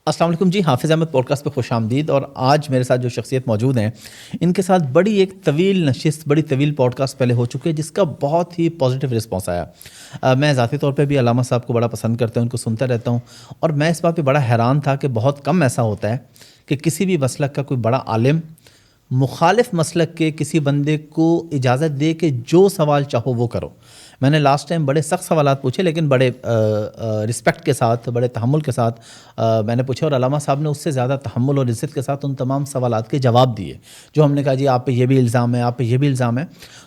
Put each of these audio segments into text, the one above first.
السلام علیکم جی، حافظ احمد پوڈ کاسٹ پہ خوش آمدید. اور آج میرے ساتھ جو شخصیت موجود ہیں ان کے ساتھ بڑی ایک طویل نشست، بڑی طویل پوڈ کاسٹ پہلے ہو چکے جس کا بہت ہی پازیٹیو رسپانس آیا. میں ذاتی طور پہ بھی علامہ صاحب کو بڑا پسند کرتا ہوں، ان کو سنتا رہتا ہوں، اور میں اس بات پہ بڑا حیران تھا کہ بہت کم ایسا ہوتا ہے کہ کسی بھی مسلک کا کوئی بڑا عالم مخالف مسلک کے کسی بندے کو اجازت دے کہ جو سوال چاہو وہ کرو. میں نے لاسٹ ٹائم بڑے سخت سوالات پوچھے لیکن بڑے رسپیکٹ کے ساتھ، بڑے تحمل کے ساتھ میں نے پوچھا، اور علامہ صاحب نے اس سے زیادہ تحمل اور عزت کے ساتھ ان تمام سوالات کے جواب دیے جو ہم نے کہا جی آپ پہ یہ بھی الزام ہے، آپ پہ یہ بھی الزام ہے.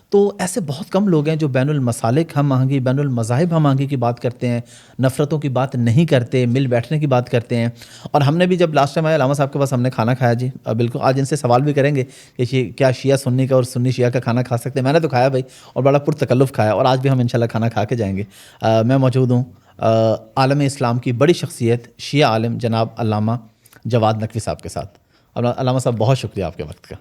تو ایسے بہت کم لوگ ہیں جو بین المسالک ہم آہنگی، بین المذاہب ہم آہنگی کی بات کرتے ہیں، نفرتوں کی بات نہیں کرتے، مل بیٹھنے کی بات کرتے ہیں. اور ہم نے بھی جب لاسٹ ٹائم آئے علامہ صاحب کے پاس ہم نے کھانا کھایا جی. بالکل آج ان سے سوال بھی کریں گے کہ کیا شیعہ سنی کا اور سنی شیعہ کا کھانا کھا سکتے ہیں. میں نے تو کھایا بھائی، اور بڑا پرتکلف کھایا، اور آج بھی ہم انشاءاللہ کھانا کھا کے جائیں گے. میں موجود ہوں عالم اسلام کی بڑی شخصیت شیعہ عالم جناب علامہ جواد نقوی صاحب کے ساتھ. علامہ صاحب بہت شکریہ آپ کے وقت کا.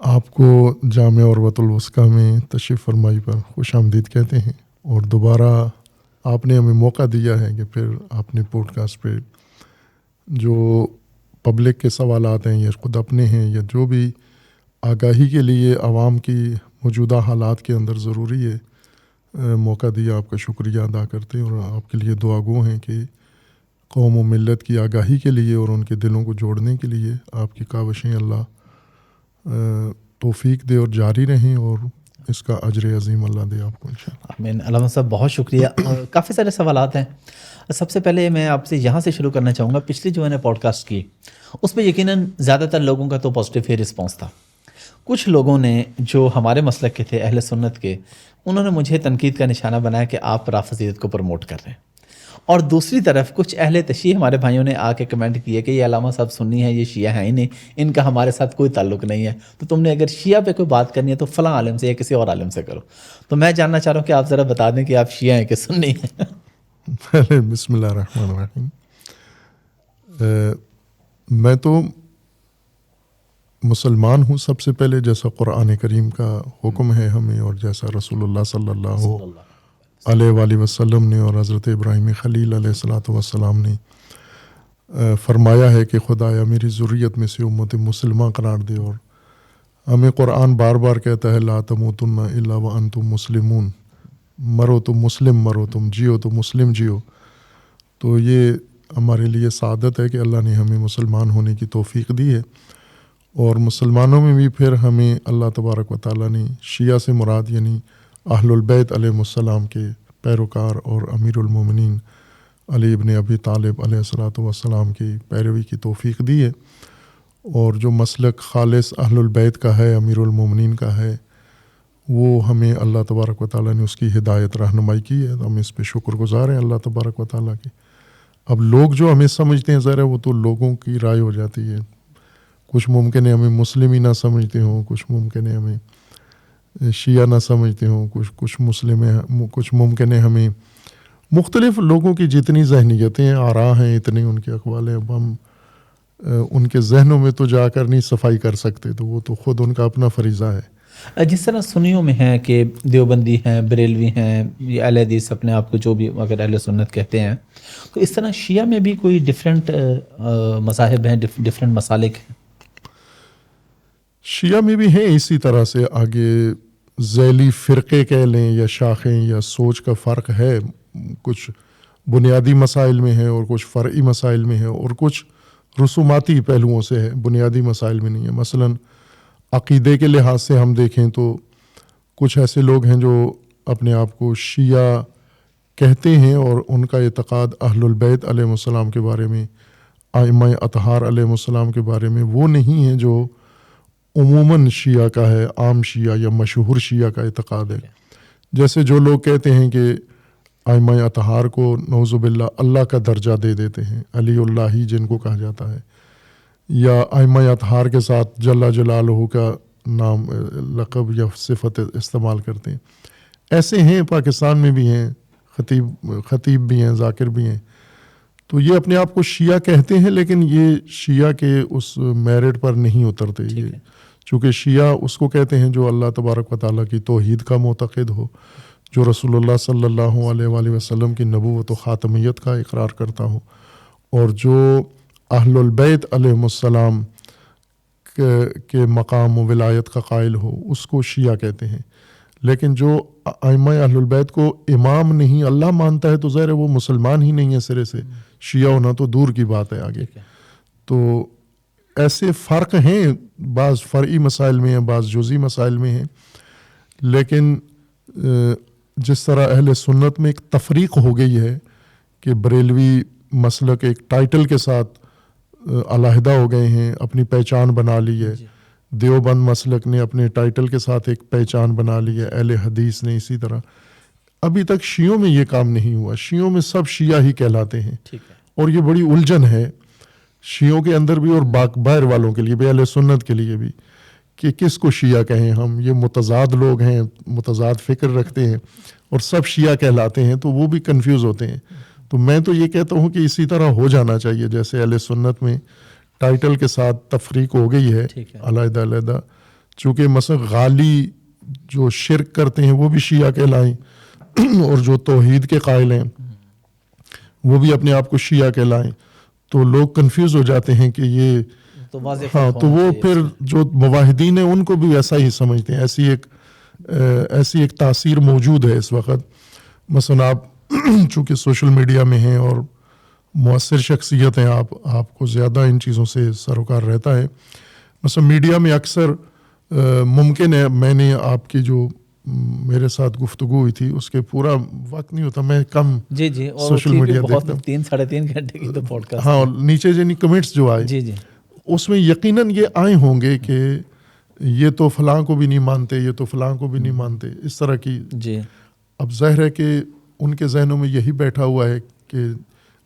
آپ کو جامع عروۃ الوثقیٰ میں تشریف فرمائی پر خوش آمدید کہتے ہیں، اور دوبارہ آپ نے ہمیں موقع دیا ہے کہ پھر آپ نے پوڈ کاسٹ پہ جو پبلک کے سوالات ہیں یا خود اپنے ہیں یا جو بھی آگاہی کے لیے عوام کی موجودہ حالات کے اندر ضروری ہے موقع دیا. آپ کا شکریہ ادا کرتے ہیں اور آپ کے لیے دعا گو ہیں کہ قوم و ملت کی آگاہی کے لیے اور ان کے دلوں کو جوڑنے کے لیے آپ کی کاوشیں اللہ توفیق دے اور جاری رہیں، اور اس کا اجر عظیم اللہ دے آپ کو انشاءاللہ. آمین. علامہ صاحب بہت شکریہ. کافی سارے سوالات ہیں. سب سے پہلے میں آپ سے یہاں سے شروع کرنا چاہوں گا. پچھلی جو میں نے پوڈ کاسٹ کی اس میں یقیناً زیادہ تر لوگوں کا تو پازیٹیو ہی رسپانس تھا. کچھ لوگوں نے جو ہمارے مسلک کے تھے، اہل سنت کے، انہوں نے مجھے تنقید کا نشانہ بنایا کہ آپ رافضیت کو پروموٹ کر رہے ہیں. اور دوسری طرف کچھ اہل تشیع ہمارے بھائیوں نے آ کے کمنٹ کیے کہ یہ علامہ صاحب سنی ہے، یہ شیعہ ہیں ہی نہیں، ان کا ہمارے ساتھ کوئی تعلق نہیں ہے، تو تم نے اگر شیعہ پہ کوئی بات کرنی ہے تو فلاں عالم سے یا کسی اور عالم سے کرو. تو میں جاننا چاہ رہا ہوں کہ آپ ذرا بتا دیں کہ آپ شیعہ ہیں کہ سنی ہیں. پہلے بسم اللہ الرحمن الرحیم. میں تو مسلمان ہوں سب سے پہلے، جیسا قرآن کریم کا حکم ہے ہمیں اور جیسا رسول اللہ صلی اللہ علیہ وآلہ وسلم نے اور حضرت ابراہیم خلیل علیہ الصلاۃ والسلام نے فرمایا ہے کہ خدایا میری ذریت میں سے امت مسلمہ قرار دے. اور ہمیں قرآن بار بار کہتا ہے لا تموتن الا وانتم مسلمون، مرو تو مسلم مرو، تم جیو تو مسلم جیو. تو یہ ہمارے لیے سعادت ہے کہ اللہ نے ہمیں مسلمان ہونے کی توفیق دی ہے. اور مسلمانوں میں بھی پھر ہمیں اللہ تبارک و تعالیٰ نے شیعہ سے مراد یعنی اہل البیت علیہ السلام کے پیروکار اور امیر المومنین علی ابن ابی طالب علیہ الصلاۃ والسلام کی پیروی کی توفیق دی ہے. اور جو مسلک خالص اہل البیت کا ہے، امیر المومنین کا ہے، وہ ہمیں اللہ تبارک و تعالیٰ نے اس کی ہدایت رہنمائی کی ہے. تو ہم اس پہ شکر گزار ہیں اللہ تبارک و تعالیٰ کے. اب لوگ جو ہمیں سمجھتے ہیں ذرا وہ تو لوگوں کی رائے ہو جاتی ہے. کچھ ممکن ہے ہمیں مسلم ہی نہ سمجھتے ہوں، کچھ ممکن ہے ہمیں شیعہ نہ سمجھتے ہوں، کچھ مسلم ہیں، کچھ ممکن ہے ہمیں مختلف لوگوں کی جتنی ذہنیتیں ہیں، آراء ہیں، اتنے ان کے اقوال ہیں. اب ہم ان کے ذہنوں میں تو جا کر نہیں صفائی کر سکتے، تو وہ تو خود ان کا اپنا فریضہ ہے. جس طرح سنیوں میں ہیں کہ دیوبندی ہیں، بریلوی ہیں، یا اہل حدیث اپنے آپ کو جو بھی اگر اہل سنت کہتے ہیں، تو اس طرح شیعہ میں بھی کوئی ڈفرینٹ مذاہب ہیں، ڈفرینٹ مسالک ہیں. شیعہ میں بھی ہیں اسی طرح سے. آگے ذیلی فرقے کہہ لیں یا شاخیں یا سوچ کا فرق ہے. کچھ بنیادی مسائل میں ہے اور کچھ فرعی مسائل میں ہے، اور کچھ رسوماتی پہلوؤں سے ہے، بنیادی مسائل میں نہیں ہے. مثلاً عقیدے کے لحاظ سے ہم دیکھیں تو کچھ ایسے لوگ ہیں جو اپنے آپ کو شیعہ کہتے ہیں اور ان کا اعتقاد اہل البیت علیہ السلام کے بارے میں، ائمہ اطہار علیہ السلام کے بارے میں وہ نہیں ہے جو عموماً شیعہ کا ہے، عام شیعہ یا مشہور شیعہ کا اعتقاد ہے. جیسے جو لوگ کہتے ہیں کہ ائمہ اطہار کو نعوذ باللہ اللہ کا درجہ دے دیتے ہیں، علی اللہ ہی جن کو کہا جاتا ہے، یا ائمہ اطہار کے ساتھ جل جلالہ کا نام لقب یا صفت استعمال کرتے ہیں. ایسے ہیں، پاکستان میں بھی ہیں، خطیب بھی ہیں، ذاکر بھی ہیں. تو یہ اپنے آپ کو شیعہ کہتے ہیں، لیکن یہ شیعہ کے اس میرٹ پر نہیں اترتے. یہ چونکہ شیعہ اس کو کہتے ہیں جو اللہ تبارک و تعالیٰ کی توحید کا معتقد ہو، جو رسول اللہ صلی اللہ علیہ وآلہ وسلم کی نبوت و خاتمیت کا اقرار کرتا ہو، اور جو اہل البیت علیہم السلام کے مقام و ولایت کا قائل ہو اس کو شیعہ کہتے ہیں. لیکن جو ائمہ اہل البیت کو امام نہیں اللہ مانتا ہے تو ظاہر ہے وہ مسلمان ہی نہیں ہے سرے سے, شیعہ ہونا تو دور کی بات ہے آگے. تو ایسے فرق ہیں, بعض فرعی مسائل میں ہیں, بعض جزئی مسائل میں ہیں, لیکن جس طرح اہل سنت میں ایک تفریق ہو گئی ہے کہ بریلوی مسلک ایک ٹائٹل کے ساتھ علیحدہ ہو گئے ہیں, اپنی پہچان بنا لی ہے. دیوبند مسلک نے اپنے ٹائٹل کے ساتھ ایک پہچان بنا لی ہے, اہل حدیث نے اسی طرح. ابھی تک شیعوں میں یہ کام نہیں ہوا, شیعوں میں سب شیعہ ہی کہلاتے ہیں, اور یہ بڑی الجھن ہے شیعوں کے اندر بھی اور باہر والوں کے لیے بھی, اہل سنت کے لیے بھی, کہ کس کو شیعہ کہیں ہم. یہ متضاد لوگ ہیں, متضاد فکر رکھتے ہیں اور سب شیعہ کہلاتے ہیں, تو وہ بھی کنفیوز ہوتے ہیں. تو میں تو یہ کہتا ہوں کہ اسی طرح ہو جانا چاہیے جیسے اہل سنت میں ٹائٹل کے ساتھ تفریق ہو گئی ہے علیحدہ علیحدہ. چونکہ مثلا غالی جو شرک کرتے ہیں وہ بھی شیعہ کہلائیں, اور جو توحید کے قائل ہیں وہ بھی اپنے آپ کو شیعہ کہلائیں, تو لوگ کنفیوز ہو جاتے ہیں کہ یہ تو وہ پھر جو موحدین ہیں ان کو بھی ایسا ہی سمجھتے ہیں. ایسی ایک تاثیر موجود ہے اس وقت. مثلا آپ چونکہ سوشل میڈیا میں ہیں اور مؤثر شخصیت ہیں, آپ کو زیادہ ان چیزوں سے سروکار رہتا ہے. مثلا میڈیا میں اکثر ممکن ہے میں نے آپ کی جو میرے ساتھ گفتگو ہوئی تھی اس کے پورا وقت نہیں ہوتا, میں کم سوشل میڈیا دیکھتا ہوں, 3-3.5 گھنٹے کی تو پوڈکاسٹ. ہاں, نیچے جنی کمنٹس جو آئے اس میں یقیناً یہ آئے ہوں گے کہ یہ تو فلاں کو بھی نہیں مانتے, یہ تو فلاں کو بھی نہیں مانتے, اس طرح کی. اب ظاہر ہے کہ ان کے ذہنوں میں یہی بیٹھا ہوا ہے کہ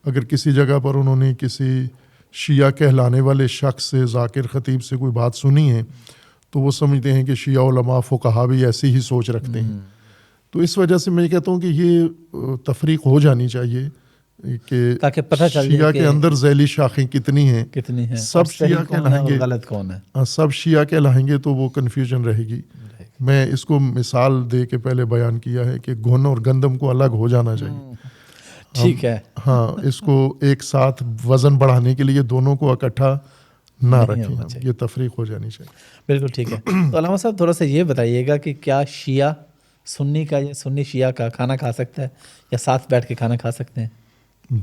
اگر کسی جگہ پر انہوں نے کسی شیعہ کہلانے والے شخص سے, ذاکر خطیب سے کوئی بات سنی ہے تو وہ سمجھتے ہیں کہ شیعہ علماء فقہا بھی ایسی ہی سوچ رکھتے ہیں. تو اس وجہ سے میں کہتا ہوں کہ یہ تفریق ہو جانی چاہیے کہ شیعہ کے اندر ذیلی شاخیں کتنی ہیں, سب شیعہ کہلائیں گے, غلط کون ہے, سب شیعہ کہلائیں گے تو وہ کنفیوژن رہے گی. میں اس کو مثال دے کے پہلے بیان کیا ہے کہ گھن اور گندم کو الگ ہو جانا چاہیے. ٹھیک ہے, ہاں, اس کو ایک ساتھ وزن بڑھانے کے لیے دونوں کو اکٹھا نہ رکھیں, یہ تفریق ہو جانی چاہیے. بالکل ٹھیک ہے. تو علامہ صاحب تھوڑا سا یہ بتائیے گا کہ کیا شیعہ سنی کا یا سنی شیعہ کا کھانا کھا سکتا ہے یا ساتھ بیٹھ کے کھانا کھا سکتے ہیں؟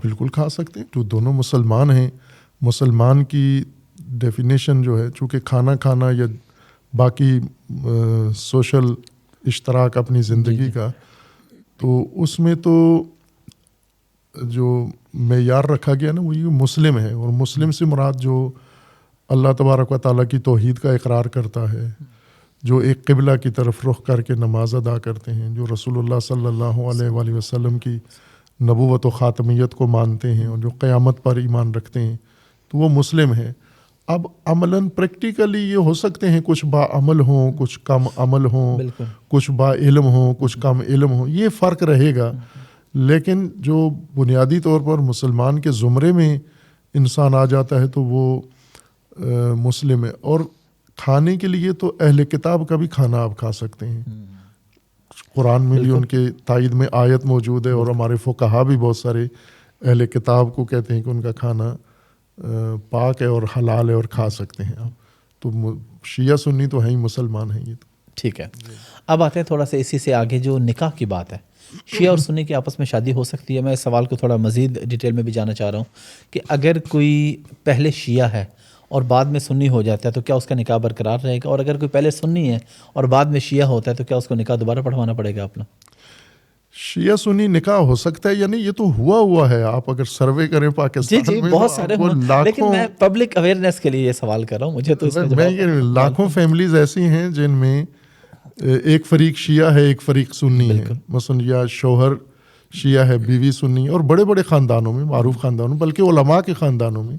بالکل کھا سکتے ہیں, جو دونوں مسلمان ہیں. مسلمان کی ڈیفینیشن جو ہے, چونکہ کھانا کھانا یا باقی سوشل اشتراک اپنی زندگی کا, تو اس میں تو جو معیار رکھا گیا نا وہ یہ مسلم ہے. اور مسلم سے مراد جو اللہ تبارک و تعالیٰ کی توحید کا اقرار کرتا ہے, جو ایک قبلہ کی طرف رخ کر کے نماز ادا کرتے ہیں, جو رسول اللہ صلی اللہ علیہ وآلہ وسلم کی نبوت و خاتمیت کو مانتے ہیں, اور جو قیامت پر ایمان رکھتے ہیں, تو وہ مسلم ہے. اب عملاً پریکٹیکلی یہ ہو سکتے ہیں کچھ با عمل ہوں, کچھ کم عمل ہوں, کچھ با علم ہوں, کچھ کم علم ہوں, یہ فرق رہے گا. لیکن جو بنیادی طور پر مسلمان کے زمرے میں انسان آ جاتا ہے تو وہ مسلم ہے. اور کھانے کے لیے تو اہل کتاب کا بھی کھانا آپ کھا سکتے ہیں. قرآن میں بھی ان کے تائید میں آیت موجود ہے, اور ہمارے فقہا بھی بہت سارے اہل کتاب کو کہتے ہیں کہ ان کا کھانا پاک ہے اور حلال ہے اور کھا سکتے ہیں آپ. تو شیعہ سنی تو ہیں ہی, مسلمان ہیں یہ تو. ٹھیک ہے, اب آتے ہیں تھوڑا سا اسی سے آگے جو نکاح کی بات ہے. شیعہ اور سنی کی آپس میں شادی ہو سکتی ہے؟ میں اس سوال کو تھوڑا مزید ڈیٹیل میں بھی جاننا چاہ رہا ہوں کہ اگر کوئی پہلے شیعہ ہے اور بعد میں سنی ہو جاتا ہے تو کیا اس کا نکاح برقرار رہے گا؟ اور اگر کوئی پہلے سنی ہے اور بعد میں شیعہ ہوتا ہے تو کیا اس کو نکاح دوبارہ پڑھوانا پڑے گا اپنا؟ شیعہ سنی نکاح ہو سکتا ہے, یعنی یہ تو ہوا ہے. آپ اگر سروے کریں پاکستان میں بہت سارے, لیکن میں پبلک اویئرنیس کے لیے یہ سوال کر رہا ہوں. مجھے تو لاکھوں فیملیز ایسی ہیں جن میں ایک فریق شیعہ ہے, ایک فریق سنی ہے. مثلا یا شوہر شیعہ ہے, بیوی سنی, اور بڑے بڑے خاندانوں میں, معروف خاندانوں, بلکہ علماء کے خاندانوں میں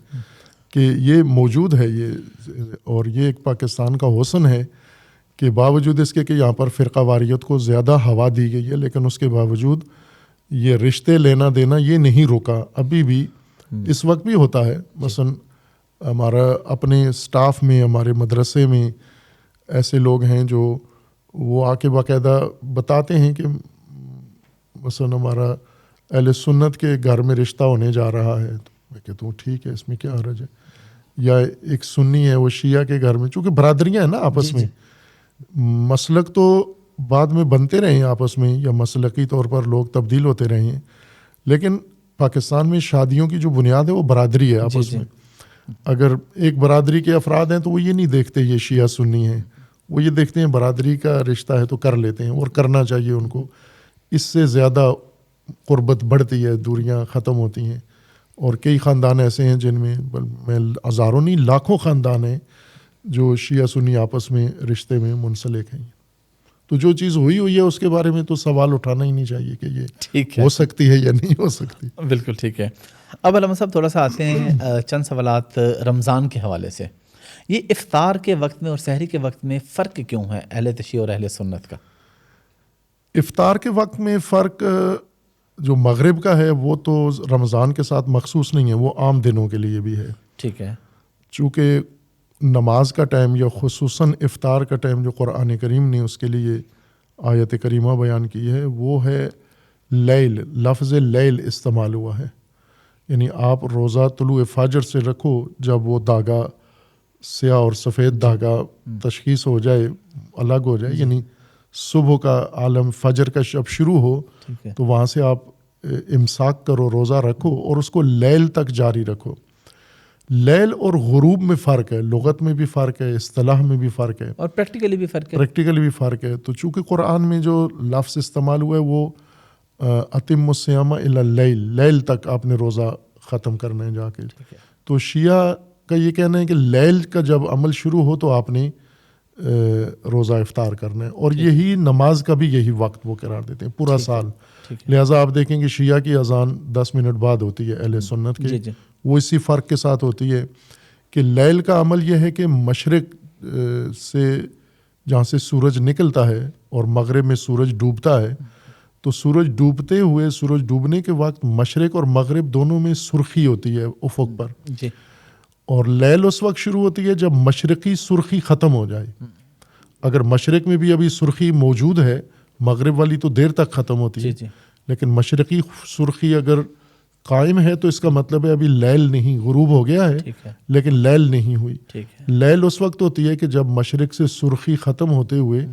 کہ یہ موجود ہے. اور یہ ایک پاکستان کا حسن ہے کہ باوجود اس کے کہ یہاں پر فرقہ واریت کو زیادہ ہوا دی گئی ہے, لیکن اس کے باوجود یہ رشتے لینا دینا یہ نہیں رکا. ابھی بھی اس وقت بھی ہوتا ہے. مثلا ہمارا اپنے سٹاف میں, ہمارے مدرسے میں ایسے لوگ ہیں جو وہ آ کے باقاعدہ بتاتے ہیں کہ مثلا ہمارا اہل سنت کے گھر میں رشتہ ہونے جا رہا ہے, میں کہتا ہوں ٹھیک ہے، اس میں کیا حرج ہے. یا ایک سنی ہے وہ شیعہ کے گھر میں، چونکہ برادریاں ہیں نا آپس میں، مسلک تو بعد میں بنتے رہے ہیں آپس میں، یا مسلکی طور پر لوگ تبدیل ہوتے رہے ہیں، لیکن پاکستان میں شادیوں کی جو بنیاد ہے وہ برادری ہے آپس میں. اگر ایک برادری کے افراد ہیں تو وہ یہ نہیں دیکھتے یہ شیعہ سنی ہیں، وہ یہ دیکھتے ہیں برادری کا رشتہ ہے تو کر لیتے ہیں، اور کرنا چاہیے ان کو. اس سے زیادہ قربت بڑھتی ہے، دوریاں ختم ہوتی ہیں. اور کئی خاندان ایسے ہیں جن میں ہزاروں نہیں لاکھوں خاندان ہیں جو شیعہ سنی آپس میں رشتے میں منسلک ہیں. تو جو چیز ہوئی ہے اس کے بارے میں تو سوال اٹھانا ہی نہیں چاہیے کہ یہ ہو سکتی ہے یا نہیں ہو سکتی. بالکل ٹھیک ہے. اب علامہ صاحب تھوڑا سا آتے ہیں چند سوالات رمضان کے حوالے سے. یہ افطار کے وقت میں اور سحری کے وقت میں فرق کیوں ہے اہل تشیع اور اہل سنت کا؟ افطار کے وقت میں فرق جو مغرب کا ہے وہ تو رمضان کے ساتھ مخصوص نہیں ہے، وہ عام دنوں کے لیے بھی ہے. ٹھیک ہے. چونکہ نماز کا ٹائم یا خصوصاً افطار کا ٹائم جو قرآن کریم نے اس کے لیے آیت کریمہ بیان کی ہے وہ ہے لیل. لفظ لیل استعمال ہوا ہے، یعنی آپ روزہ طلوع فجر سے رکھو، جب وہ دھاگا سیاہ اور سفید دھاگا تشخیص ہو جائے، الگ ہو جائے، یعنی صبح کا عالم فجر کا جب شروع ہو تو وہاں سے آپ امساک کرو، روزہ رکھو اور اس کو لیل تک جاری رکھو. لیل اور غروب میں فرق ہے، لغت میں بھی فرق ہے، اصطلاح میں بھی فرق ہے، اور پریکٹیکلی بھی فرق ہے. پریکٹیکلی بھی فرق ہے. تو چونکہ قرآن میں جو لفظ استعمال ہوا ہے وہ اتم الصیام الی اللیل، لیل تک آپ نے روزہ ختم کرنا ہے جا کے. تو شیعہ کا یہ کہنا ہے کہ لیل کا جب عمل شروع ہو تو آپ نے روزہ افطار کرنا ہے، اور یہی نماز کا بھی یہی وقت وہ قرار دیتے ہیں پورا سال. لہٰذا آپ دیکھیں کہ شیعہ کی اذان 10 منٹ بعد ہوتی ہے، اہل سنت کی وہ اسی فرق کے ساتھ ہوتی ہے کہ لیل کا عمل یہ ہے کہ مشرق سے جہاں سے سورج نکلتا ہے اور مغرب میں سورج ڈوبتا ہے، تو سورج ڈوبتے ہوئے سورج ڈوبنے کے وقت مشرق اور مغرب دونوں میں سرخی ہوتی ہے افق پر، اور لیل اس وقت شروع ہوتی ہے جب مشرقی سرخی ختم ہو جائے. اگر مشرق میں بھی ابھی سرخی موجود ہے، مغرب والی تو دیر تک ختم ہوتی ہے، لیکن مشرقی سرخی اگر قائم ہے تو اس کا مطلب ہے ابھی لیل نہیں، غروب ہو گیا ہے لیکن لیل نہیں ہوئی. لیل اس وقت ہوتی ہے کہ جب مشرق سے سرخی ختم ہوتے ہوئے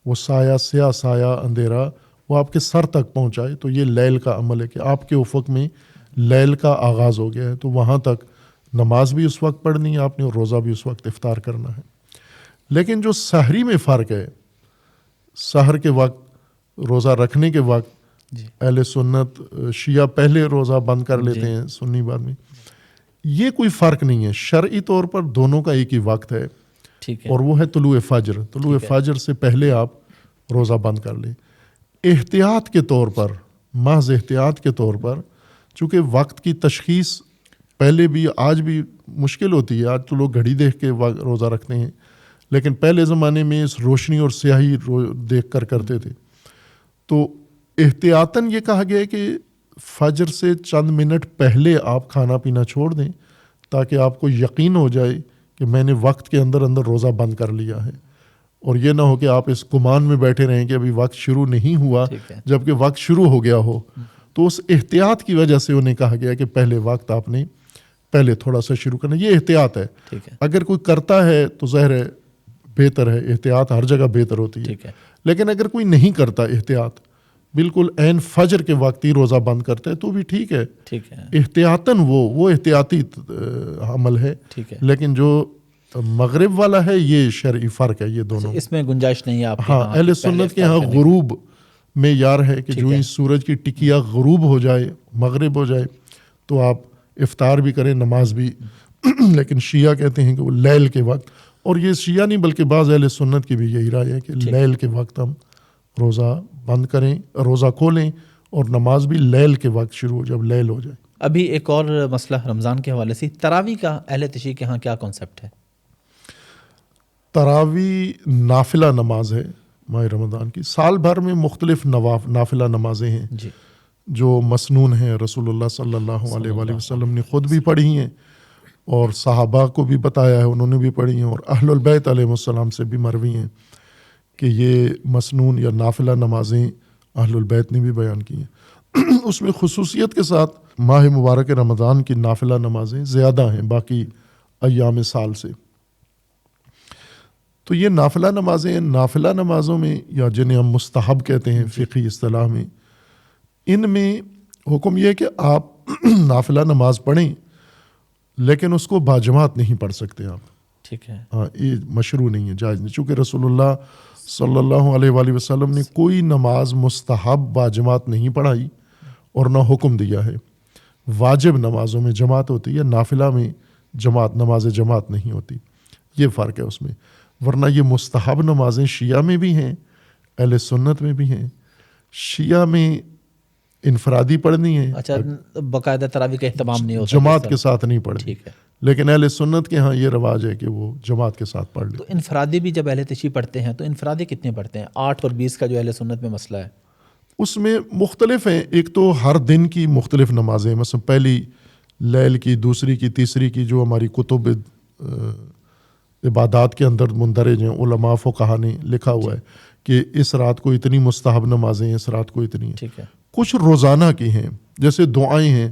وہ سایہ، سیاہ سایہ اندھیرا وہ آپ کے سر تک پہنچائے، تو یہ لیل کا عمل ہے کہ آپ کے افق میں لیل کا آغاز ہو گیا ہے. تو وہاں تک نماز بھی اس وقت پڑھنی ہے آپ نے اور روزہ بھی اس وقت افطار کرنا ہے. لیکن جو سحری میں فرق ہے، سحر کے وقت، روزہ رکھنے کے وقت اہل سنت شیعہ پہلے روزہ بند کر لیتے ہیں، سنی بعد میں. یہ کوئی فرق نہیں ہے، شرعی طور پر دونوں کا ایک ہی وقت ہے، اور وہ ہے طلوع فجر. طلوع فجر سے پہلے آپ روزہ بند کر لیں. احتیاط کے طور پر، محض احتیاط کے طور پر، چونکہ وقت کی تشخیص پہلے بھی آج بھی مشکل ہوتی ہے. آج تو لوگ گھڑی دیکھ کے روزہ رکھتے ہیں، لیکن پہلے زمانے میں اس روشنی اور سیاہی دیکھ کر کرتے تھے. تو احتیاطاً یہ کہا گیا ہے کہ فجر سے چند منٹ پہلے آپ کھانا پینا چھوڑ دیں، تاکہ آپ کو یقین ہو جائے کہ میں نے وقت کے اندر اندر روزہ بند کر لیا ہے. اور یہ نہ ہو کہ آپ اس گمان میں بیٹھے رہیں کہ ابھی وقت شروع نہیں ہوا جبکہ وقت شروع ہو گیا ہو. تو اس احتیاط کی وجہ سے انہیں کہا گیا کہ پہلے وقت آپ نے پہلے تھوڑا سا شروع کرنا. یہ احتیاط ہے. اگر کوئی کرتا ہے تو ظاہر ہے بہتر ہے، احتیاط ہر جگہ بہتر ہوتی ہے. لیکن اگر کوئی نہیں کرتا احتیاط، بالکل عین فجر کے وقت ہی روزہ بند کرتا ہے، تو بھی ٹھیک ہے. احتیاطاً وہ احتیاطی عمل ہے. لیکن جو مغرب والا ہے یہ شرعی فرق ہے، یہ دونوں اس میں گنجائش نہیں ہے آپ. ہاں، اہل سنت کے ہاں غروب میں یار ہے کہ جو ہی سورج کی ٹکیا غروب ہو جائے، مغرب ہو جائے، تو آپ افطار بھی کریں، نماز بھی. لیکن شیعہ کہتے ہیں کہ وہ لیل کے وقت، اور یہ شیعہ نہیں بلکہ بعض اہل سنت کی بھی یہی رائے ہے کہ لیل کے وقت ہم روزہ بند کریں، روزہ کھولیں، اور نماز بھی لیل کے وقت شروع ہو جب لیل ہو جائے. ابھی ایک اور مسئلہ رمضان کے حوالے سے، تراویح کا اہل تشیع کے ہاں کیا کانسیپٹ ہے؟ تراویح نافلہ نماز ہے ماہ رمضان کی. سال بھر میں مختلف نافلہ نمازیں ہیں جو مسنون ہیں، رسول اللہ صلی اللہ علیہ وآلہ وسلم نے خود بھی پڑھی ہیں اور صحابہ کو بھی بتایا ہے، انہوں نے بھی پڑھی ہیں، اور اہل البیت علیہ السلام سے بھی مروی ہیں کہ یہ مسنون یا نافلہ نمازیں اہل البیت نے بھی بیان کی ہیں. اس میں خصوصیت کے ساتھ ماہ مبارک رمضان کی نافلہ نمازیں زیادہ ہیں باقی ایام سال سے. تو یہ نافلہ نمازوں میں یا جنہیں ہم مستحب کہتے ہیں فقہی اصطلاح میں، ان میں حکم یہ ہے کہ آپ نافلہ نماز پڑھیں لیکن اس کو باجماعت نہیں پڑھ سکتے آپ. ٹھیک ہے. ہاں، یہ مشروع نہیں ہے، جائز نہیں، چونکہ رسول اللہ صلی اللہ علیہ وآلہ وسلم نے کوئی نماز مستحب باجماعت نہیں پڑھائی اور نہ حکم دیا ہے. واجب نمازوں میں جماعت ہوتی ہے، نافلہ میں نماز جماعت نہیں ہوتی. یہ فرق ہے اس میں. ورنہ یہ مستحب نمازیں شیعہ میں بھی ہیں، اہل سنت میں بھی ہیں. شیعہ میں انفرادی پڑھنی ہے، اچھا، باقاعدہ تراویح کا اہتمام نہیں ہوتا جماعت کے ساتھ نہیں پڑھنی. ٹھیک ہے. لیکن اہل سنت کے ہاں یہ رواج ہے کہ وہ جماعت کے ساتھ پڑھ لیں. تو انفرادی بھی جب اہل تشیع پڑھتے ہیں تو انفرادی کتنے پڑھتے ہیں؟ 8 اور 20 کا جو اہل سنت میں مسئلہ ہے. اس میں مختلف ہیں. ایک تو ہر دن کی مختلف نمازیں، مثلا پہلی لیل کی، دوسری کی، تیسری کی، جو ہماری کتب عبادات کے اندر مندرج ہیں. علماء فقہا نے لکھا ہوا ہے کہ اس رات کو اتنی مستحب نمازیں ہیں، اس رات کو اتنی ہیں. ٹھیک ہے. کچھ روزانہ کی ہیں، جیسے دعائیں ہیں،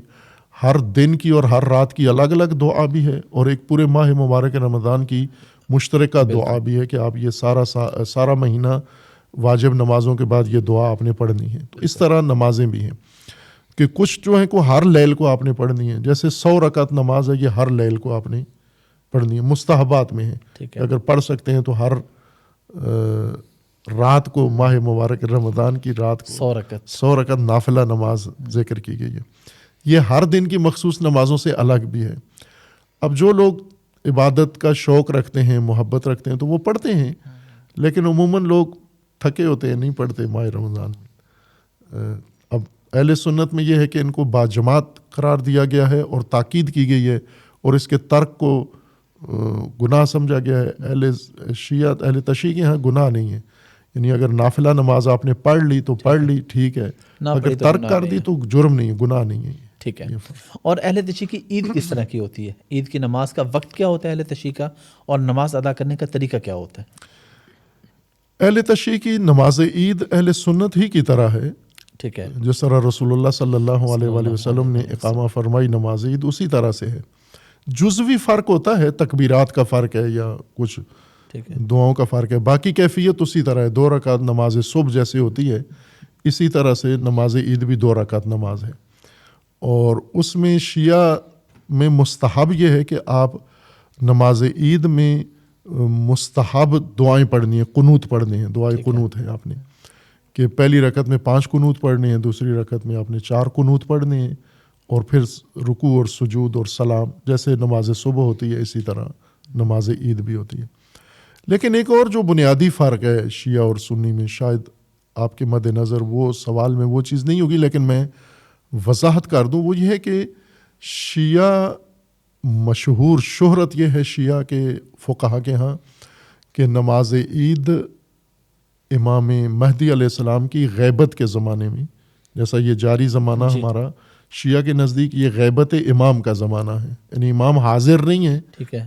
ہر دن کی اور ہر رات کی الگ الگ دعا بھی ہے، اور ایک پورے ماہ مبارک رمضان کی مشترکہ دعا بھی ہے کہ آپ یہ سارا مہینہ واجب نمازوں کے بعد یہ دعا آپ نے پڑھنی ہے. تو اس طرح نمازیں بھی ہیں کہ کچھ جو ہیں کو ہر لیل کو آپ نے پڑھنی ہے. جیسے 100 رکعت نماز ہے، یہ ہر لیل کو آپ نے پڑھنی ہے. مستحبات میں ہے، ٹھیک ہے. اگر پڑھ سکتے ہیں تو ہر رات کو ماہ مبارک رمضان کی رات کو 100 رکعت نافلہ نماز ذکر کی گئی ہے. یہ ہر دن کی مخصوص نمازوں سے الگ بھی ہے. اب جو لوگ عبادت کا شوق رکھتے ہیں، محبت رکھتے ہیں، تو وہ پڑھتے ہیں، لیکن عموماً لوگ تھکے ہوتے ہیں، نہیں پڑھتے ماہ رمضان میں. اب اہل سنت میں یہ ہے کہ ان کو باجماعت قرار دیا گیا ہے اور تاکید کی گئی ہے، اور اس کے ترک کو گناہ سمجھا گیا ہے. اہل تشیع کے ہاں گناہ نہیں ہے. یعنی اگر نافلہ نماز آپ نے پڑھ لی تو پڑھ لی، ٹھیک ہے، اگر ترک کر دی تو جرم نہیں ہے، گناہ نہیں ہے. ٹھیک ہے. اور اہل تشیع کی عید کس طرح کی ہوتی ہے؟ عید کی نماز کا وقت کیا ہوتا ہے اہل تشیع کا، اور نماز ادا کرنے کا طریقہ کیا ہوتا ہے؟ اہل تشیع کی نماز عید اہل سنت ہی کی طرح ہے. ٹھیک ہے. جس طرح رسول اللہ صلی اللہ علیہ وآلہ وسلم نے اقامہ فرمائی نماز عید، اسی طرح سے ہے. جزوی فرق ہوتا ہے، تکبیرات کا فرق ہے یا کچھ دعاؤں کا فرق ہے، باقی کیفیت اسی طرح ہے. 2 رکعت نماز صبح جیسے ہوتی ہے، اسی طرح سے نماز عید بھی 2 رکعت نماز ہے. اور اس میں شیعہ میں مستحب یہ ہے کہ آپ نماز عید میں مستحب دعائیں پڑھنی ہیں، قنوت پڑھنے ہیں. دعائیں قنوت ہے آپ نے کہ پہلی رکعت میں 5 قنوت پڑھنے ہیں، دوسری رکعت میں آپ نے 4 قنوت پڑھنے ہیں، اور پھر رکوع اور سجود اور سلام. جیسے نماز صبح ہوتی ہے اسی طرح نماز عید بھی ہوتی ہے. لیکن ایک اور جو بنیادی فرق ہے شیعہ اور سنی میں، شاید آپ کے مد نظر وہ سوال میں وہ چیز نہیں ہوگی، لیکن میں وضاحت کر دوں. وہ یہ ہے کہ شیعہ مشہور شہرت یہ ہے شیعہ کے فقہا کے ہاں کہ نماز عید امام مہدی علیہ السلام کی غیبت کے زمانے میں، جیسا یہ جاری زمانہ ہمارا، شیعہ کے نزدیک یہ غیبت امام کا زمانہ ہے. یعنی امام حاضر نہیں ہے،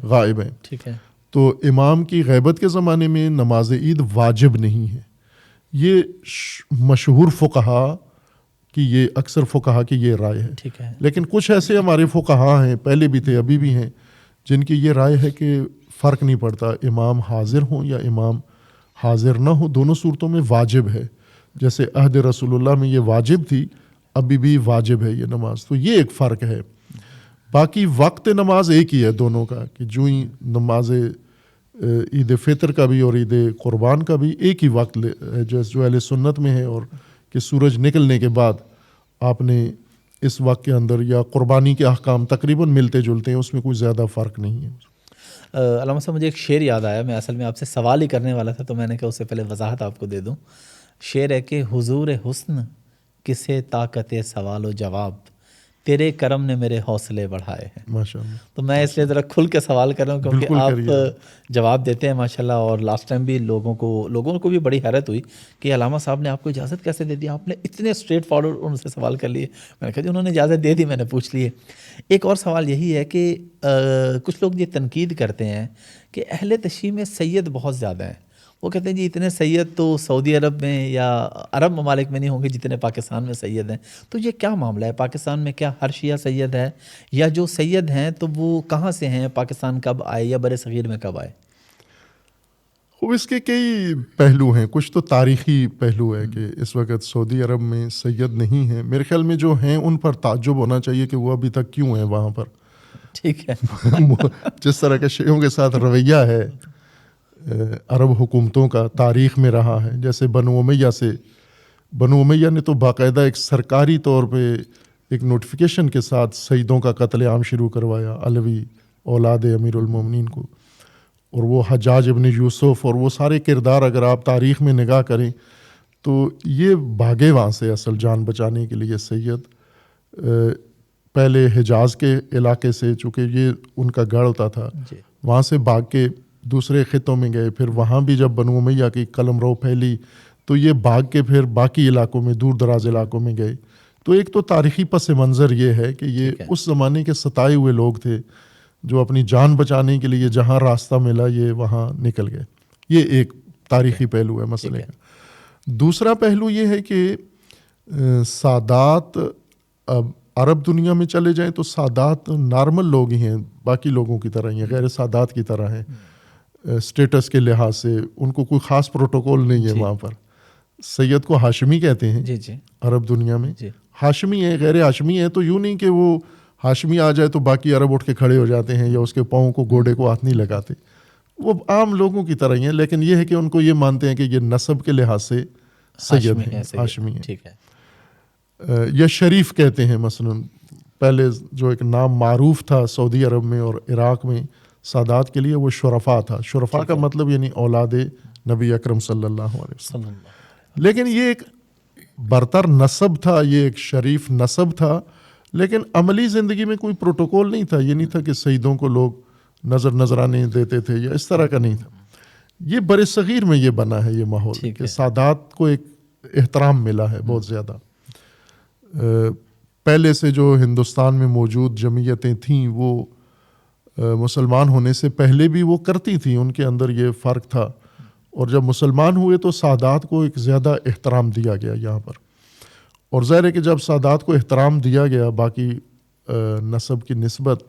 غائب ہیں. ٹھیک ہے. تو امام کی غیبت کے زمانے میں نماز عید واجب نہیں ہے. یہ مشہور فقہا کی، یہ اکثر فقہا کی یہ رائے ہے. ٹھیک ہے. لیکن کچھ ایسے ہمارے فقہا ہیں، پہلے بھی تھے ابھی بھی ہیں، جن کی یہ رائے ہے کہ فرق نہیں پڑتا، امام حاضر ہوں یا امام حاضر نہ ہو، دونوں صورتوں میں واجب ہے. جیسے عہد رسول اللہ میں یہ واجب تھی، ابھی بھی واجب ہے یہ نماز. تو یہ ایک فرق ہے. باقی وقت نماز ایک ہی ہے دونوں کا، کہ جو ہی نماز عید فطر کا بھی اور عید قربان کا بھی ایک ہی وقت ہے جو اہل سنت میں ہے، اور کہ سورج نکلنے کے بعد آپ نے اس وقت کے اندر، یا قربانی کے احکام تقریباً ملتے جلتے ہیں، اس میں کوئی زیادہ فرق نہیں ہے. علامہ صاحب مجھے ایک شعر یاد آیا، میں اصل میں آپ سے سوال ہی کرنے والا تھا، تو میں نے کہا اس سے پہلے وضاحت آپ کو دے دوں. شعر ہے کہ حضور حسن کسے طاقت سوال و جواب، تیرے کرم نے میرے حوصلے بڑھائے ہیں. ماشاءاللہ. تو میں اس لیے ذرا کھل کے سوال کر رہا ہوں کیونکہ آپ جواب دیتے ہیں ماشاءاللہ. اور لاسٹ ٹائم بھی لوگوں کو بھی بڑی حیرت ہوئی کہ علامہ صاحب نے آپ کو اجازت کیسے دے دی، آپ نے اتنے اسٹریٹ فارورڈ ان سے سوال کر لیے. میں نے کہا جی انہوں نے اجازت دے دی، میں نے پوچھ لیے. ایک اور سوال یہی ہے کہ کچھ لوگ یہ تنقید کرتے ہیں کہ اہل تشیع میں سید بہت زیادہ ہیں، وہ کہتے ہیں جی اتنے سید تو سعودی عرب میں یا عرب ممالک میں نہیں ہوں گے جتنے پاکستان میں سید ہیں. تو یہ کیا معاملہ ہے؟ پاکستان میں کیا ہر شیعہ سید ہے، یا جو سید ہیں تو وہ کہاں سے ہیں، پاکستان کب آئے یا بر صغیر میں کب آئے؟ خوب اس کے کئی پہلو ہیں. کچھ تو تاریخی پہلو ہے کہ اس وقت سعودی عرب میں سید نہیں ہیں. میرے خیال میں جو ہیں ان پر تعجب ہونا چاہیے کہ وہ ابھی تک کیوں ہیں وہاں پر. ٹھیک ہے. جس طرح کے شیعوں کے ساتھ رویہ ہے عرب حکومتوں کا تاریخ میں رہا ہے، جیسے بنو امیہ نے تو باقاعدہ ایک سرکاری طور پہ ایک نوٹیفیکیشن کے ساتھ سیدوں کا قتل عام شروع کروایا، علوی اولاد امیر المومنین کو. اور وہ حجاج ابن یوسف اور وہ سارے کردار اگر آپ تاریخ میں نگاہ کریں تو یہ بھاگے وہاں سے اصل جان بچانے کے لیے سید. پہلے حجاز کے علاقے سے، چونکہ یہ ان کا گڑھ ہوتا تھا، وہاں سے بھاگ کے دوسرے خطوں میں گئے. پھر وہاں بھی جب بنو امیہ کی قلم رو پھیلی تو یہ بھاگ کے پھر باقی علاقوں میں، دور دراز علاقوں میں گئے. تو ایک تو تاریخی پس منظر یہ ہے کہ یہ اس زمانے کے ستائے ہوئے لوگ تھے جو اپنی جان بچانے کے لیے جہاں راستہ ملا یہ وہاں نکل گئے. یہ ایک تاریخی پہلو ہے مسئلے کا. دوسرا پہلو یہ ہے کہ سادات، اب عرب دنیا میں چلے جائیں تو سادات نارمل لوگ ہی ہیں، باقی لوگوں کی طرح ہی ہیں، غیر سادات کی طرح ہیں. اسٹیٹس کے لحاظ سے ان کو کوئی خاص پروٹوکول نہیں ہے وہاں پر. سید کو ہاشمی کہتے ہیں عرب دنیا میں. ہاشمی ہے، غیر ہاشمی ہے تو یوں نہیں کہ وہ ہاشمی آ جائے تو باقی عرب اٹھ کے کھڑے ہو جاتے ہیں یا اس کے پاؤں کو، گھوڑے کو ہاتھ نہیں لگاتے. وہ عام لوگوں کی طرح ہی ہیں، لیکن یہ ہے کہ ان کو یہ مانتے ہیں کہ یہ نسب کے لحاظ سے سید ہیں، ہاشمی ہیں. ٹھیک ہے. یا شریف کہتے ہیں. مثلا پہلے جو ایک نام معروف تھا سعودی عرب میں اور عراق میں سادات کے لیے وہ شرفا تھا. شرفا کا مطلب یعنی اولاد نبی اکرم صلی اللہ علیہ وسلم. لیکن یہ ایک برتر نسب تھا، یہ ایک شریف نسب تھا، لیکن عملی زندگی میں کوئی پروٹوکول نہیں تھا. یہ نہیں تھا کہ سیدوں کو لوگ نذرانے دیتے تھے یا اس طرح کا نہیں تھا. یہ بر صغیر میں یہ بنا ہے یہ ماحول کہ سادات کو ایک احترام ملا ہے بہت زیادہ. پہلے سے جو ہندوستان میں موجود جمعیتیں تھیں وہ مسلمان ہونے سے پہلے بھی وہ کرتی تھیں، ان کے اندر یہ فرق تھا. اور جب مسلمان ہوئے تو سادات کو ایک زیادہ احترام دیا گیا یہاں پر. اور ظاہر ہے کہ جب سادات کو احترام دیا گیا باقی نسب کی نسبت،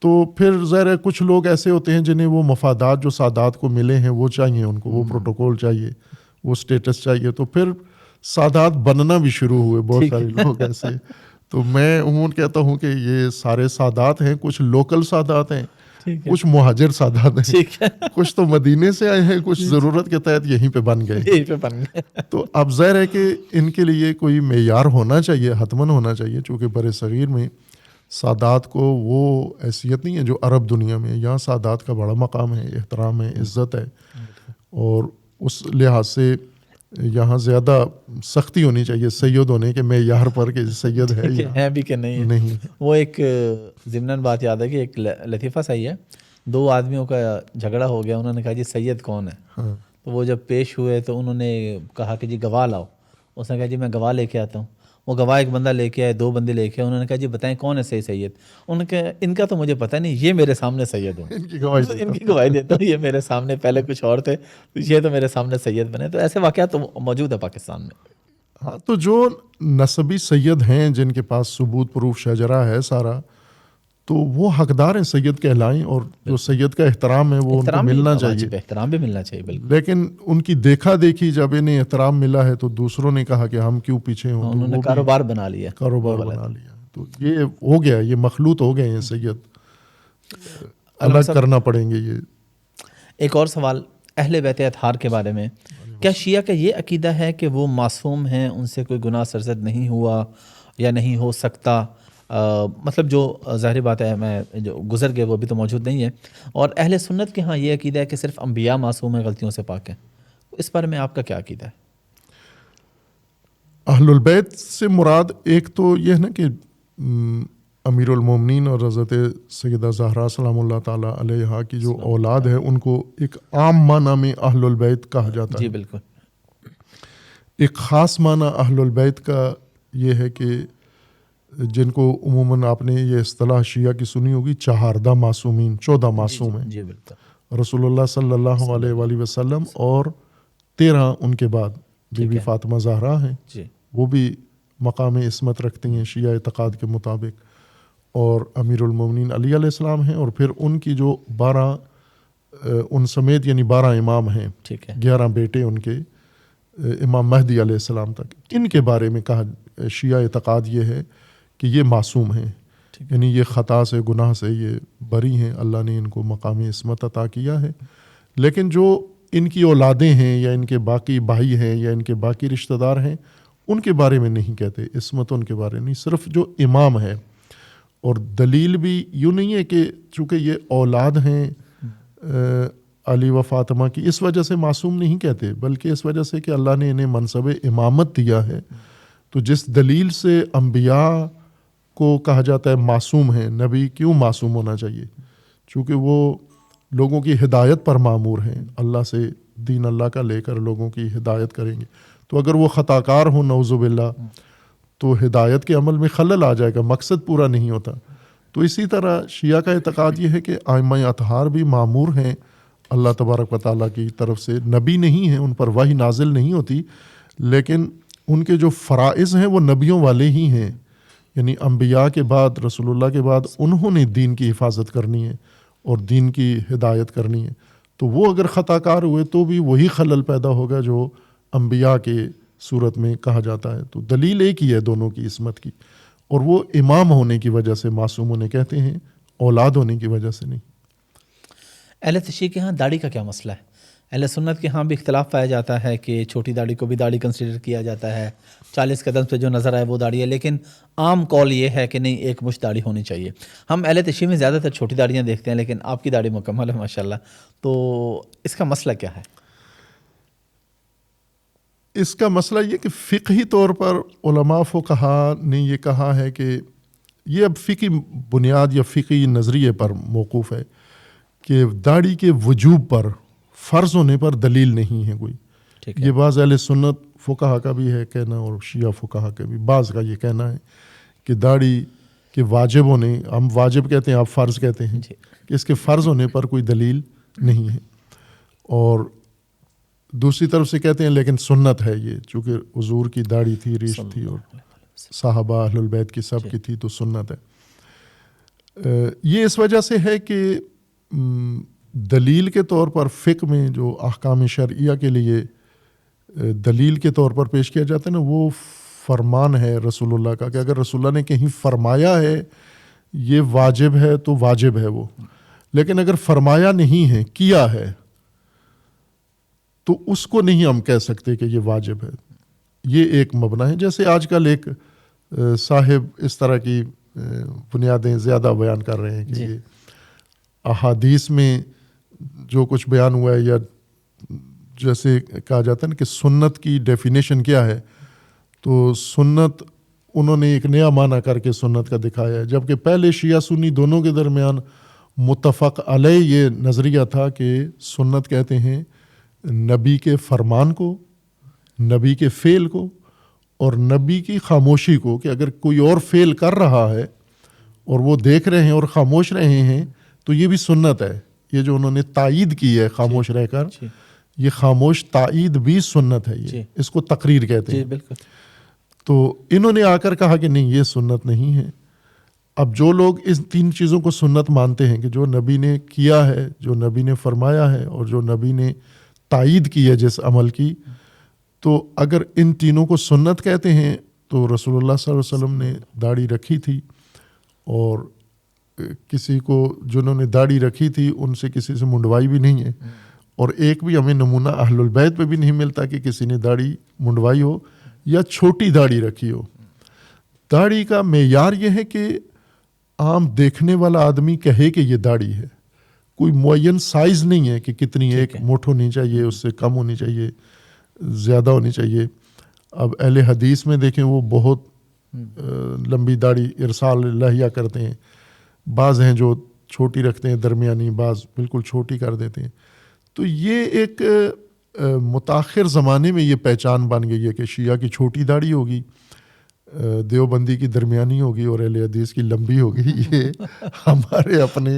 تو پھر ظاہر ہے کچھ لوگ ایسے ہوتے ہیں جنہیں وہ مفادات جو سادات کو ملے ہیں وہ چاہیے، ان کو وہ پروٹوکول چاہیے، وہ سٹیٹس چاہیے. تو پھر سادات بننا بھی شروع ہوئے بہت سارے لوگ ایسے. تو میں عموماً کہتا ہوں کہ یہ سارے سادات ہیں. کچھ لوکل سادات ہیں، کچھ مہاجر سادات ہیں، کچھ تو مدینے سے آئے ہیں، کچھ ضرورت کے تحت یہیں پہ بن گئے. تو اب ظاہر ہے کہ ان کے لیے کوئی معیار ہونا چاہیے، حتماً ہونا چاہیے، چونکہ بر صغیر میں سادات کو وہ حیثیت نہیں ہے جو عرب دنیا میں. یہاں سادات کا بڑا مقام ہے، احترام ہے، عزت ہے. اور اس لحاظ سے یہاں زیادہ سختی ہونی چاہیے سید ہونے کے معیار پر کہ سید ہے بھی کہ نہیں. وہ ایک ضمناً بات یاد ہے کہ ایک لطیفہ صحیح ہے. 2 آدمیوں کا جھگڑا ہو گیا، انہوں نے کہا جی سید کون ہے؟ تو وہ جب پیش ہوئے تو انہوں نے کہا کہ جی گواہ لاؤ. اس نے کہا جی میں گواہ لے کے آتا ہوں. وہ گواہ ایک بندہ لے کے آئے، 2 بندے لے کے. انہوں نے کہا جی بتائیں کون ہے صحیح سید؟ انہوں نے کہا ان کا تو مجھے پتہ نہیں، یہ میرے سامنے سید ہوں، ان کی گواہی دیتا ہوں. یہ میرے سامنے پہلے کچھ اور تھے، یہ تو میرے سامنے سید بنے. تو ایسے واقعات تو موجود ہے پاکستان میں. ہاں، تو جو نسبی سید ہیں جن کے پاس ثبوت پروف شجرہ ہے سارا، تو وہ حقدار ہیں سید کہلائیں. اور جو سید کا احترام ہے وہ ان کو ملنا چاہیے، احترام بھی ملنا چاہیے. بالکل. لیکن ان کی دیکھا دیکھی جب انہیں احترام ملا ہے تو دوسروں نے کہا کہ ہم کیوں پیچھے ہوں. انہوں نے کاروبار بنا لیا. تو یہ ہو گیا، یہ مخلوط ہو گئے ہیں سید، الگ کرنا پڑیں گے. یہ ایک اور سوال اہل بیت اطہار کے بارے میں. کیا شیعہ کا یہ عقیدہ ہے کہ وہ معصوم ہیں، ان سے کوئی گناہ سرزد نہیں ہوا یا نہیں ہو سکتا؟ مطلب جو ظاہری بات ہے، میں جو گزر گئے وہ بھی تو موجود نہیں ہے. اور اہل سنت کے ہاں یہ عقیدہ ہے کہ صرف انبیاء معصوم ہیں، غلطیوں سے پاک ہیں. اس بارے میں آپ کا کیا عقیدہ ہے؟ اہل البیت سے مراد ایک تو یہ ہے نا کہ امیر المومنین اور حضرت سیدہ زہرا سلام اللہ تعالیٰ علیہا کی جو اولاد ہے ان کو ایک عام معنی میں اہل البیت کہا جاتا ہے. جی بالکل. ایک خاص معنی اہل البیت کا یہ ہے کہ جن کو عموماً آپ نے یہ اصطلاح شیعہ کی سنی ہوگی، 14 معصومین، 14 معصوم ہیں. جی بالکل. رسول اللہ صلی اللہ علیہ وآلہ وسلم اور 13 ان کے بعد بی بی فاطمہ زہرا ہیں، جی وہ بھی مقام عصمت رکھتی ہیں شیعہ اعتقاد کے مطابق، اور امیر المومنین علی علیہ السلام ہیں، اور پھر ان کی جو 12 ان سمیت یعنی 12 امام ہیں، ٹھیک ہے 11 بیٹے ان کے امام مہدی علیہ السلام تک، ان کے بارے میں کہا شیعہ اعتقاد یہ ہے کہ یہ معصوم ہیں، یعنی یہ خطا سے گناہ سے یہ بری ہیں، اللہ نے ان کو مقام عصمت عطا کیا ہے۔ لیکن جو ان کی اولادیں ہیں یا ان کے باقی بھائی ہیں یا ان کے باقی رشتہ دار ہیں، ان کے بارے میں نہیں کہتے عصمت، ان کے بارے نہیں، صرف جو امام ہے۔ اور دلیل بھی یوں نہیں ہے کہ چونکہ یہ اولاد ہیں علی و فاطمہ کی اس وجہ سے معصوم نہیں کہتے، بلکہ اس وجہ سے کہ اللہ نے انہیں منصب امامت دیا ہے۔ تو جس دلیل سے انبیاء کو کہا جاتا ہے معصوم ہیں، نبی کیوں معصوم ہونا چاہیے؟ چونکہ وہ لوگوں کی ہدایت پر مامور ہیں، اللہ سے دین اللہ کا لے کر لوگوں کی ہدایت کریں گے، تو اگر وہ خطا کار ہوں نعوذ باللہ تو ہدایت کے عمل میں خلل آ جائے گا، مقصد پورا نہیں ہوتا۔ تو اسی طرح شیعہ کا اعتقاد یہ ہے کہ ائمہ اطہار بھی مامور ہیں اللہ تبارک و تعالیٰ کی طرف سے، نبی نہیں ہیں، ان پر وحی نازل نہیں ہوتی، لیکن ان کے جو فرائض ہیں وہ نبیوں والے ہی ہیں، یعنی انبیاء کے بعد رسول اللہ کے بعد انہوں نے دین کی حفاظت کرنی ہے اور دین کی ہدایت کرنی ہے، تو وہ اگر خطا کار ہوئے تو بھی وہی خلل پیدا ہوگا جو انبیاء کے صورت میں کہا جاتا ہے۔ تو دلیل ایک ہی ہے دونوں کی عصمت کی، اور وہ امام ہونے کی وجہ سے معصوم انہیں کہتے ہیں، اولاد ہونے کی وجہ سے نہیں۔ اہل تشیع کے ہاں داڑھی کا کیا مسئلہ ہے؟ اہل سنت کے ہاں بھی اختلاف پایا جاتا ہے کہ چھوٹی داڑھی کو بھی داڑھی کنسیڈر کیا جاتا ہے، 40 قدم پہ جو نظر آئے وہ داڑھی ہے، لیکن عام قول یہ ہے کہ نہیں ایک مشت داڑھی ہونی چاہیے۔ ہم اہل تشیع میں زیادہ تر چھوٹی داڑھیاں دیکھتے ہیں، لیکن آپ کی داڑھی مکمل ہے ماشاءاللہ، تو اس کا مسئلہ کیا ہے؟ اس کا مسئلہ یہ کہ فقہی طور پر علماء فقہا نے یہ کہا ہے کہ یہ اب فقہی بنیاد یا فقہی نظریے پر موقوف ہے کہ داڑھی کے وجوب پر، فرض ہونے پر دلیل نہیں ہے کوئی۔ ٹھیک ہے، یہ بعض اہل سنت فقہا کا بھی ہے کہنا، اور شیعہ فقہا کا بھی بعض کا یہ کہنا ہے کہ داڑھی کے واجب ہونے، ہم واجب کہتے ہیں آپ فرض کہتے ہیں، جی کہ اس کے فرض ہونے پر کوئی دلیل نہیں ہے، اور دوسری طرف سے کہتے ہیں لیکن سنت ہے یہ، چونکہ حضور کی داڑھی تھی، ریش تھی، اور صحابہ اہل البیت کی سب کی تھی، تو سنت ہے۔ یہ اس وجہ سے ہے کہ دلیل کے طور پر فقہ میں جو احکام شرعیہ کے لیے دلیل کے طور پر پیش کیا جاتا ہے نا، وہ فرمان ہے رسول اللہ کا، کہ اگر رسول اللہ نے کہیں فرمایا ہے یہ واجب ہے تو واجب ہے وہ، لیکن اگر فرمایا نہیں ہے، کیا ہے، تو اس کو نہیں ہم کہہ سکتے کہ یہ واجب ہے۔ یہ ایک مبنی ہے۔ جیسے آج کل ایک صاحب اس طرح کی بنیادیں زیادہ بیان کر رہے ہیں کہ یہ احادیث میں جو کچھ بیان ہوا ہے، یا جیسے کہا جاتا ہے نا کہ سنت کی ڈیفینیشن کیا ہے، تو سنت انہوں نے ایک نیا معنی کر کے سنت کا دکھایا ہے، جبکہ پہلے شیعہ سنی دونوں کے درمیان متفق علیہ یہ نظریہ تھا کہ سنت کہتے ہیں نبی کے فرمان کو، نبی کے فعل کو، اور نبی کی خاموشی کو، کہ اگر کوئی اور فعل کر رہا ہے اور وہ دیکھ رہے ہیں اور خاموش رہے ہیں تو یہ بھی سنت ہے۔ یہ جو انہوں نے تائید کی ہے خاموش رہ کر، یہ خاموش تائید بھی سنت ہے، یہ اس کو تقریر کہتے ہیں۔ بالکل۔ تو انہوں نے آ کر کہا کہ نہیں یہ سنت نہیں ہے۔ اب جو لوگ اس 3 چیزوں کو سنت مانتے ہیں کہ جو نبی نے کیا ہے، جو نبی نے فرمایا ہے، اور جو نبی نے تائید کی ہے جس عمل کی، تو اگر ان تینوں کو سنت کہتے ہیں تو رسول اللہ صلی اللہ علیہ وسلم نے داڑھی رکھی تھی، اور کسی کو جنہوں نے داڑھی رکھی تھی ان سے کسی سے منڈوائی بھی نہیں ہے، اور ایک بھی ہمیں نمونہ اہل البیت پہ بھی نہیں ملتا کہ کسی نے داڑھی منڈوائی ہو یا چھوٹی داڑھی رکھی ہو۔ داڑھی کا معیار یہ ہے کہ عام دیکھنے والا آدمی کہے کہ یہ داڑھی ہے، کوئی معین سائز نہیں ہے کہ کتنی، ایک مٹھ ہونی چاہیے، اس سے کم ہونی چاہیے، زیادہ ہونی چاہیے۔ اب اہل حدیث میں دیکھیں وہ بہت لمبی داڑھی ارسال لحیہ کرتے ہیں، بعض ہیں جو چھوٹی رکھتے ہیں درمیانی، بعض بالکل چھوٹی کر دیتے ہیں۔ تو یہ ایک متاخر زمانے میں یہ پہچان بن گئی ہے کہ شیعہ کی چھوٹی داڑھی ہوگی، دیوبندی کی درمیانی ہوگی اور اہل حدیث کی لمبی ہوگی. یہ ہمارے اپنے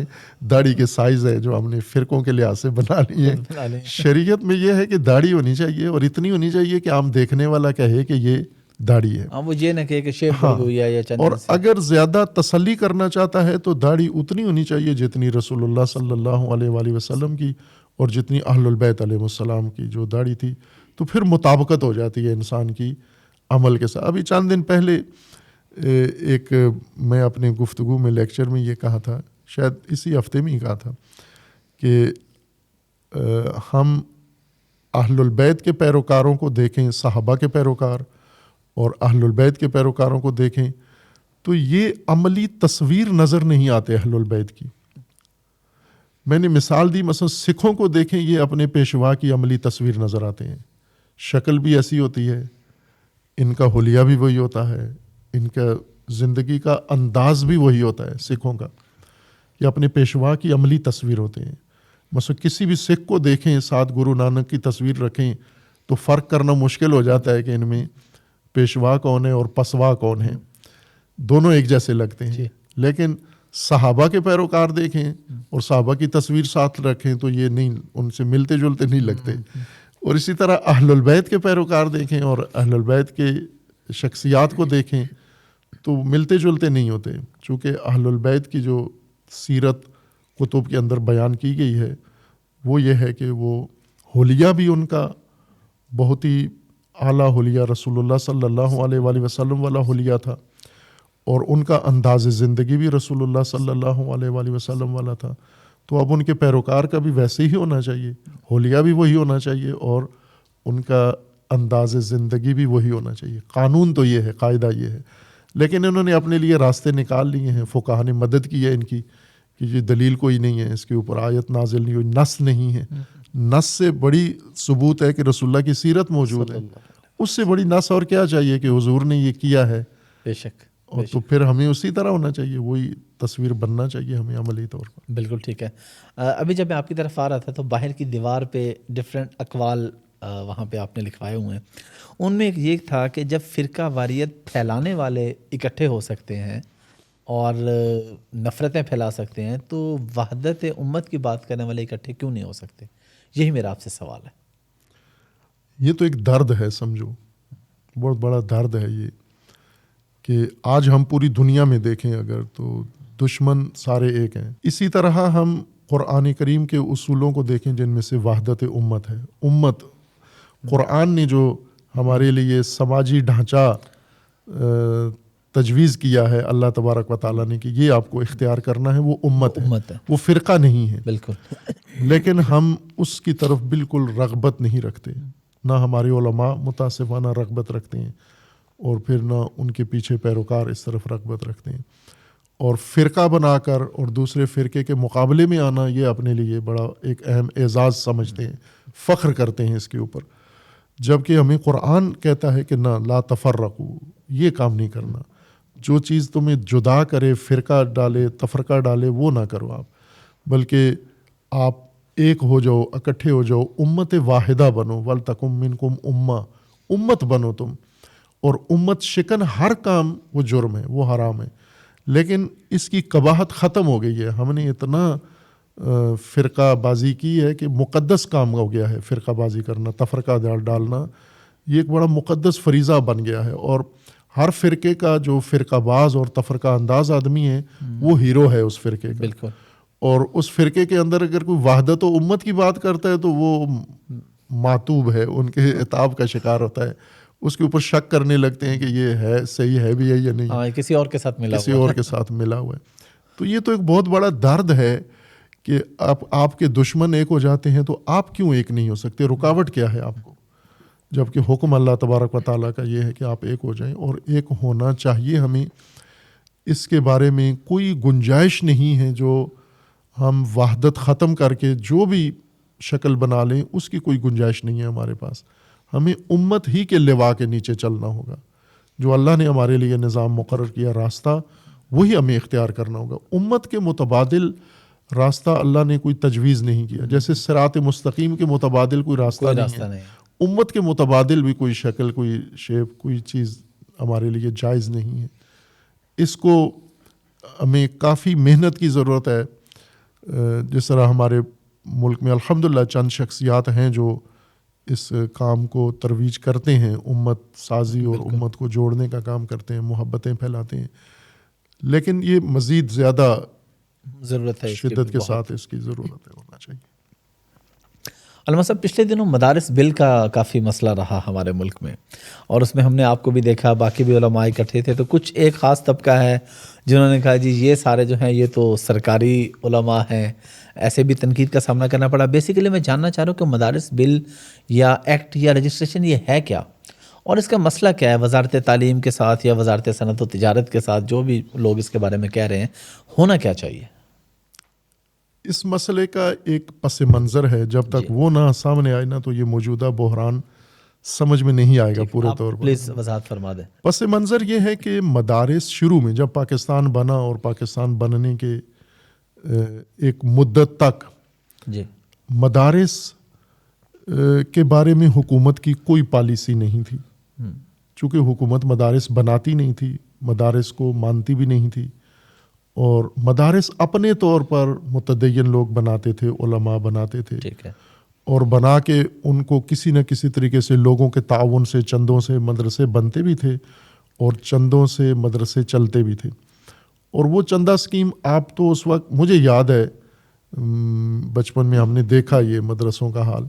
داڑھی کے سائز ہے جو ہم نے فرقوں کے لحاظ سے بنا لی ہے. شریعت میں یہ ہے کہ داڑھی ہونی چاہیے اور اتنی ہونی چاہیے کہ عام دیکھنے والا کہے کہ یہ داڑھی ہے. وہ یہ نہ کہ شیپ ہوئی ہے یا چند. اور اگر زیادہ تسلی کرنا چاہتا ہے تو داڑھی اتنی ہونی چاہیے جتنی رسول اللہ صلی اللہ علیہ وآلہ وسلم کی اور جتنی اہل البیت علیہ السلام کی جو داڑھی تھی. تو پھر مطابقت ہو جاتی ہے انسان کی عمل کے ساتھ. ابھی چند دن پہلے ایک میں اپنے گفتگو میں لیکچر میں یہ کہا تھا, شاید اسی ہفتے میں ہی کہا تھا, کہ ہم اہل البیت کے پیروکاروں کو دیکھیں, صحابہ کے پیروکار اور اہل البیت کے پیروکاروں کو دیکھیں تو یہ عملی تصویر نظر نہیں آتے اہل البیت کی. میں نے مثال دی, مثلا سکھوں کو دیکھیں, یہ اپنے پیشوا کی عملی تصویر نظر آتے ہیں. شکل بھی ایسی ہوتی ہے, ان کا حلیہ بھی وہی ہوتا ہے, ان کا زندگی کا انداز بھی وہی ہوتا ہے سکھوں کا. یہ اپنے پیشوا کی عملی تصویر ہوتے ہیں. مثلا کسی بھی سکھ کو دیکھیں, ساتھ گرو نانک کی تصویر رکھیں تو فرق کرنا مشکل ہو جاتا ہے کہ ان میں پیشوا کون ہے اور پسوا کون ہے. دونوں ایک جیسے لگتے ہیں. لیکن صحابہ کے پیروکار دیکھیں اور صحابہ کی تصویر ساتھ رکھیں تو یہ نہیں, ان سے ملتے جلتے نہیں لگتے. اور اسی طرح اہل البیت کے پیروکار دیکھیں اور اہل البیت کے شخصیات کو دیکھیں تو ملتے جلتے نہیں ہوتے. چونکہ اہل البیت کی جو سیرت کتب کے اندر بیان کی گئی ہے وہ یہ ہے کہ وہ حلیہ بھی ان کا بہت ہی اعلیٰ حلیہ رسول اللہ صلی اللہ علیہ وآلہ وسلم والا حلیہ تھا, اور ان کا انداز زندگی بھی رسول اللہ صلی اللہ علیہ وآلہ وسلم والا تھا. تو اب ان کے پیروکار کا بھی ویسے ہی ہونا چاہیے, حلیہ بھی وہی ہونا چاہیے اور ان کا انداز زندگی بھی وہی ہونا چاہیے. قانون تو یہ ہے, قاعدہ یہ ہے, لیکن انہوں نے اپنے لیے راستے نکال لیے ہیں. فقہا نے مدد کی ہے ان کی کہ یہ دلیل کوئی نہیں ہے, اس کے اوپر آیت نازل نہیں ہوئی, نص نہیں ہے. نص سے بڑی ثبوت ہے کہ رسول اللہ کی سیرت موجود ہے, اس سے بڑی نص اور کیا چاہیے کہ حضور نے یہ کیا ہے. بے شک. اور تو پھر ہمیں اسی طرح ہونا چاہیے, وہی تصویر بننا چاہیے ہمیں عملی طور پر. بالکل ٹھیک ہے. ابھی جب میں آپ کی طرف آ رہا تھا تو باہر کی دیوار پہ ڈفرینٹ اقوال وہاں پہ آپ نے لکھوائے ہوئے ہیں. ان میں ایک یہ تھا کہ جب فرقہ واریت پھیلانے والے اکٹھے ہو سکتے ہیں اور نفرتیں پھیلا سکتے ہیں تو وحدت امت کی بات کرنے والے اکٹھے کیوں نہیں ہو سکتے؟ یہی میرا آپ سے سوال ہے. یہ تو ایک درد ہے, سمجھو بہت بڑا درد ہے یہ, کہ آج ہم پوری دنیا میں دیکھیں اگر تو دشمن سارے ایک ہیں. اسی طرح ہم قرآن کریم کے اصولوں کو دیکھیں جن میں سے وحدت امت ہے. امت قرآن نے جو ہمارے لیے سماجی ڈھانچہ تجویز کیا ہے اللہ تبارک و تعالیٰ نے کہ یہ آپ کو اختیار کرنا ہے, وہ امت ہے, وہ فرقہ نہیں ہے. بالکل. لیکن ہم اس کی طرف بالکل رغبت نہیں رکھتے, نہ ہمارے علماء متاسفانہ رغبت رکھتے ہیں اور پھر نہ ان کے پیچھے پیروکار اس طرف رغبت رکھتے ہیں. اور فرقہ بنا کر اور دوسرے فرقے کے مقابلے میں آنا یہ اپنے لیے بڑا ایک اہم اعزاز سمجھتے ہیں, فخر کرتے ہیں اس کے اوپر. جبکہ ہمیں قرآن کہتا ہے کہ نہ, لا تفرقوا, یہ کام نہیں کرنا. جو چیز تمہیں جدا کرے, فرقہ ڈالے, تفرقہ ڈالے, وہ نہ کرو آپ, بلکہ آپ ایک ہو جاؤ, اکٹھے ہو جاؤ, امت واحدہ بنو. وَلْتَكُمْ مِنْكُمْ أُمَّةٌ, امت بنو تم. اور امت شکن ہر کام وہ جرم ہے, وہ حرام ہے, لیکن اس کی قباحت ختم ہو گئی ہے. ہم نے اتنا فرقہ بازی کی ہے کہ مقدس کام ہو گیا ہے فرقہ بازی کرنا, تفرقہ ڈالنا, یہ ایک بڑا مقدس فریضہ بن گیا ہے. اور ہر فرقے کا جو فرقہ باز اور تفرقہ انداز آدمی ہے وہ ہیرو ہے اس فرقے کا. بالکل. اور اس فرقے کے اندر اگر کوئی وحدت و امت کی بات کرتا ہے تو وہ معتوب ہے, ان کے عتاب کا شکار ہوتا ہے, اس کے اوپر شک کرنے لگتے ہیں کہ یہ ہے صحیح ہے بھی ہے یا نہیں, کسی اور کے ساتھ ملا کسی اور کے ساتھ ملا ہوا ہے. تو یہ تو ایک بہت بڑا درد ہے کہ آپ کے دشمن ایک ہو جاتے ہیں تو آپ کیوں ایک نہیں ہو سکتے؟ رکاوٹ کیا ہے آپ کو؟ جبکہ حکم اللہ تبارک و تعالیٰ کا یہ ہے کہ آپ ایک ہو جائیں, اور ایک ہونا چاہیے ہمیں. اس کے بارے میں کوئی گنجائش نہیں ہے جو ہم وحدت ختم کر کے جو بھی شکل بنا لیں, اس کی کوئی گنجائش نہیں ہے ہمارے پاس. ہمیں امت ہی کے لوا کے نیچے چلنا ہوگا. جو اللہ نے ہمارے لیے نظام مقرر کیا راستہ, وہی ہمیں اختیار کرنا ہوگا. امت کے متبادل راستہ اللہ نے کوئی تجویز نہیں کیا. جیسے صراط مستقیم کے متبادل کوئی راستہ نہیں ہے, امت کے متبادل بھی کوئی شکل, کوئی شیپ, کوئی چیز ہمارے لیے جائز نہیں ہے. اس کو ہمیں کافی محنت کی ضرورت ہے. جس طرح ہمارے ملک میں الحمدللہ چند شخصیات ہیں جو اس کام کو ترویج کرتے ہیں, امت سازی اور امت کو جوڑنے کا کام کرتے ہیں, محبتیں پھیلاتے ہیں, لیکن یہ مزید زیادہ ضرورت ہے, شدت کے ساتھ اس کی ضرورت ہے, ہونا چاہیے. علامہ صاحب پچھلے دنوں مدارس بل کا کافی مسئلہ رہا ہمارے ملک میں, اور اس میں ہم نے آپ کو بھی دیکھا, باقی بھی علماء اکٹھے تھے, تو کچھ ایک خاص طبقہ ہے جنہوں نے کہا جی یہ سارے جو ہیں یہ تو سرکاری علماء ہیں, ایسے بھی تنقید کا سامنا کرنا پڑا. بیسیکلی میں جاننا چاہ رہا ہوں کہ مدارس بل یا ایکٹ یا رجسٹریشن یہ ہے کیا, اور اس کا مسئلہ کیا ہے؟ وزارت تعلیم کے ساتھ یا وزارت صنعت و تجارت کے ساتھ جو بھی لوگ اس کے بارے میں کہہ رہے ہیں, ہونا کیا چاہیے؟ اس مسئلے کا ایک پس منظر ہے, جب تک وہ نہ سامنے آئے نا تو یہ موجودہ بحران سمجھ میں نہیں آئے گا پورے طور پر. پلیز وضاحت فرما دیں. پس منظر یہ ہے کہ مدارس شروع میں جب پاکستان بنا اور پاکستان بننے کے ایک مدت تک جی مدارس کے بارے میں حکومت کی کوئی پالیسی نہیں تھی, چونکہ حکومت مدارس بناتی نہیں تھی, مدارس کو مانتی بھی نہیں تھی, اور مدارس اپنے طور پر متدین لوگ بناتے تھے, علماء بناتے تھے, ٹھیک ہے, اور بنا کے ان کو کسی نہ کسی طریقے سے لوگوں کے تعاون سے چندوں سے مدرسے بنتے بھی تھے اور چندوں سے مدرسے چلتے بھی تھے. اور وہ چندہ اسکیم آپ تو اس وقت مجھے یاد ہے بچپن میں ہم نے دیکھا یہ مدرسوں کا حال,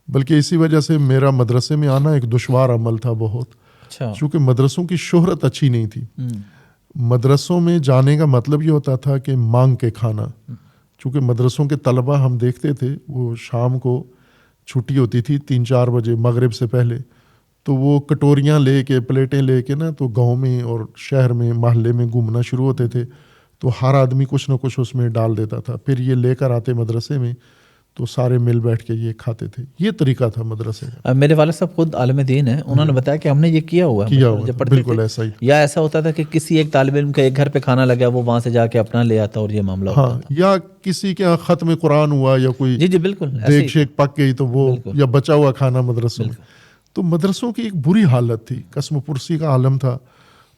بلکہ اسی وجہ سے میرا مدرسے میں آنا ایک دشوار عمل تھا بہت, چونکہ مدرسوں کی شہرت اچھی نہیں تھی. مدرسوں میں جانے کا مطلب یہ ہوتا تھا کہ مانگ کے کھانا, چونکہ مدرسوں کے طلبہ ہم دیکھتے تھے وہ شام کو چھٹی ہوتی تھی 3-4 بجے مغرب سے پہلے, تو وہ کٹوریاں لے کے پلیٹیں لے کے نا تو گاؤں میں اور شہر میں محلے میں گھومنا شروع ہوتے تھے, تو ہر آدمی کچھ نہ کچھ اس میں ڈال دیتا تھا, پھر یہ لے کر آتے مدرسے میں تو سارے مل بیٹھ کے یہ کھاتے تھے. یہ طریقہ تھا مدرسے کا. میرے والد صاحب خود عالم دین ہیں, انہوں نے بتایا کہ ہم نے یہ کیا ہوا ہے, بالکل ایسا ہی. یا ایسا ہوتا تھا کہ کسی ایک طالب علم کا ایک گھر پہ کھانا لگا وہ وہاں سے جا کے اپنا لے آتا اور یہ معاملہ ہوتا تھا. یا کسی کے ختم قرآن ہوا یا کوئی جی بالکل دیگ شیک پک گئی تو وہ, یا بچا ہوا کھانا مدرسوں میں. تو مدرسوں کی ایک بری حالت تھی, قسم پرسی کا عالم تھا,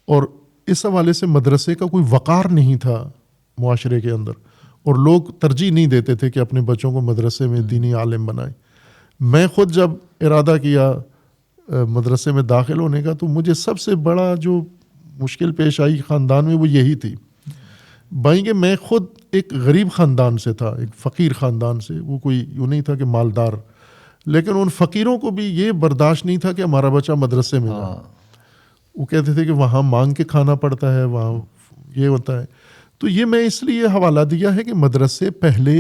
اور اس حوالے سے مدرسے کا کوئی وقار نہیں تھا معاشرے کے اندر, اور لوگ ترجیح نہیں دیتے تھے کہ اپنے بچوں کو مدرسے میں دینی عالم بنائیں. میں خود جب ارادہ کیا مدرسے میں داخل ہونے کا تو مجھے سب سے بڑا جو مشکل پیش آئی خاندان میں وہ یہی تھی. بھائی کہ میں خود ایک غریب خاندان سے تھا, ایک فقیر خاندان سے, وہ کوئی یوں نہیں تھا کہ مالدار, لیکن ان فقیروں کو بھی یہ برداشت نہیں تھا کہ ہمارا بچہ مدرسے میں جائے. وہ کہتے تھے کہ وہاں مانگ کے کھانا پڑتا ہے, وہاں یہ ہوتا ہے. تو یہ میں اس لیے حوالہ دیا ہے کہ مدرسے پہلے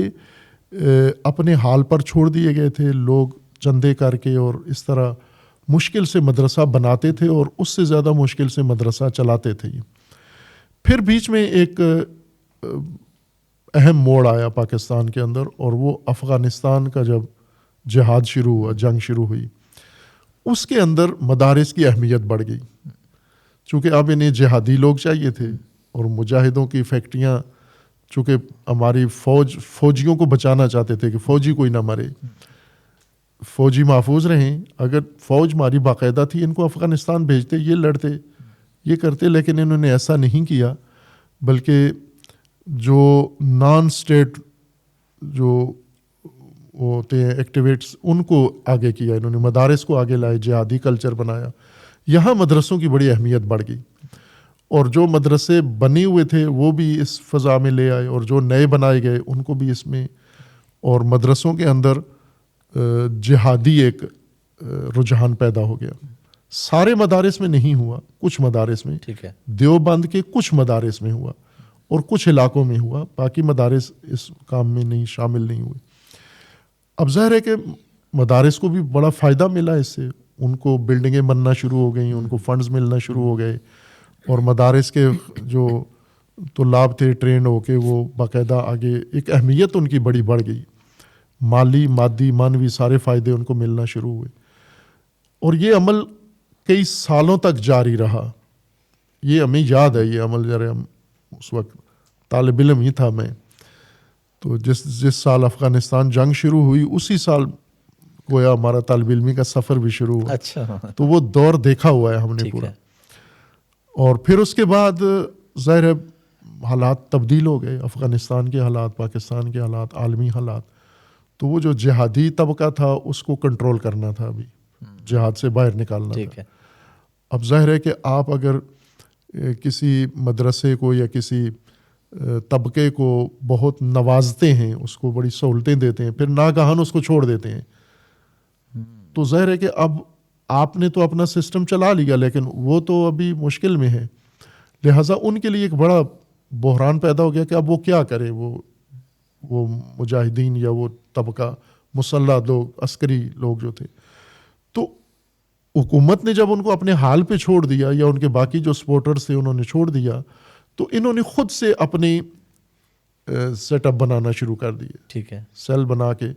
اپنے حال پر چھوڑ دیے گئے تھے, لوگ چندے کر کے اور اس طرح مشکل سے مدرسہ بناتے تھے اور اس سے زیادہ مشکل سے مدرسہ چلاتے تھے. پھر بیچ میں ایک اہم موڑ آیا پاکستان کے اندر, اور وہ افغانستان کا جب جہاد شروع ہوا, جنگ شروع ہوئی, اس کے اندر مدارس کی اہمیت بڑھ گئی, چونکہ اب انہیں جہادی لوگ چاہیے تھے, اور مجاہدوں کی فیکٹریاں, چونکہ ہماری فوجیوں کو بچانا چاہتے تھے کہ فوجی کوئی نہ مرے, فوجی محفوظ رہیں. اگر فوج ہماری باقاعدہ تھی ان کو افغانستان بھیجتے, یہ لڑتے یہ کرتے, لیکن انہوں نے ایسا نہیں کیا, بلکہ جو نان اسٹیٹ جو ہوتے ہیں ایکٹیویٹس ان کو آگے کیا, انہوں نے مدارس کو آگے لائے, جہادی کلچر بنایا. یہاں مدرسوں کی بڑی اہمیت بڑھ گئی, اور جو مدرسے بنے ہوئے تھے وہ بھی اس فضا میں لے آئے, اور جو نئے بنائے گئے ان کو بھی اس میں, اور مدرسوں کے اندر جہادی ایک رجحان پیدا ہو گیا. سارے مدارس میں نہیں ہوا, کچھ مدارس میں, ٹھیک ہے, دیوبند کے کچھ مدارس میں ہوا اور کچھ علاقوں میں ہوا, باقی مدارس اس کام میں نہیں شامل نہیں ہوئے. اب ظاہر ہے کہ مدارس کو بھی بڑا فائدہ ملا اس سے, ان کو بلڈنگیں بننا شروع ہو گئیں, ان کو فنڈز ملنا شروع ہو گئے, اور مدارس کے جو طلاب تھے ٹرین ہو کے وہ باقاعدہ آگے, ایک اہمیت ان کی بڑی بڑھ گئی, مالی مادی مانوی سارے فائدے ان کو ملنا شروع ہوئے. اور یہ عمل کئی سالوں تک جاری رہا. یہ ہمیں یاد ہے یہ عمل, ذرا ہم اس وقت طالب علم ہی تھا میں, تو جس سال افغانستان جنگ شروع ہوئی اسی سال گویا ہمارا طالب علمی کا سفر بھی شروع ہوا. اچھا, تو وہ دور دیکھا ہوا ہے ہم نے پورا. اور پھر اس کے بعد ظاہر ہے حالات تبدیل ہو گئے، افغانستان کے حالات، پاکستان کے حالات، عالمی حالات. تو وہ جو جہادی طبقہ تھا اس کو کنٹرول کرنا تھا، ابھی جہاد سے باہر نکالنا تھا. اب ظاہر ہے کہ آپ اگر کسی مدرسے کو یا کسی طبقے کو بہت نوازتے ہیں، اس کو بڑی سہولتیں دیتے ہیں، پھر ناگہان اس کو چھوڑ دیتے ہیں، تو ظاہر ہے کہ اب آپ نے تو اپنا سسٹم چلا لیا لیکن وہ تو ابھی مشکل میں ہے. لہٰذا ان کے لیے ایک بڑا بحران پیدا ہو گیا کہ اب وہ کیا کرے، وہ مجاہدین یا وہ طبقہ مسلح لوگ، عسکری لوگ جو تھے. تو حکومت نے جب ان کو اپنے حال پہ چھوڑ دیا یا ان کے باقی جو سپورٹرز تھے انہوں نے چھوڑ دیا، تو انہوں نے خود سے اپنے سیٹ اپ بنانا شروع کر دیے. ٹھیک ہے، سیل بنا کے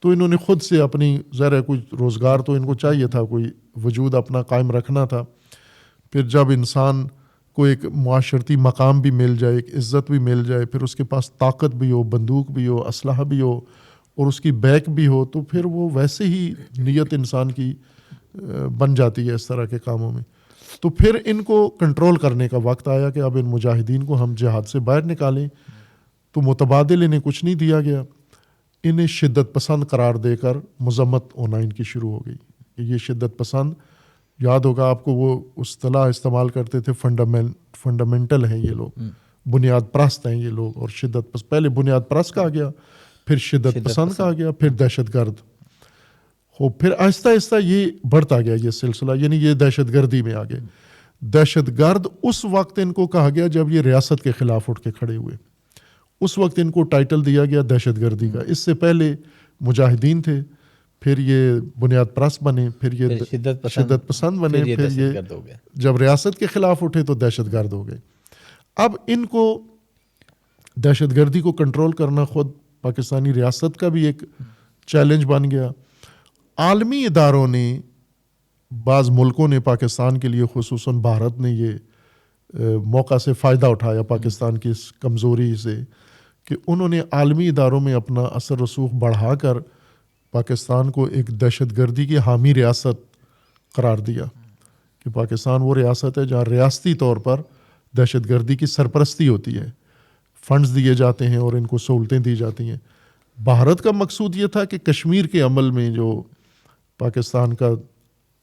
تو انہوں نے خود سے اپنی ظاہر ہے کوئی روزگار تو ان کو چاہیے تھا، کوئی وجود اپنا قائم رکھنا تھا. پھر جب انسان کو ایک معاشرتی مقام بھی مل جائے، ایک عزت بھی مل جائے، پھر اس کے پاس طاقت بھی ہو، بندوق بھی ہو، اسلحہ بھی ہو اور اس کی بیک بھی ہو، تو پھر وہ ویسے ہی نیت انسان کی بن جاتی ہے اس طرح کے کاموں میں. تو پھر ان کو کنٹرول کرنے کا وقت آیا کہ اب ان مجاہدین کو ہم جہاد سے باہر نکالیں. تو متبادل انہیں کچھ نہیں دیا گیا، انہیں شدت پسند قرار دے کر مذمت ہونا ان کی شروع ہو گئی. یہ شدت پسند، یاد ہوگا آپ کو وہ اصطلاح استعمال کرتے تھے، فنڈامنٹل ہیں یہ لوگ، بنیاد پرست ہیں یہ لوگ. اور شدت پسند، پہلے بنیاد پرست کہا گیا، پھر شدت پسند کہا گیا، پھر دہشت گرد. پھر آہستہ آہستہ یہ بڑھتا گیا یہ سلسلہ، یعنی یہ دہشت گردی میں آ گئے. دہشت گرد اس وقت ان کو کہا گیا جب یہ ریاست کے خلاف اٹھ کے کھڑے ہوئے، اس وقت ان کو ٹائٹل دیا گیا دہشت گردی کا. اس سے پہلے مجاہدین تھے، پھر یہ بنیاد پرست بنے، پھر یہ شدت پسند بنے، پھر یہ جب ریاست کے خلاف اٹھے تو دہشت گرد ہو گئے. اب ان کو دہشت گردی کو کنٹرول کرنا خود پاکستانی ریاست کا بھی ایک چیلنج بن گیا. عالمی اداروں نے، بعض ملکوں نے پاکستان کے لیے، خصوصاً بھارت نے یہ موقع سے فائدہ اٹھایا پاکستان کی اس کمزوری سے، کہ انہوں نے عالمی اداروں میں اپنا اثر رسوخ بڑھا کر پاکستان کو ایک دہشت گردی کی حامی ریاست قرار دیا. کہ پاکستان وہ ریاست ہے جہاں ریاستی طور پر دہشت گردی کی سرپرستی ہوتی ہے، فنڈز دیے جاتے ہیں اور ان کو سہولتیں دی جاتی ہیں. بھارت کا مقصود یہ تھا کہ کشمیر کے عمل میں جو پاکستان کا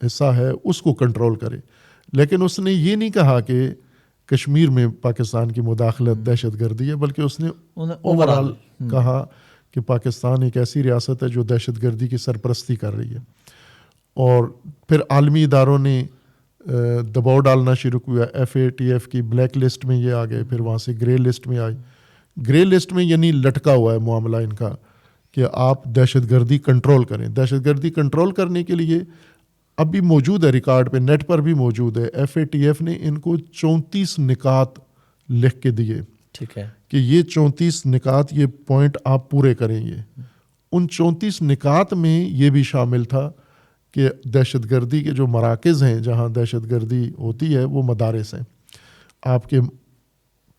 حصہ ہے اس کو کنٹرول کرے، لیکن اس نے یہ نہیں کہا کہ کشمیر میں پاکستان کی مداخلت دہشت گردی ہے، بلکہ اس نے اوورال کہا کہ پاکستان ایک ایسی ریاست ہے جو دہشت گردی کی سرپرستی کر رہی ہے. اور پھر عالمی اداروں نے دباؤ ڈالنا شروع کیا. FATF کی بلیک لسٹ میں یہ آ گئے، پھر وہاں سے گرے لسٹ میں آئی. گرے لسٹ میں یعنی لٹکا ہوا ہے معاملہ ان کا کہ آپ دہشت گردی کنٹرول کریں. دہشت گردی کنٹرول کرنے کے لیے اب بھی موجود ہے، ریکارڈ پہ نیٹ پر بھی موجود ہے. FATF نے ان کو 34 نکات لکھ کے دیے، ٹھیک ہے، کہ یہ 34 نکات، یہ پوائنٹ آپ پورے کریں گے. ان 34 نکات میں یہ بھی شامل تھا کہ دہشت گردی کے جو مراکز ہیں جہاں دہشت گردی ہوتی ہے وہ مدارس ہیں آپ کے.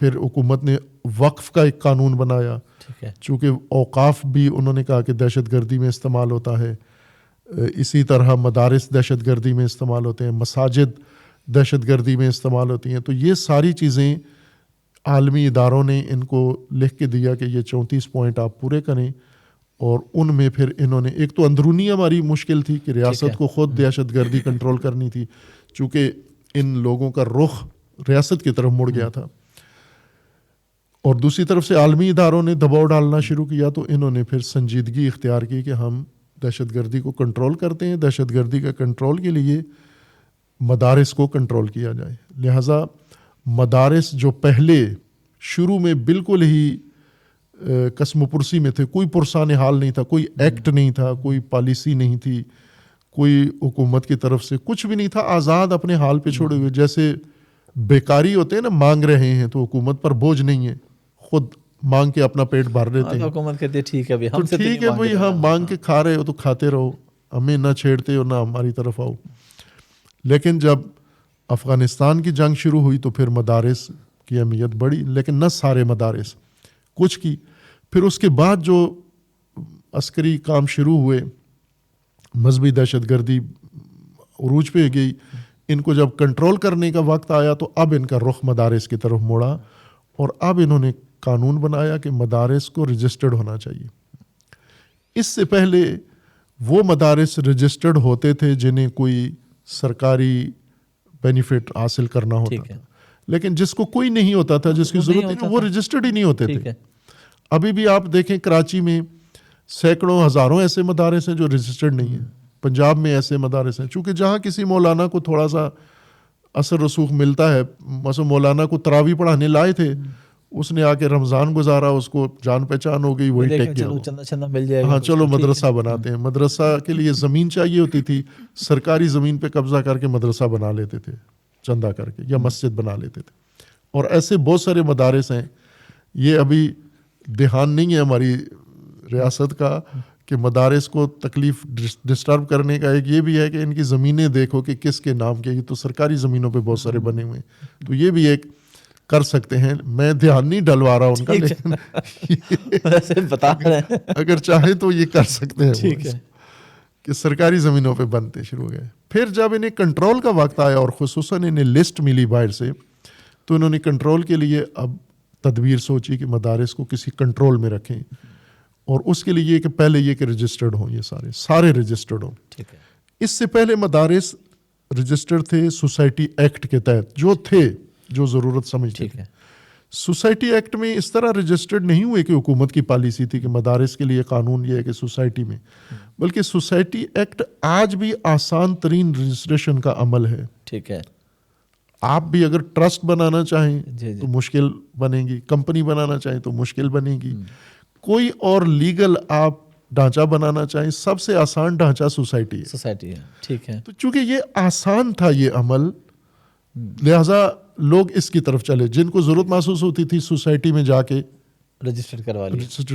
پھر حکومت نے وقف کا ایک قانون بنایا، چونکہ اوقاف بھی انہوں نے کہا کہ دہشت گردی میں استعمال ہوتا ہے. اسی طرح مدارس دہشت گردی میں استعمال ہوتے ہیں، مساجد دہشت گردی میں استعمال ہوتی ہیں. تو یہ ساری چیزیں عالمی اداروں نے ان کو لکھ کے دیا کہ یہ 34 پوائنٹ آپ پورے کریں. اور ان میں پھر انہوں نے، ایک تو اندرونی ہماری مشکل تھی کہ ریاست کو خود دہشت گردی کنٹرول کرنی تھی، چونکہ ان لوگوں کا رخ ریاست کی طرف مڑ گیا تھا. اور دوسری طرف سے عالمی اداروں نے دباؤ ڈالنا شروع کیا. تو انہوں نے پھر سنجیدگی اختیار کی کہ ہم دہشت گردی کو کنٹرول کرتے ہیں، دہشت گردی کا کنٹرول کے لیے مدارس کو کنٹرول کیا جائے. لہٰذا مدارس جو پہلے شروع میں بالکل ہی قسم و پرسی میں تھے، کوئی پرسان حال نہیں تھا، کوئی ایکٹ نہیں تھا، کوئی پالیسی نہیں تھی، کوئی حکومت کی طرف سے کچھ بھی نہیں تھا، آزاد اپنے حال پہ چھوڑے ہوئے. جیسے بیکاری ہوتے ہیں نا، مانگ رہے ہیں تو حکومت پر بوجھ نہیں ہے، خود مانگ کے اپنا پیٹ بھر لیتے ہیں. حکومت کہتے ہیں ٹھیک ہے بھائی، ہم سے ٹھیک ہے بھائی، ہاں مانگ کے کھا رہے ہو تو کھاتے رہو، ہمیں نہ چھیڑتے ہو نہ ہماری طرف آؤ. لیکن جب افغانستان کی جنگ شروع ہوئی تو پھر مدارس کی اہمیت بڑھی، لیکن نہ سارے مدارس، کچھ کی. پھر اس کے بعد جو عسکری کام شروع ہوئے، مذہبی دہشت گردی عروج پہ گئی. ان کو جب کنٹرول کرنے کا وقت آیا تو اب ان کا رخ مدارس کی طرف موڑا اور اب انہوں نے قانون بنایا کہ مدارس کو رجسٹرڈ ہونا چاہیے. اس سے پہلے وہ مدارس رجسٹرڈ ہوتے تھے جنہیں کوئی سرکاری بینیفٹ حاصل کرنا ہوتا تھا, لیکن جس کو کوئی نہیں ہوتا تھا, جس کی ضرورت نہیں, وہ رجسٹرڈ ہی نہیں ہوتے تھے. ابھی بھی آپ دیکھیں کراچی میں سینکڑوں ہزاروں ایسے مدارس ہیں جو رجسٹرڈ نہیں ہیں. پنجاب میں ایسے مدارس ہیں, چونکہ جہاں کسی مولانا کو تھوڑا سا اثر رسوخ ملتا ہے, مثلا مولانا کو تراویح پڑھانے لائے تھے, اس نے آ کے رمضان گزارا, اس کو جان پہچان ہو گئی, وہی ٹیک گیا, ہاں چلو مدرسہ بناتے ہیں. مدرسہ کے لیے زمین چاہیے ہوتی تھی, سرکاری زمین پہ قبضہ کر کے مدرسہ بنا لیتے تھے چندہ کر کے, یا مسجد بنا لیتے تھے. اور ایسے بہت سارے مدارس ہیں. یہ ابھی دھیان نہیں ہے ہماری ریاست کا کہ مدارس کو تکلیف ڈسٹرب کرنے کا. ایک یہ بھی ہے کہ ان کی زمینیں دیکھو کہ کس کے نام کے, یہ تو سرکاری زمینوں پہ بہت سارے بنے ہوئے ہیں, تو یہ بھی ایک کر سکتے ہیں. میں دھیان نہیں ڈلوا رہا ان کا, لیکن بتا رہے ہیں اگر چاہیں تو یہ کر سکتے ہیں کہ سرکاری زمینوں پہ بنتے شروع ہو گئے. پھر جب انہیں کنٹرول کا وقت آیا اور خصوصاً انہیں لسٹ ملی باہر سے, تو انہوں نے کنٹرول کے لیے اب تدبیر سوچی کہ مدارس کو کسی کنٹرول میں رکھیں, اور اس کے لیے کہ پہلے یہ کہ رجسٹرڈ ہوں, یہ سارے رجسٹرڈ ہوں. اس سے پہلے مدارس رجسٹرڈ تھے سوسائٹی ایکٹ کے تحت, جو تھے جو ضرورت سمجھتے تھے. سوسائٹی ایکٹ میں اس طرح رجسٹرڈ نہیں ہوئے کہ حکومت کی پالیسی تھی کہ مدارس کے لیے قانون یہ ہے کہ سوسائٹی میں, بلکہ سوسائٹی ایکٹ آج بھی آسان ترین رجسٹریشن کا عمل ہے. ٹھیک ہے, آپ بھی اگر ٹرسٹ بنانا چاہیں تو مشکل بنے گی, کمپنی بنانا چاہیں تو مشکل بنے گی, کوئی اور لیگل آپ ڈھانچہ بنانا چاہیں, سب سے آسان ڈھانچہ سوسائٹی ہے. ٹھیک ہے, تو چونکہ یہ آسان تھا یہ عمل, لہٰذا لوگ اس کی طرف چلے. جن کو ضرورت محسوس ہوتی تھی سوسائٹی میں جا کے رجسٹر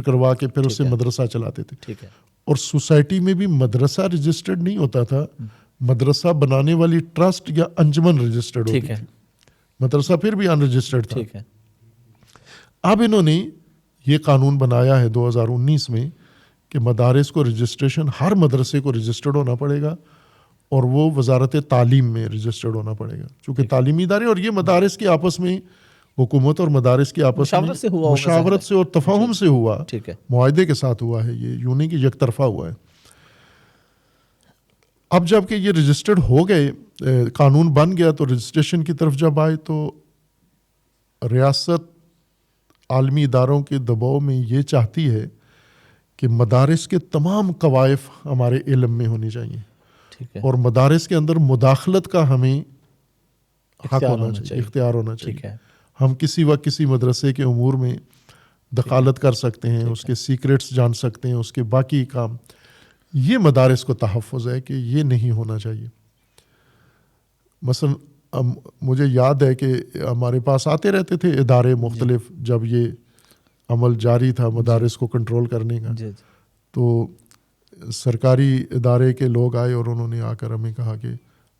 کروا کے پھر اس سے مدرسہ چلاتے تھے. ٹھیک ہے, اور سوسائٹی میں بھی مدرسہ رجسٹرڈ نہیں ہوتا تھا, مدرسہ بنانے والی ٹرسٹ یا انجمن رجسٹرڈ ہوتی تھی, مدرسہ پھر بھی ان رجسٹرڈ تھا. ٹھیک ہے, اب انہوں نے یہ قانون بنایا ہے 2019 میں کہ مدارس کو رجسٹریشن, ہر مدرسے کو رجسٹرڈ ہونا پڑے گا, اور وہ وزارت تعلیم میں رجسٹرڈ ہونا پڑے گا, چونکہ تعلیمی ادارے اور یہ مدارس کے آپس میں, حکومت اور مدارس کے آپس میں مشاورت سے اور تفاہم سے ہوا, معاہدے کے ساتھ ہوا ہے, یہ یوں نہیں کہ یک طرفہ ہوا ہے. اب جب کہ یہ رجسٹرڈ ہو گئے, قانون بن گیا, تو رجسٹریشن کی طرف جب آئے تو ریاست عالمی اداروں کے دباؤ میں یہ چاہتی ہے کہ مدارس کے تمام قوائف ہمارے علم میں ہونی چاہیے, اور مدارس کے اندر مداخلت کا ہمیں حق ہونا چاہیے, اختیار ہونا چاہیے. ہم کسی وقت کسی مدرسے کے امور میں دخالت کر سکتے ہیں, اس کے سیکریٹس جان سکتے ہیں, اس کے باقی کام. یہ مدارس کو تحفظ ہے کہ یہ نہیں ہونا چاہیے. مثلا مجھے یاد ہے کہ ہمارے پاس آتے رہتے تھے ادارے مختلف, جب یہ عمل جاری تھا مدارس کو کنٹرول کرنے کا, تو سرکاری ادارے کے لوگ آئے اور انہوں نے آ کر ہمیں کہا کہ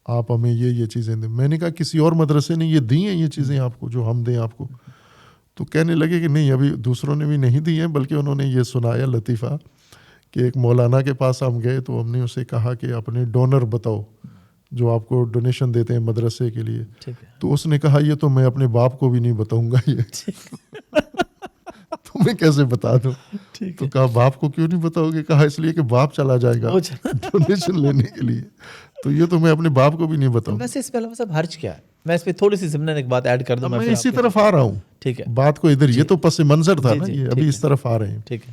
آپ ہمیں یہ چیزیں دیں. میں نے کہا کسی اور مدرسے نے یہ دی ہیں یہ چیزیں آپ کو جو ہم دیں آپ کو؟ تو کہنے لگے کہ نہیں, ابھی دوسروں نے بھی نہیں دی ہیں, بلکہ انہوں نے یہ سنایا لطیفہ کہ ایک مولانا کے پاس ہم گئے تو ہم نے اسے کہا کہ اپنے ڈونر بتاؤ جو آپ کو ڈونیشن دیتے ہیں مدرسے کے لیے. تو اس نے کہا یہ تو میں اپنے باپ کو بھی نہیں بتاؤں گا, یہ تو میں کیسے بتا دوں؟ تو کہا باپ کو کیوں نہیں بتاؤ گے؟ کہا اس لیے کہ باپ چلا جائے گا ڈونیشن لینے کے لیے, تو یہ تو میں اپنے باپ کو بھی نہیں بتاؤں. ویسے اس پہ علامہ صاحب حرج کیا ہے؟ میں اس پہ تھوڑی سی ضمن ایک بات ایڈ کر دوں. میں اسی طرف آ رہا ہوں, ٹھیک ہے, بات کو ادھر, یہ تو پس منظر تھا نا, یہ ابھی اس طرف آ رہے ہیں. ٹھیک ہے,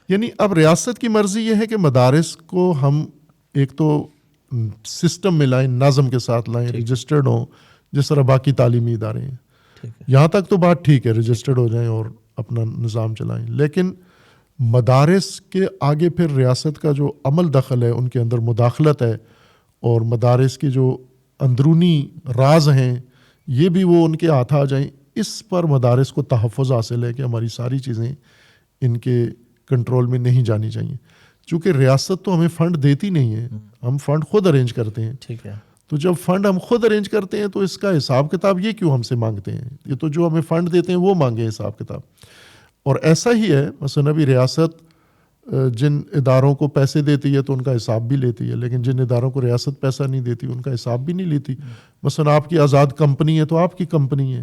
یعنی اب ریاست کی مرضی یہ ہے کہ مدارس کو ہم ایک تو سسٹم میں لائیں, نظم کے ساتھ لائیں, رجسٹرڈ ہوں جس طرح باقی تعلیمی ادارے ہیں. یہاں تک تو بات ٹھیک ہے, رجسٹرڈ ہو جائیں اور اپنا نظام چلائیں, لیکن مدارس کے آگے پھر ریاست کا جو عمل دخل ہے, ان کے اندر مداخلت ہے, اور مدارس کی جو اندرونی راز ہیں یہ بھی وہ ان کے ہاتھ آ جائیں, اس پر مدارس کو تحفظ حاصل ہے کہ ہماری ساری چیزیں ان کے کنٹرول میں نہیں جانی چاہیے. چونکہ ریاست تو ہمیں فنڈ دیتی نہیں ہے, ہم فنڈ خود ارینج کرتے ہیں. ٹھیک ہے, تو جب فنڈ ہم خود ارینج کرتے ہیں تو اس کا حساب کتاب یہ کیوں ہم سے مانگتے ہیں؟ یہ تو جو ہمیں فنڈ دیتے ہیں وہ مانگے حساب کتاب. اور ایسا ہی ہے, مثلا ابھی ریاست جن اداروں کو پیسے دیتی ہے تو ان کا حساب بھی لیتی ہے، لیکن جن اداروں کو ریاست پیسہ نہیں دیتی ان کا حساب بھی نہیں لیتی. مثلا آپ کی آزاد کمپنی ہے تو آپ کی کمپنی ہے،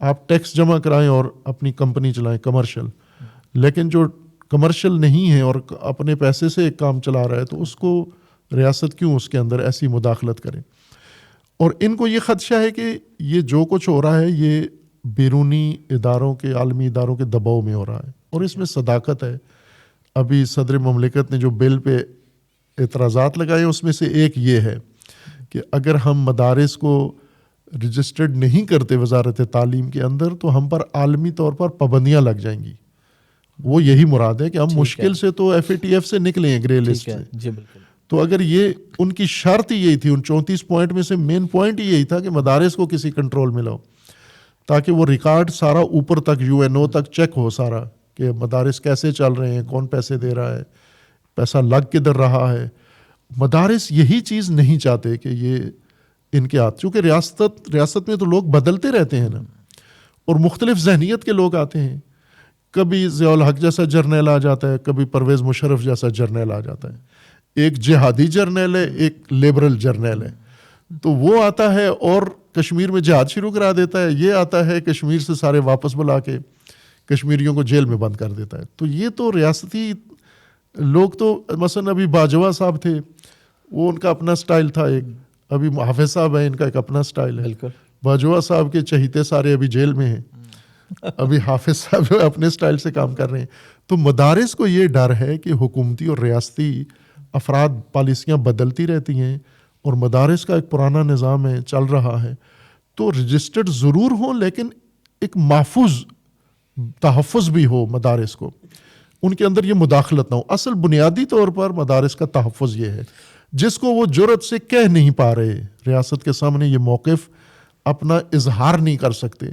آپ ٹیکس جمع کرائیں اور اپنی کمپنی چلائیں کمرشل. لیکن جو کمرشل نہیں ہے اور اپنے پیسے سے ایک کام چلا رہا ہے تو اس کو ریاست کیوں اس کے اندر ایسی مداخلت کرے. اور ان کو یہ خدشہ ہے کہ یہ جو کچھ ہو رہا ہے یہ بیرونی اداروں کے، عالمی اداروں کے دباؤ میں ہو رہا ہے، اور اس میں صداقت ہے. ابھی صدر مملکت نے جو بل پہ اعتراضات لگائے اس میں سے ایک یہ ہے کہ اگر ہم مدارس کو رجسٹرڈ نہیں کرتے وزارت تعلیم کے اندر تو ہم پر عالمی طور پر پابندیاں لگ جائیں گی. وہ یہی مراد ہے کہ ہم مشکل سے تو FATF سے نکلیں گرے لسٹ سے. جی بالکل. تو اگر یہ ان کی شرط ہی یہی تھی، ان 34 پوائنٹ میں سے مین پوائنٹ ہی یہی تھا کہ مدارس کو کسی کنٹرول میں لاؤ تاکہ وہ ریکارڈ سارا اوپر تک UNO تک چیک ہو سارا کہ مدارس کیسے چل رہے ہیں، کون پیسے دے رہا ہے، پیسہ لگ کدھر رہا ہے. مدارس یہی چیز نہیں چاہتے کہ یہ ان کے ہاتھ، چونکہ ریاست میں تو لوگ بدلتے رہتے ہیں نا، اور مختلف ذہنیت کے لوگ آتے ہیں. کبھی ضیاء الحق جیسا جرنیل آ جاتا ہے، کبھی پرویز مشرف جیسا جرنیل آ جاتا ہے. ایک جہادی جرنیل ہے، ایک لیبرل جرنیل ہے. تو وہ آتا ہے اور کشمیر میں جہاد شروع کرا دیتا ہے، یہ آتا ہے کشمیر سے سارے واپس بلا کے کشمیریوں کو جیل میں بند کر دیتا ہے. تو یہ تو ریاستی لوگ تو مثلا ابھی باجوہ صاحب تھے، وہ ان کا اپنا سٹائل تھا ایک. ابھی حافظ صاحب ہیں، ان کا ایک اپنا سٹائل ہے. بالکل. باجوہ صاحب کے چہیتے سارے ابھی جیل میں ہیں، ابھی حافظ صاحب جو اپنے سٹائل سے کام کر رہے ہیں. تو مدارس کو یہ ڈر ہے کہ حکومتی اور ریاستی افراد پالیسیاں بدلتی رہتی ہیں اور مدارس کا ایک پرانا نظام ہے، چل رہا ہے. تو رجسٹرڈ ضرور ہوں لیکن ایک محفوظ تحفظ بھی ہو مدارس کو، ان کے اندر یہ مداخلت نہ ہو. اصل بنیادی طور پر مدارس کا تحفظ یہ ہے جس کو وہ جرأت سے کہہ نہیں پا رہے، ریاست کے سامنے یہ موقف اپنا اظہار نہیں کر سکتے.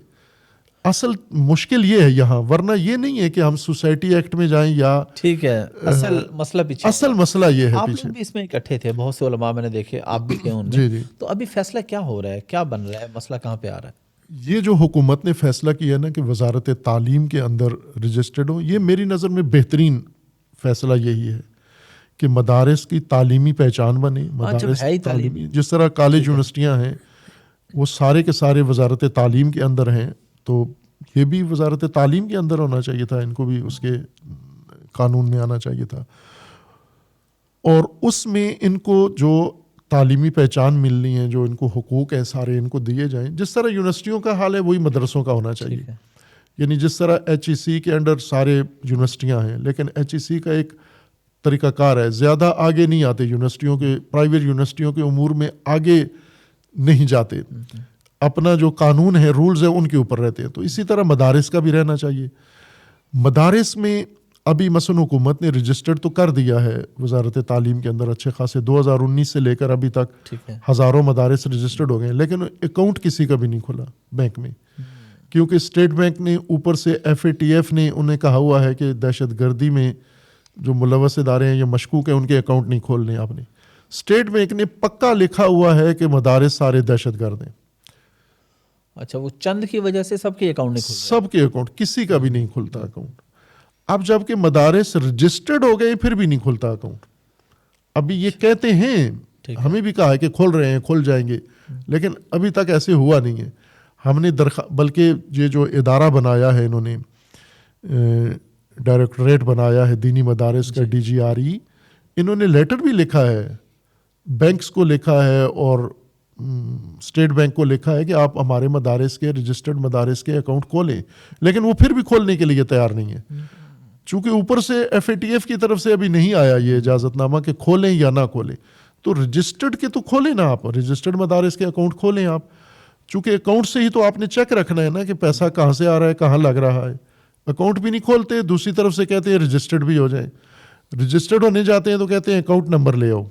اصل مشکل یہ ہے یہاں، ورنہ یہ نہیں ہے کہ ہم سوسائٹی ایکٹ میں جائیں یا ٹھیک ہے. اصل مسئلہ پیچھے، اصل مسئلہ یہ ہے آپ پیچھے. لوگ بھی اس میں اکٹھے تھے، بہت سے علماء میں نے دیکھے، آپ بھی تھے ان میں. جی جی. تو ابھی فیصلہ کیا ہو رہا ہے، کیا بن رہا ہے، مسئلہ کہاں پہ آ رہا ہے؟ یہ جو حکومت نے فیصلہ کیا نا کہ وزارت تعلیم کے اندر رجسٹرڈ ہو، یہ میری نظر میں بہترین فیصلہ یہی ہے کہ مدارس کی تعلیمی پہچان بنے. مدارس تعلیمی، جس طرح کالج یونیورسٹیاں ہیں وہ سارے کے سارے وزارت تعلیم کے اندر ہیں، تو یہ بھی وزارت تعلیم کے اندر ہونا چاہیے تھا، ان کو بھی اس کے قانون میں آنا چاہیے تھا. اور اس میں ان کو جو تعلیمی پہچان ملنی ہے، جو ان کو حقوق ہیں سارے ان کو دیے جائیں. جس طرح یونیورسٹیوں کا حال ہے وہی مدرسوں کا ہونا چاہیے. یعنی جس طرح HEC کے انڈر سارے یونیورسٹیاں ہیں، لیکن HEC کا ایک طریقہ کار ہے، زیادہ آگے نہیں آتے یونیورسٹیوں کے، پرائیویٹ یونیورسٹیوں کے امور میں آگے نہیں جاتے، اپنا جو قانون ہے، رولز ہیں، ان کے اوپر رہتے ہیں. تو اسی طرح مدارس کا بھی رہنا چاہیے. مدارس میں ابھی مثلا حکومت نے رجسٹرڈ تو کر دیا ہے وزارت تعلیم کے اندر اچھے خاصے، 2019 سے لے کر ابھی تک ہزاروں مدارس رجسٹرڈ ہو گئے ہیں، لیکن اکاؤنٹ کسی کا بھی نہیں کھلا بینک میں، کیونکہ اسٹیٹ بینک نے اوپر سے FATF نے انہیں کہا ہوا ہے کہ دہشت گردی میں جو ملوث ادارے ہیں یا مشکوک ہیں ان کے اکاؤنٹ نہیں کھولنے. آپ نے اسٹیٹ بینک نے پکا لکھا ہوا ہے کہ مدارس سارے دہشت گرد ہیں. اچھا، وہ چند کی وجہ سے سب کے اکاؤنٹ نہیں کھلتے؟ سب کے اکاؤنٹ، کسی کا بھی نہیں کھلتا اکاؤنٹ. اب جب کہ مدارس رجسٹرڈ ہو گئے پھر بھی نہیں کھلتا اکاؤنٹ. ابھی یہ کہتے ہیں، ہمیں بھی کہا ہے کہ کھول رہے ہیں، کھل جائیں گے، لیکن ابھی تک ایسے ہوا نہیں ہے. ہم نے بلکہ یہ جو ادارہ بنایا ہے انہوں نے، ڈائریکٹوریٹ بنایا ہے دینی مدارس کا، DGRE، انہوں نے لیٹر بھی لکھا ہے، بینکس کو لکھا ہے اور اسٹیٹ بینک کو لکھا ہے کہ آپ ہمارے مدارس کے، رجسٹرڈ مدارس کے اکاؤنٹ کھولیں، لیکن وہ پھر بھی کھولنے کے لیے تیار نہیں ہے. چونکہ اوپر سے FATF کی طرف سے ابھی نہیں آیا یہ اجازت نامہ کہ کھولیں یا نہ کھولیں. تو رجسٹرڈ کے تو کھولیں نا آپ، رجسٹرڈ مدارس کے اکاؤنٹ کھولیں آپ، چونکہ اکاؤنٹ سے ہی تو آپ نے چیک رکھنا ہے نا کہ پیسہ کہاں سے آ رہا ہے، کہاں لگ رہا ہے. اکاؤنٹ بھی نہیں کھولتے، دوسری طرف سے کہتے ہیں رجسٹرڈ بھی ہو جائیں. رجسٹرڈ ہونے جاتے ہیں تو کہتے ہیں اکاؤنٹ نمبر لے آؤ،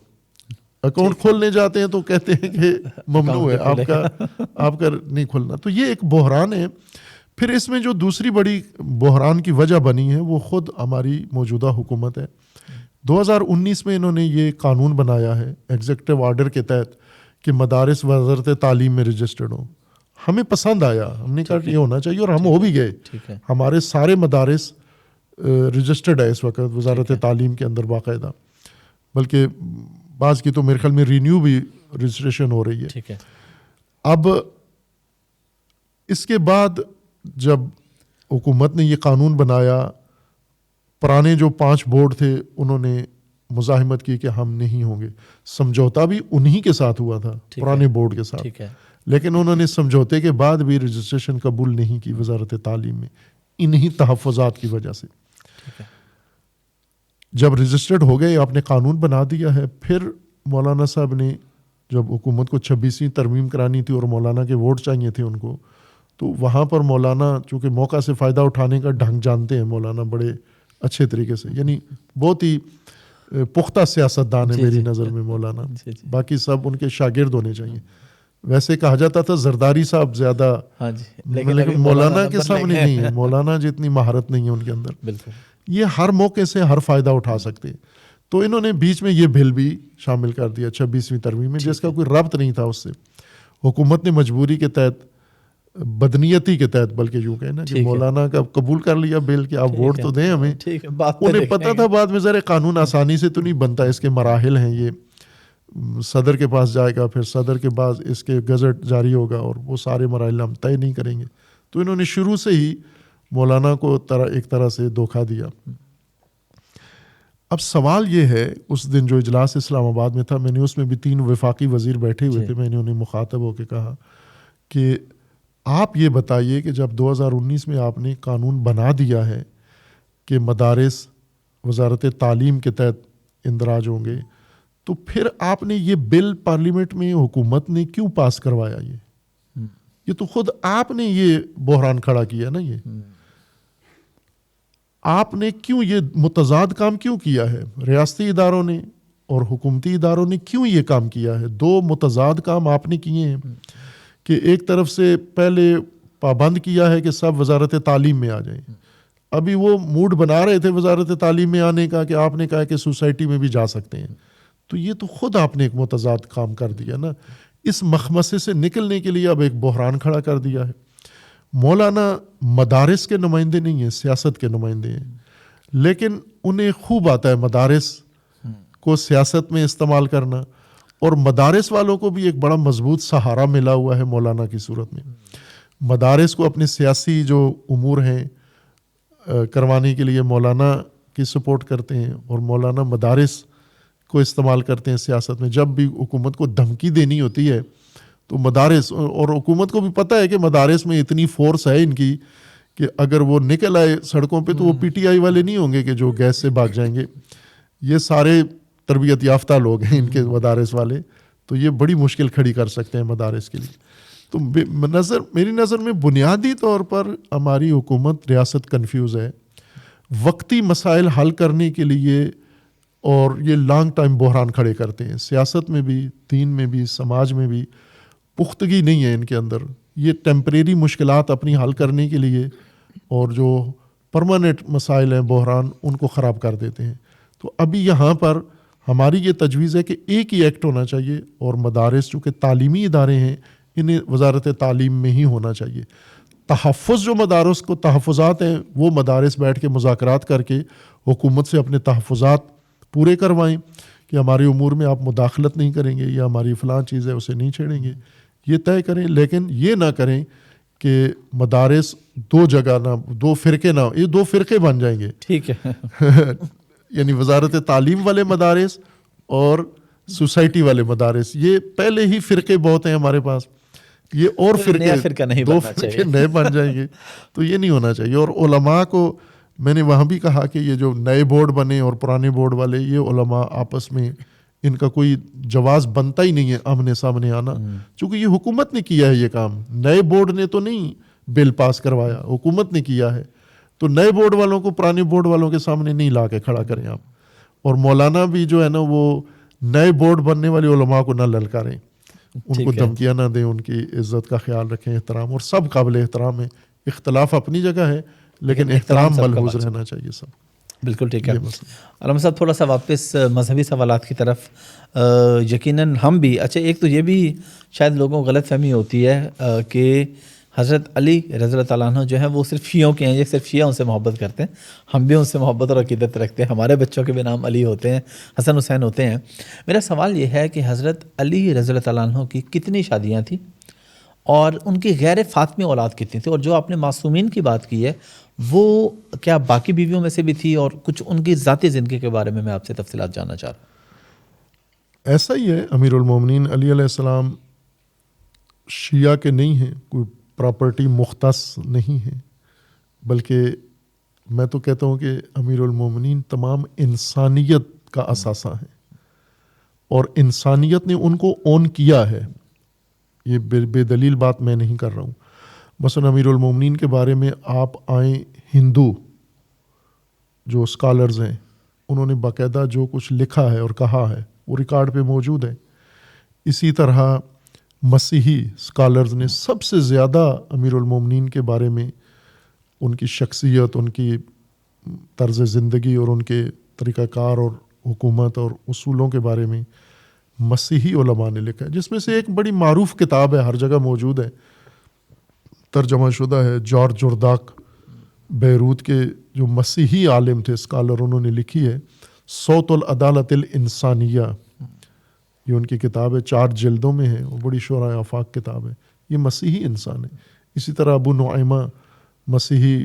اکاؤنٹ کھولنے جاتے ہیں تو کہتے ہیں کہ ممنوع ہے آپ کا نہیں کھولنا. تو یہ ایک بحران ہے. پھر اس میں جو دوسری بڑی بحران کی وجہ بنی ہے وہ خود ہماری موجودہ حکومت ہے. 2019 میں انہوں نے یہ قانون بنایا ہے ایگزیکٹو آرڈر کے تحت کہ مدارس وزارت تعلیم میں رجسٹرڈ ہوں. ہمیں پسند آیا، ہم نے کہا کہ یہ ہونا چاہیے اور ہم ہو بھی گئے. ہمارے سارے مدارس رجسٹرڈ ہے اس وقت وزارت تعلیم کے اندر باقاعدہ، بلکہ بعض کی تو میرے خیال میں رینیو بھی رجسٹریشن ہو رہی ہے. ٹھیک ہے. اب اس کے بعد جب حکومت نے یہ قانون بنایا، پرانے جو 5 بورڈ تھے انہوں نے مزاحمت کی کہ ہم نہیں ہوں گے. سمجھوتا بھی انہی کے ساتھ ہوا تھا، پرانے بورڈ کے ساتھ، ٹھیک ہے. لیکن انہوں نے سمجھوتے کے بعد بھی رجسٹریشن قبول نہیں کی وزارت تعلیم میں، انہی تحفظات کی وجہ سے. جب رجسٹرڈ ہو گئے، آپ نے قانون بنا دیا ہے، پھر مولانا صاحب نے جب حکومت کو 26ویں ترمیم کرانی تھی اور مولانا کے ووٹ چاہیے تھے ان کو، تو وہاں پر مولانا چونکہ موقع سے فائدہ اٹھانے کا ڈھنگ جانتے ہیں مولانا بڑے اچھے طریقے سے، یعنی بہت ہی پختہ سیاستدان ہے میری نظر میں مولانا. باقی سب ان کے شاگرد ہونے چاہیے. ویسے کہا جاتا تھا زرداری صاحب زیادہ، لیکن مولانا کے سامنے نہیں ہے، مولانا جتنی مہارت نہیں ہے ان کے اندر. بالکل. یہ ہر موقع سے ہر فائدہ اٹھا سکتے. تو انہوں نے بیچ میں یہ بل بھی شامل کر دیا 26ویں ترمیم میں، جس کا کوئی ربط نہیں تھا اس سے. حکومت نے مجبوری کے تحت، بدنیتی کے تحت بلکہ یوں کہیں نا کہ مولانا کا قبول کر لیا بل کہ آپ ووٹ تو دیں ہمیں. انہیں پتہ تھا بعد میں ذرا قانون آسانی سے تو نہیں بنتا، اس کے مراحل ہیں، یہ صدر کے پاس جائے گا، پھر صدر کے بعد اس کے گزٹ جاری ہوگا، اور وہ سارے مراحل ہم طے نہیں کریں گے. تو انہوں نے شروع سے ہی مولانا کو ایک طرح سے دھوکہ دیا. اب سوال یہ ہے، اس دن جو اجلاس اسلام آباد میں تھا، میں نے اس میں بھی 3 وفاقی وزیر بیٹھے ہوئے تھے، میں نے انہیں مخاطب ہو کے کہا کہ آپ یہ بتائیے کہ جب 2019 میں آپ نے قانون بنا دیا ہے کہ مدارس وزارت تعلیم کے تحت اندراج ہوں گے، تو پھر آپ نے یہ بل پارلیمنٹ میں حکومت نے کیوں پاس کروایا؟ یہ تو خود آپ نے یہ بحران کھڑا کیا نا. یہ آپ نے کیوں یہ متضاد کام کیوں کیا ہے؟ ریاستی اداروں نے اور حکومتی اداروں نے کیوں یہ کام کیا ہے؟ 2 متضاد کام آپ نے کیے ہیں کہ ایک طرف سے پہلے پابند کیا ہے کہ سب وزارت تعلیم میں آ جائیں. ابھی وہ موڈ بنا رہے تھے وزارت تعلیم میں آنے کا کہ آپ نے کہا کہ سوسائٹی میں بھی جا سکتے ہیں. تو یہ تو خود آپ نے ایک متضاد کام کر دیا نا. اس مخمصے سے نکلنے کے لیے اب ایک بحران کھڑا کر دیا ہے. مولانا مدارس کے نمائندے نہیں ہیں، سیاست کے نمائندے ہیں، لیکن انہیں خوب آتا ہے مدارس کو سیاست میں استعمال کرنا. اور مدارس والوں کو بھی ایک بڑا مضبوط سہارا ملا ہوا ہے مولانا کی صورت میں. مدارس کو اپنے سیاسی جو امور ہیں کروانے کے لیے مولانا کی سپورٹ کرتے ہیں، اور مولانا مدارس کو استعمال کرتے ہیں سیاست میں. جب بھی حکومت کو دھمکی دینی ہوتی ہے تو مدارس، اور حکومت کو بھی پتہ ہے کہ مدارس میں اتنی فورس ہے ان کی کہ اگر وہ نکل آئے سڑکوں پہ تو وہ پی ٹی آئی والے نہیں ہوں گے کہ جو گیس سے بھاگ جائیں گے. یہ سارے تربیت یافتہ لوگ ہیں ان کے مدارس والے، تو یہ بڑی مشکل کھڑی کر سکتے ہیں مدارس کے لیے. تو میری نظر میں بنیادی طور پر ہماری حکومت ریاست کنفیوز ہے. وقتی مسائل حل کرنے کے لیے اور یہ لانگ ٹائم بحران کھڑے کرتے ہیں. سیاست میں بھی، دین میں بھی، سماج میں بھی پختگی نہیں ہے ان کے اندر. یہ ٹیمپریری مشکلات اپنی حل کرنے کے لیے اور جو پرماننٹ مسائل ہیں بحران ان کو خراب کر دیتے ہیں. تو ابھی یہاں پر ہماری یہ تجویز ہے کہ ایک ہی ایکٹ ہونا چاہیے، اور مدارس چونکہ تعلیمی ادارے ہیں انہیں وزارت تعلیم میں ہی ہونا چاہیے. تحفظ جو مدارس کو تحفظات ہیں وہ مدارس بیٹھ کے مذاکرات کر کے حکومت سے اپنے تحفظات پورے کروائیں کہ ہمارے امور میں آپ مداخلت نہیں کریں گے یا ہماری فلاں چیز ہے اسے نہیں چھیڑیں گے، یہ طے کریں. لیکن یہ نہ کریں کہ مدارس 2 جگہ نہ، 2 فرقے نہ، یہ 2 فرقے بن جائیں گے. ٹھیک ہے. یعنی وزارت تعلیم والے مدارس اور سوسائٹی والے مدارس، یہ پہلے ہی فرقے بہت ہیں ہمارے پاس، یہ اور فرقے 2 فرقے نئے بن جائیں گے. تو یہ نہیں ہونا چاہیے. اور علماء کو میں نے وہاں بھی کہا کہ یہ جو نئے بورڈ بنے اور پرانے بورڈ والے، یہ علماء آپس میں ان کا کوئی جواز بنتا ہی نہیں ہے آمنے سامنے آنا، چونکہ یہ حکومت نے کیا ہے یہ کام. نئے بورڈ نے تو نہیں بل پاس کروایا، حکومت نے کیا ہے. تو نئے بورڈ والوں کو پرانے بورڈ والوں کے سامنے نہیں لا کے کھڑا کریں آپ. اور مولانا بھی جو ہے نا وہ نئے بورڈ بننے والے علماء کو نہ للکاریں، ان کو دھمکیاں نہ دیں، ان کی عزت کا خیال رکھیں، احترام. اور سب قابل احترام ہے، اختلاف اپنی جگہ ہے لیکن احترام ملحوظ رہنا چاہیے سب. بالکل ٹھیک ہے. علامہ صاحب تھوڑا سا واپس مذہبی سوالات کی طرف. یقیناً ہم بھی، اچھا ایک تو یہ بھی شاید لوگوں کو غلط فہمی ہوتی ہے کہ حضرت علی رضی اللہ تعالیٰ عنہ جو ہیں وہ صرف شیعوں کے ہیں، یہ صرف شیعہ ان سے محبت کرتے ہیں، ہم بھی ان سے محبت اور عقیدت رکھتے ہیں، ہمارے بچوں کے بھی نام علی ہوتے ہیں، حسن حسین ہوتے ہیں۔ میرا سوال یہ ہے کہ حضرت علی رضی اللہ تعالیٰ عنہ کی کتنی شادیاں تھیں اور ان کی غیر فاطمی اولاد کتنی تھی؟ اور جو آپ نے معصومین کی بات کی ہے وہ کیا باقی بیویوں میں سے بھی تھی؟ اور کچھ ان کی ذاتی زندگی کے بارے میں آپ سے تفصیلات جاننا چاہ رہا ہوں۔ ایسا ہی ہے، امیر المومنین علی علیہ السلام شیعہ کے نہیں ہیں، کوئی پراپرٹی مختص نہیں ہے، بلکہ میں تو کہتا ہوں کہ امیر المومنین تمام انسانیت کا اثاثہ ہیں، اور انسانیت نے ان کو اون کیا ہے۔ یہ بے دلیل بات میں نہیں کر رہا ہوں۔ مثلا امیر المومنین کے بارے میں آپ آئیں، ہندو جو اسکالرز ہیں انہوں نے باقاعدہ جو کچھ لکھا ہے اور کہا ہے وہ ریکارڈ پہ موجود ہے۔ اسی طرح مسیحی اسکالرز نے سب سے زیادہ امیر المومنین کے بارے میں، ان کی شخصیت، ان کی طرز زندگی اور ان کے طریقہ کار اور حکومت اور اصولوں کے بارے میں مسیحی علماء نے لکھا ہے، جس میں سے ایک بڑی معروف کتاب ہے، ہر جگہ موجود ہے، ترجمہ شدہ ہے، جارج جورداک بیروت کے جو مسیحی عالم تھے، اسکالر، انہوں نے لکھی ہے، صوت العدالت الانسانیہ، یہ ان کی کتاب ہے، 4 جلدوں میں ہے، وہ بڑی شورائے آفاق کتاب ہے، یہ مسیحی انسان ہے۔ اسی طرح ابو نعیمہ مسیحی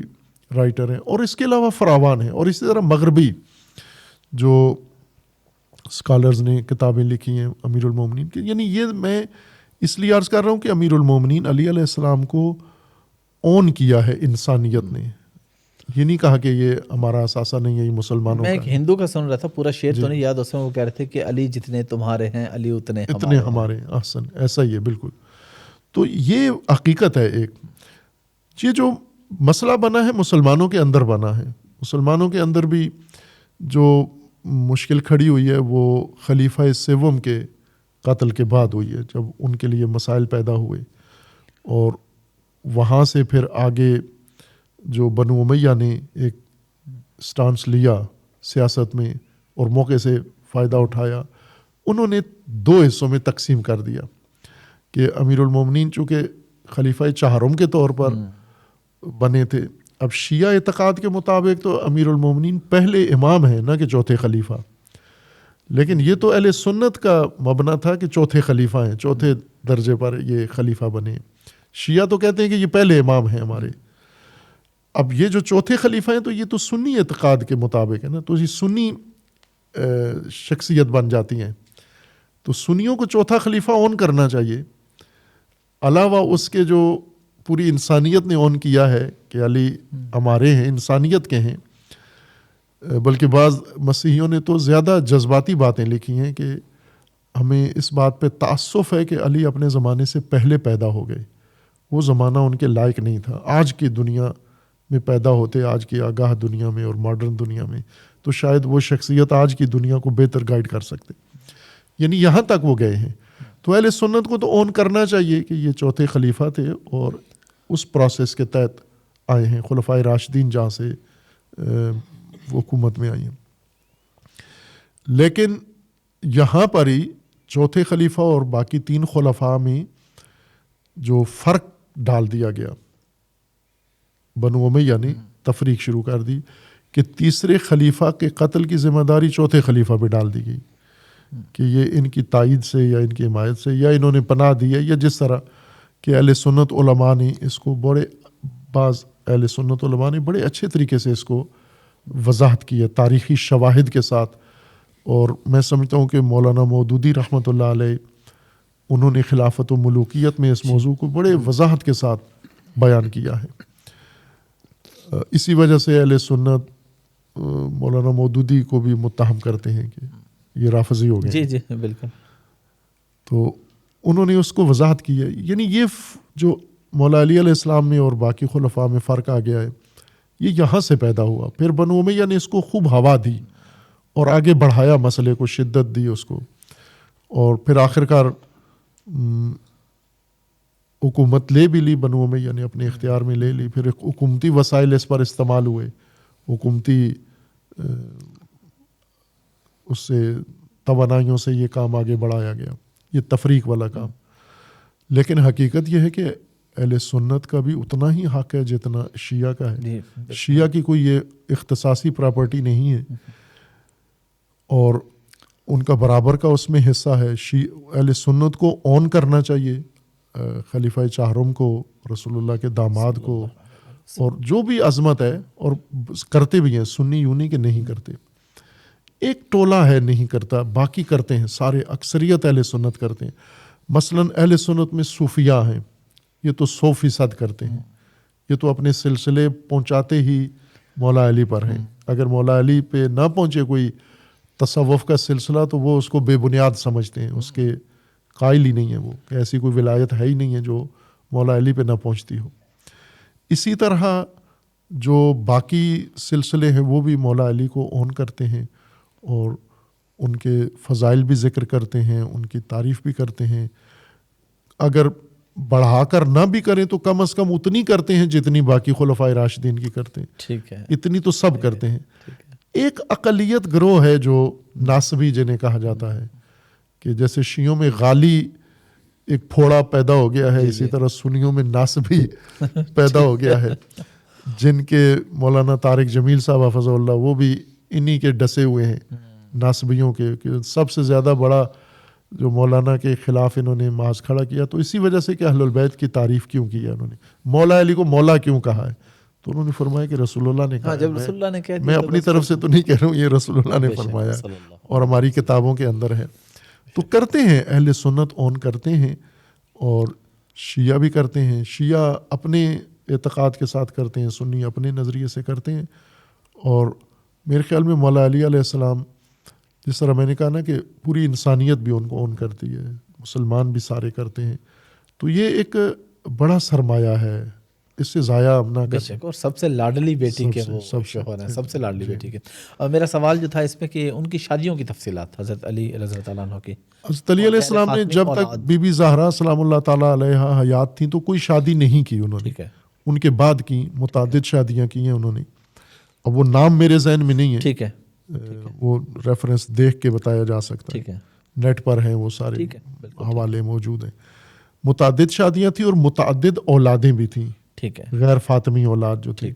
رائٹر ہیں، اور اس کے علاوہ فراوان ہیں، اور اسی طرح مغربی جو اسکالرز نے کتابیں لکھی ہیں امیر المومنین کی۔ یعنی یہ میں اس لیے عرض کر رہا ہوں کہ امیر المومنین علی علیہ السلام کو اون کیا ہے انسانیت نے، یہ نہیں کہا کہ یہ ہمارا اثاثہ نہیں ہے، یہ مسلمانوں میں کا ایک ہے۔ ہندو کا سن رہا تھا، پورا شعر تو نہیں یاد، اس میں وہ کہہ رہے تھے کہ علی جتنے تمہارے ہیں علی اتنے ہمارے احسن، ایسا ہی ہے بالکل۔ تو یہ حقیقت ہے ایک، یہ جو مسئلہ بنا ہے مسلمانوں کے اندر بنا ہے، مسلمانوں کے اندر بھی جو مشکل کھڑی ہوئی ہے وہ خلیفہ سوم کے قتل کے بعد ہوئی ہے، جب ان کے لیے مسائل پیدا ہوئے، اور وہاں سے پھر آگے جو بنو امیہ نے ایک سٹانس لیا سیاست میں اور موقع سے فائدہ اٹھایا، انہوں نے 2 حصوں میں تقسیم کر دیا کہ امیر المومنین چونکہ خلیفہ چہارم کے طور پر بنے تھے، اب شیعہ اعتقاد کے مطابق تو امیر المومنین پہلے امام ہیں نہ کہ چوتھے خلیفہ، لیکن یہ تو اہل سنت کا مبنی تھا کہ چوتھے خلیفہ ہیں، چوتھے درجے پر یہ خلیفہ بنے۔ شیعہ تو کہتے ہیں کہ یہ پہلے امام ہیں ہمارے۔ اب یہ جو چوتھے خلیفہ ہیں تو یہ تو سنی اعتقاد کے مطابق ہے نا، تو یہ سنی شخصیت بن جاتی ہیں، تو سنیوں کو چوتھا خلیفہ اون کرنا چاہیے، علاوہ اس کے جو پوری انسانیت نے اون کیا ہے کہ علی ہمارے ہیں، انسانیت کے ہیں۔ بلکہ بعض مسیحیوں نے تو زیادہ جذباتی باتیں لکھی ہیں کہ ہمیں اس بات پہ تأسف ہے کہ علی اپنے زمانے سے پہلے پیدا ہو گئے، وہ زمانہ ان کے لائق نہیں تھا، آج کی دنیا میں پیدا ہوتے، آج کی آگاہ دنیا میں اور ماڈرن دنیا میں، تو شاید وہ شخصیت آج کی دنیا کو بہتر گائیڈ کر سکتے، یعنی یہاں تک وہ گئے ہیں۔ تو اہل سنت کو تو اون کرنا چاہیے کہ یہ چوتھے خلیفہ تھے اور اس پروسیس کے تحت آئے ہیں، خلفائے راشدین جہاں سے وہ حکومت میں آئی ہیں۔ لیکن یہاں پر ہی چوتھے خلیفہ اور باقی 3 خلفاء میں جو فرق ڈال دیا گیا، بنو امیہ نے تفریق شروع کر دی کہ تیسرے خلیفہ کے قتل کی ذمہ داری چوتھے خلیفہ پہ ڈال دی گئی کہ یہ ان کی تائید سے یا ان کی حمایت سے یا انہوں نے پناہ دی ہے، یا جس طرح کہ اہل سنت علماء نے اس کو بعض اہل سنت علماء نے بڑے اچھے طریقے سے اس کو وضاحت کی ہے تاریخی شواہد کے ساتھ، اور میں سمجھتا ہوں کہ مولانا مودودی رحمۃ اللہ علیہ انہوں نے خلافت و ملوکیت میں اس موضوع کو بڑے وضاحت کے ساتھ بیان کیا ہے۔ اسی وجہ سے اہل سنت مولانا مودودی کو بھی متہم کرتے ہیں کہ یہ رافضی ہو گئے۔ جی جی بالکل۔ تو انہوں نے اس کو وضاحت کی ہے، یعنی یہ جو مولا علی علیہ السلام میں اور باقی خلفاء میں فرق آ گیا ہے، یہ یہاں سے پیدا ہوا۔ پھر بنو امیہ نے اس کو خوب ہوا دی اور آگے بڑھایا، مسئلے کو شدت دی اس کو، اور پھر آخرکار حکومت لے بھی لی بنو امیہ نے، اپنے اختیار میں لے لی، پھر حکومتی وسائل اس پر استعمال ہوئے، حکومتی اس سے توانائیوں سے یہ کام آگے بڑھایا گیا، یہ تفریق والا کام۔ لیکن حقیقت یہ ہے کہ اہل سنت کا بھی اتنا ہی حق ہے جتنا شیعہ کا ہے. جی شیعہ کی کوئی یہ اختصاصی پراپرٹی نہیں ہے اور ان کا برابر کا اس میں حصہ ہے. اہل سنت کو اون کرنا چاہیے خلیفہ چہارم کو, رسول اللہ کے داماد کو, اور جو بھی عظمت ہے, اور کرتے بھی ہیں. سنی یونی کے نہیں کرتے, ایک ٹولہ ہے نہیں کرتا, باقی کرتے ہیں سارے. اکثریت اہل سنت کرتے ہیں. مثلاً اہل سنت میں صوفیاء ہیں, یہ تو 100% کرتے ہیں. یہ تو اپنے سلسلے پہنچاتے ہی مولا علی پر ہیں. اگر مولا علی پہ نہ پہنچے کوئی تصوف کا سلسلہ تو وہ اس کو بے بنیاد سمجھتے ہیں, اس کے قائل ہی نہیں ہے وہ, کہ ایسی کوئی ولایت ہے ہی نہیں ہے جو مولا علی پہ نہ پہنچتی ہو. اسی طرح جو باقی سلسلے ہیں وہ بھی مولا علی کو اون کرتے ہیں اور ان کے فضائل بھی ذکر کرتے ہیں, ان کی تعریف بھی کرتے ہیں. اگر بڑھا کر نہ بھی کریں تو کم از کم اتنی کرتے ہیں جتنی باقی خلفائے راشدین کی کرتے ہیں. ٹھیک ہے, اتنی تو سب کرتے ہیں. ایک اقلیت گروہ ہے جو ناصبی جنہیں کہا جاتا ہے, کہ جیسے شیعوں میں غالی ایک پھوڑا پیدا ہو گیا ہے, اسی طرح سنیوں میں ناصبی پیدا ہو گیا ہے, جن کے مولانا طارق جمیل صاحب حفظہ اللہ وہ بھی انہی کے ڈسے ہوئے ہیں, ناصبیوں کے. سب سے زیادہ بڑا جو مولانا کے خلاف انہوں نے ماز کھڑا کیا تو اسی وجہ سے کہ اہل البیت کی تعریف کیوں کی ہے انہوں نے, مولا علی کو مولا کیوں کہا ہے, تو انہوں نے فرمایا کہ رسول اللہ نے کہا. جب رسول اللہ نے کہہ دیا میں اپنی طرف سے تو نہیں کہہ رہا ہوں, یہ رسول اللہ نے فرمایا اور ہماری کتابوں کے اندر ہے. تو کرتے ہیں اہل سنت اون کرتے ہیں, اور شیعہ بھی کرتے ہیں. شیعہ اپنے اعتقاد کے ساتھ کرتے ہیں, سنی اپنے نظریے سے کرتے ہیں. اور میرے خیال میں مولا علی علیہ السلام, جس طرح میں نے کہا نا کہ پوری انسانیت بھی ان کو اون کرتی ہے, مسلمان بھی سارے کرتے ہیں, تو یہ ایک بڑا سرمایہ ہے, اس سے ضائع ہم نہ کریں. اور سب سے لاڈلی بیٹی کے وہ شوہر ہیں, سب سے لاڈلی بیٹی کے. اور میرا سوال جو تھا اس میں کہ ان کی شادیوں کی تفصیلات حضرت علی رضی اللہ عنہ کی. حضرت علی علیہ السلام نے جب تک بی بی زہرا سلام اللہ تعالیٰ علیہا حیات تھیں تو کوئی شادی نہیں کی انہوں نے. ان کے بعد کی متعدد شادیاں کی ہیں انہوں نے. اب وہ نام میرے ذہن میں نہیں ہے, ٹھیک ہے, وہ ریفرنس دیکھ کے بتایا جا سکتا ہے, نیٹ پر ہیں وہ سارے حوالے موجود ہیں. متعدد شادیاں تھیں اور متعدد اولادیں بھی تھیں, ٹھیک ہے, غیر فاطمی اولاد جو تھی.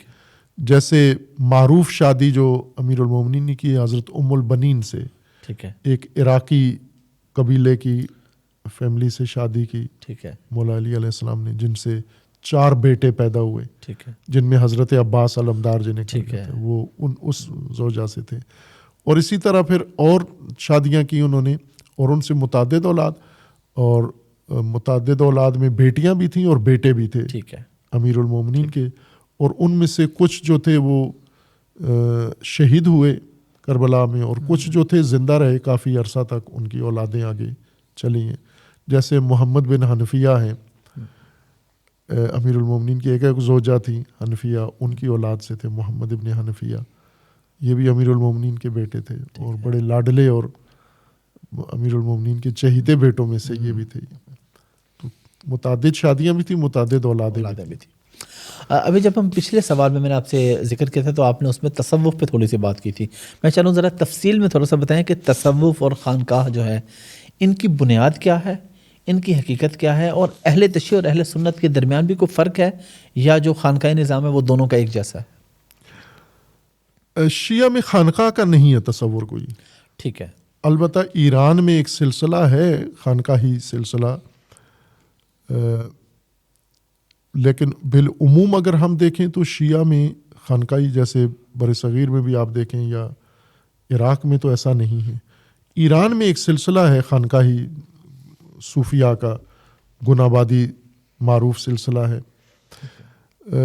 جیسے معروف شادی جو امیر المومنین نے کی حضرت ام البنین سے, ٹھیک ہے, ایک عراقی قبیلے کی فیملی سے شادی کی, ٹھیک ہے, مولا علی علیہ السلام نے, جن سے 4 بیٹے پیدا ہوئے, ٹھیک ہے, جن میں حضرت عباس علمدار جنہیں ٹھیک ہے, وہ اس زوجہ سے تھے. اور اسی طرح پھر اور شادیاں کی انہوں نے, اور ان سے متعدد اولاد, اور متعدد اولاد میں بیٹیاں بھی تھیں اور بیٹے بھی تھے, ٹھیک ہے, امیر المومنین کے. اور ان میں سے کچھ جو تھے وہ شہید ہوئے کربلا میں, اور کچھ جو تھے زندہ رہے کافی عرصہ تک, ان کی اولادیں آگے چلی ہیں. جیسے محمد بن حنفیہ ہیں, امیر المومنین کی ایک زوجہ تھی حنفیہ, ان کی اولاد سے تھے محمد ابن حنفیہ. یہ بھی امیر المومنین کے بیٹے تھے, اور بڑے لاڈلے اور امیر المومنین کے چہیتے بیٹوں میں سے یہ بھی تھے. تو متعدد شادیاں بھی تھیں, متعدد اولادیں بھی تھیں. ابھی جب ہم پچھلے سوال میں نے آپ سے ذکر کیا تھا تو آپ نے اس میں تصوف پہ تھوڑی سی بات کی تھی. میں چاہوں ذرا تفصیل میں تھوڑا سا بتائیں کہ تصوف اور خانقاہ جو ہے ان کی بنیاد کیا ہے, ان کی حقیقت کیا ہے, اور اہل تشیع اور اہل سنت کے درمیان بھی کوئی فرق ہے, یا جو خانقاہ نظام ہے وہ دونوں کا ایک جیسا ہے؟ شیعہ میں خانقاہ کا نہیں ہے تصور کوئی, ٹھیک ہے. البتہ ایران میں ایک سلسلہ ہے خانقاہی سلسلہ, لیکن بالعموم اگر ہم دیکھیں تو شیعہ میں خانقاہی, جیسے بر صغیر میں بھی آپ دیکھیں یا عراق میں, تو ایسا نہیں ہے. ایران میں ایک سلسلہ ہے خانقاہی صوفیاء کا, گنابادی معروف سلسلہ ہے,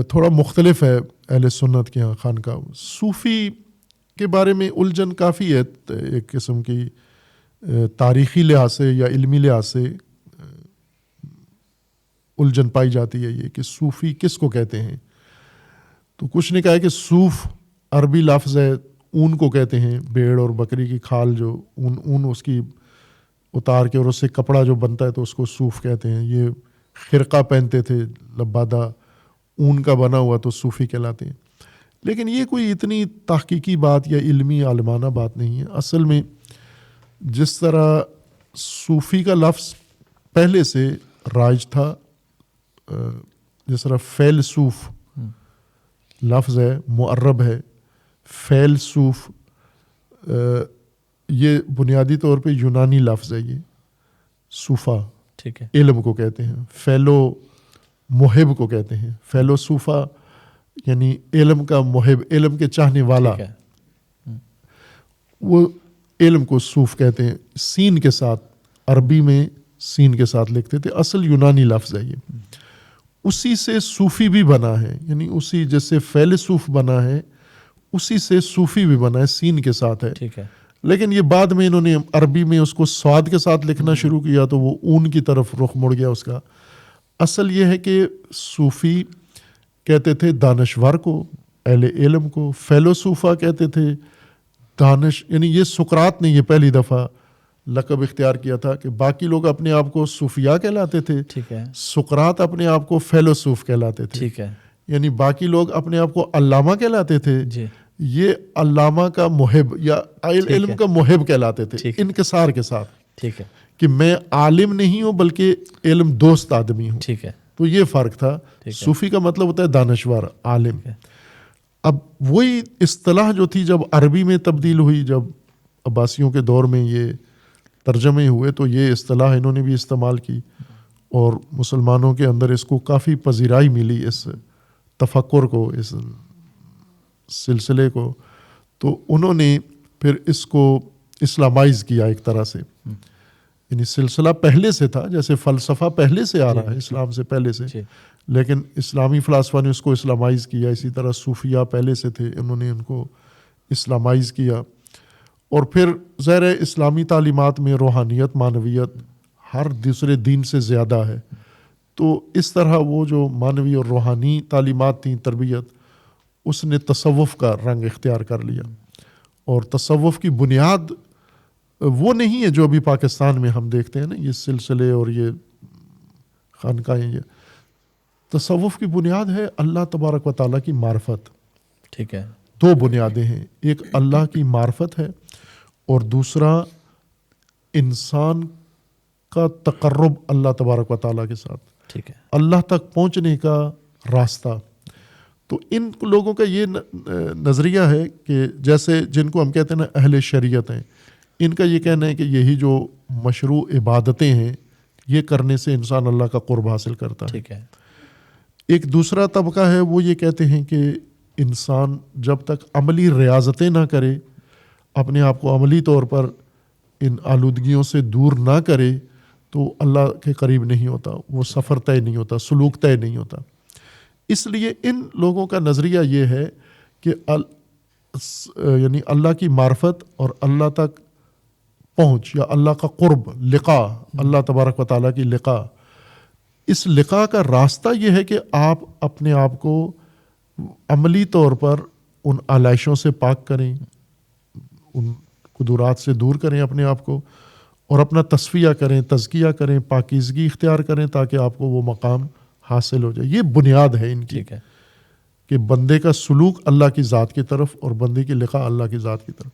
تھوڑا مختلف ہے اہل سنت کے ہاں خانقاہ. صوفی کے بارے میں الجھن کافی ہے, ایک قسم کی تاریخی لحاظ سے یا علمی لحاظ سے الجھن پائی جاتی ہے یہ کہ صوفی کس کو کہتے ہیں. تو کچھ نے کہا ہے کہ صوف عربی لفظ ہے, اون کو کہتے ہیں, بھیڑ اور بکری کی کھال جو اون اس کی اتار کے اور اس سے کپڑا جو بنتا ہے تو اس کو صوف کہتے ہیں. یہ خرقہ پہنتے تھے لبادہ اون کا بنا ہوا, تو صوفی کہلاتے ہیں. لیکن یہ کوئی اتنی تحقیقی بات یا علمی عالمانہ بات نہیں ہے. اصل میں جس طرح صوفی کا لفظ پہلے سے رائج تھا جس طرح فیلسوف لفظ ہے، معرب ہے. فیلسوف یہ بنیادی طور پہ یونانی لفظ ہے. یہ صوفہ ٹھیک ہے. علم کو کہتے ہیں. فیلو محب کو کہتے ہیں. فیلوسوفا یعنی علم کا محب، علم کے چاہنے والا. ٹھیک ہے. وہ علم کو صوف کہتے ہیں. سین کے ساتھ، عربی میں سین کے ساتھ لکھتے تھے. اصل یونانی لفظ ہے یہ. اسی سے صوفی بھی بنا ہے، یعنی اسی جیسے فیلسوف بنا ہے اسی سے صوفی بھی بنا ہے، سین کے ساتھ ہے. ٹھیک ہے. لیکن یہ بعد میں انہوں نے عربی میں اس کو صاد کے ساتھ لکھنا شروع کیا تو وہ اون کی طرف رخ مڑ گیا اس کا. اصل یہ ہے کہ صوفی کہتے تھے دانشور کو، اہل علم کو. فیلوسوفا کہتے تھے دانش، یعنی یہ سقراط نے یہ پہلی دفعہ لقب اختیار کیا تھا کہ باقی لوگ اپنے آپ کو صوفیاء کہلاتے تھے، ٹھیک ہے. سقراط اپنے آپ کو فیلوسوف کہلاتے تھے. ٹھیک ہے. یعنی باقی لوگ اپنے آپ کو علامہ کہلاتے تھے، جی. یہ علامہ کا محب یا علم کا محب کہلاتے تھے، انکسار کے ساتھ. ٹھیک ہے. کہ میں عالم نہیں ہوں بلکہ علم دوست آدمی ہوں. ٹھیک ہے. تو یہ فرق تھا. صوفی کا مطلب ہوتا ہے دانشور، عالم. اب وہی اصطلاح جو تھی جب عربی میں تبدیل ہوئی، جب عباسیوں کے دور میں یہ ترجمے ہوئے تو یہ اصطلاح انہوں نے بھی استعمال کی اور مسلمانوں کے اندر اس کو کافی پذیرائی ملی، اس تفکر کو، اس سلسلے کو. تو انہوں نے پھر اس کو اسلامائز کیا ایک طرح سے. یعنی سلسلہ پہلے سے تھا، جیسے فلسفہ پہلے سے آ رہا ہے اسلام سے پہلے سے، لیکن اسلامی فلاسفہ نے اس کو اسلامائز کیا. اسی طرح صوفیہ پہلے سے تھے، انہوں نے ان کو اسلامائز کیا. اور پھر ظاہر ہے اسلامی تعلیمات میں روحانیت، معنویت ہر دوسرے دین سے زیادہ ہے. تو اس طرح وہ جو معنوی اور روحانی تعلیمات تھیں، تربیت، اس نے تصوف کا رنگ اختیار کر لیا. اور تصوف کی بنیاد وہ نہیں ہے جو ابھی پاکستان میں ہم دیکھتے ہیں نا، یہ سلسلے اور یہ خانقاہیں. یہ تصوف کی بنیاد ہے اللہ تبارک و تعالیٰ کی معرفت. ٹھیک ہے. دو بنیادیں ہیں، ایک اللہ کی معرفت ہے اور دوسرا انسان کا تقرب اللہ تبارک و تعالیٰ کے ساتھ. ٹھیک ہے. اللہ تک پہنچنے کا راستہ. تو ان لوگوں کا یہ نظریہ ہے کہ جیسے جن کو ہم کہتے ہیں نا اہل شریعت ہیں، ان کا یہ کہنا ہے کہ یہی جو مشروع عبادتیں ہیں یہ کرنے سے انسان اللہ کا قرب حاصل کرتا ہے. ٹھیک ہے. ایک دوسرا طبقہ ہے، وہ یہ کہتے ہیں کہ انسان جب تک عملی ریاضتیں نہ کرے، اپنے آپ کو عملی طور پر ان آلودگیوں سے دور نہ کرے تو اللہ کے قریب نہیں ہوتا، وہ سفر طے نہیں ہوتا، سلوک طے نہیں ہوتا. اس لیے ان لوگوں کا نظریہ یہ ہے کہ یعنی اللہ کی معرفت اور اللہ تک پہنچ یا اللہ کا قرب، لقاء، اللہ تبارک و تعالیٰ کی لقاء، اس لقاء کا راستہ یہ ہے کہ آپ اپنے آپ کو عملی طور پر ان آلائشوں سے پاک کریں، ان قدرات سے دور کریں اپنے آپ کو، اور اپنا تصفیہ کریں، تزکیہ کریں، پاکیزگی اختیار کریں تاکہ آپ کو وہ مقام حاصل ہو جائے. یہ بنیاد ہے ان کی. ٹھیک ہے. کہ بندے کا سلوک اللہ کی ذات کی طرف اور بندے کی لقاء اللہ کی ذات کی طرف.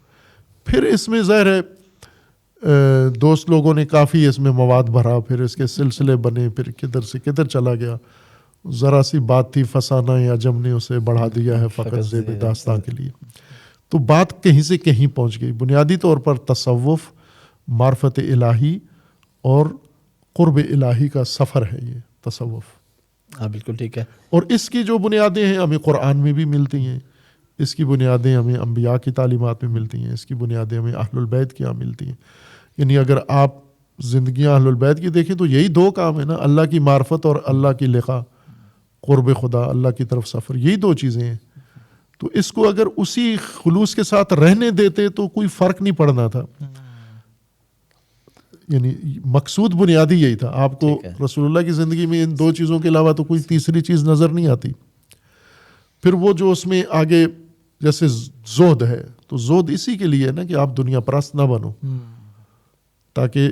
پھر اس میں ظاہر ہے دوست لوگوں نے کافی اس میں مواد بھرا، پھر اس کے سلسلے بنے، پھر کدھر سے کدھر چلا گیا. ذرا سی بات تھی، فسانہ عجم نے اسے بڑھا دیا ہے فقط زیب داستان کے لیے. تو بات کہیں سے کہیں پہنچ گئی. بنیادی طور پر تصوف، معرفت الہی اور قرب الہی کا سفر ہے یہ تصوف. ہاں بالکل ٹھیک ہے. اور اس کی جو بنیادیں ہیں ہمیں قرآن میں بھی ملتی ہیں، اس کی بنیادیں ہمیں انبیاء کی تعلیمات میں ملتی ہیں، اس کی بنیادیں ہمیں اہل البیت کی یہاں ملتی ہیں. یعنی اگر آپ زندگیاں اہل البیت کی دیکھیں تو یہی دو کام ہیں نا، اللہ کی معرفت اور اللہ کی لقاء، قرب خدا، اللہ کی طرف سفر، یہی دو چیزیں ہیں. تو اس کو اگر اسی خلوص کے ساتھ رہنے دیتے تو کوئی فرق نہیں پڑنا تھا. یعنی مقصود بنیادی یہی تھا. آپ کو رسول اللہ کی زندگی میں ان دو چیزوں کے علاوہ تو کوئی تیسری چیز نظر نہیں آتی. پھر وہ جو اس میں آگے جیسے زہد ہے، تو زہد اسی کے لیے ہے نا کہ آپ دنیا پرست نہ بنو، تاکہ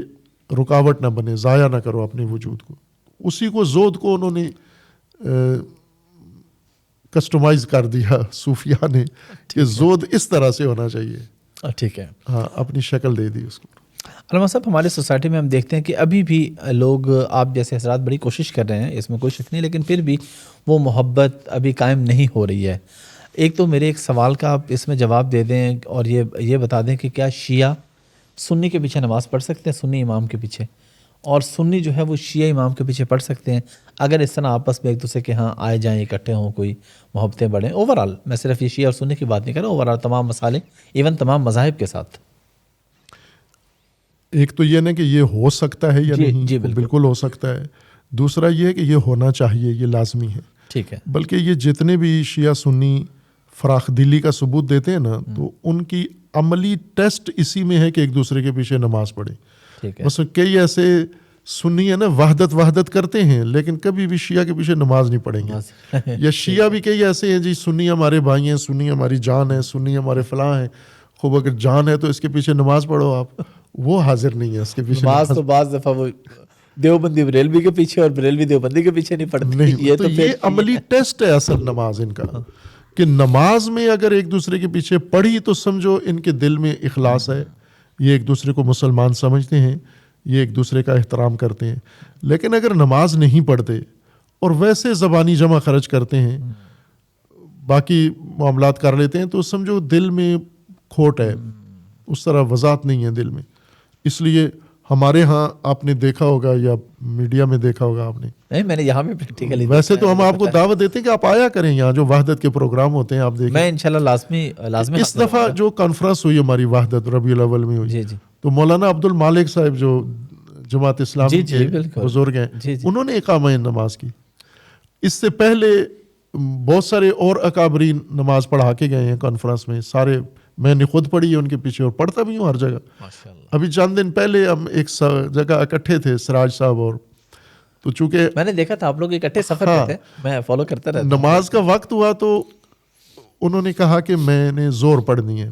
رکاوٹ نہ بنے، ضائع نہ کرو اپنے وجود کو. اسی کو زہد کو انہوں نے کسٹمائز کر دیا صوفیہ نے کہ زہد اس طرح سے ہونا چاہیے. ٹھیک ہے. ہاں، اپنی شکل دے دی اس کو. علامہ صاحب ہماری سوسائٹی میں ہم دیکھتے ہیں کہ ابھی بھی لوگ آپ جیسے حضرات بڑی کوشش کر رہے ہیں، اس میں کوئی شک نہیں، لیکن پھر بھی وہ محبت ابھی قائم نہیں ہو رہی ہے۔ ایک تو میرے ایک سوال کا آپ اس میں جواب دے دیں اور یہ بتا دیں کہ کیا شیعہ سنی کے پیچھے نماز پڑھ سکتے ہیں، سنی امام کے پیچھے، اور سنی جو ہے وہ شیعہ امام کے پیچھے پڑھ سکتے ہیں اگر اس طرح آپس میں ایک دوسرے کے ہاں آئے جائیں، اکٹھے ہوں، کوئی محبتیں بڑھیں؟ اوورآل میں صرف یہ شیعہ اور سنی کی بات نہیں کر رہا، اوورآل تمام مسالے، ایون تمام مذاہب کے ساتھ۔ ایک تو یہ نا کہ یہ ہو سکتا ہے یا جی نہیں، جی بالکل ہو سکتا ہے۔ دوسرا یہ ہے کہ یہ ہونا چاہیے، یہ لازمی ہے۔ ٹھیک ہے، بلکہ یہ جتنے بھی شیعہ سنی فراخ دلی کا ثبوت دیتے ہیں نا، تو ان کی عملی ٹیسٹ اسی میں ہے کہ ایک دوسرے کے پیچھے نماز پڑھیں۔ ٹھیک ہے، بس کئی ایسے سنی ہے نا وحدت کرتے ہیں، لیکن کبھی بھی شیعہ کے پیچھے نماز نہیں پڑھیں گے۔ یا شیعہ بھی کئی ایسے ہیں جی، سنی ہمارے بھائی ہیں، سنی ہماری جان ہے، سنی ہمارے فلاں ہیں، خوب اگر جان ہے تو اس کے پیچھے نماز پڑھو آپ، وہ حاضر نہیں ہے اس کے پیچھے نماز تو بعض دفعہ وہ دیوبندی بریلوی کے پیچھے اور بریلوی دیوبندی کے پیچھے نہیں پڑھتے، نہیں۔ تو پھر یہ عملی ٹیسٹ ہے اصل نماز ان کا، کہ نماز میں اگر ایک دوسرے کے پیچھے پڑھی تو سمجھو ان کے دل میں اخلاص ہے، یہ ایک دوسرے کو مسلمان سمجھتے ہیں، یہ ایک دوسرے کا احترام کرتے ہیں۔ لیکن اگر نماز نہیں پڑھتے اور ویسے زبانی جمع خرچ کرتے ہیں، باقی معاملات کر لیتے ہیں، تو سمجھو دل میں کھوٹ ہے، اس طرح وضاحت نہیں ہے دل میں۔ اس لیے ہمارے ہاں آپ نے دیکھا ہوگا یا میڈیا میں دیکھا ہوگا آپ نے، نہیں میں نے یہاں پہ پریکٹیکلی ویسے تو ہم آپ کو دعوت دیتے ہیں کہ آپ آیا کریں یہاں، جو وحدت کے پروگرام ہوتے ہیں آپ دیکھیں۔ میں انشاءاللہ لازمی اس دفعہ جو کانفرنس ہوئی ہماری وحدت ربیع الاول میں ہوئی، جی جی تو مولانا عبد المالک صاحب جو جماعت اسلامی کے بزرگ ہیں، انہوں نے اقامہ نماز کی۔ اس سے پہلے بہت سارے اور اکابرین نماز پڑھا کے گئے ہیں کانفرنس میں، سارے میں نے خود پڑھی ہے ان کے پیچھے اور پڑھتا بھی ہوں ہر جگہ۔ ابھی چند دن پہلے ہم ایک جگہ اکٹھے تھے، سراج صاحب اور، تو چونکہ میں نے دیکھا تھا آپ لوگ اکٹھے سفر پہ تھے، میں فالو کرتا رہتا ہوں۔ نماز کا وقت ہوا تو انہوں نے کہا کہ میں نے زور پڑھنی ہے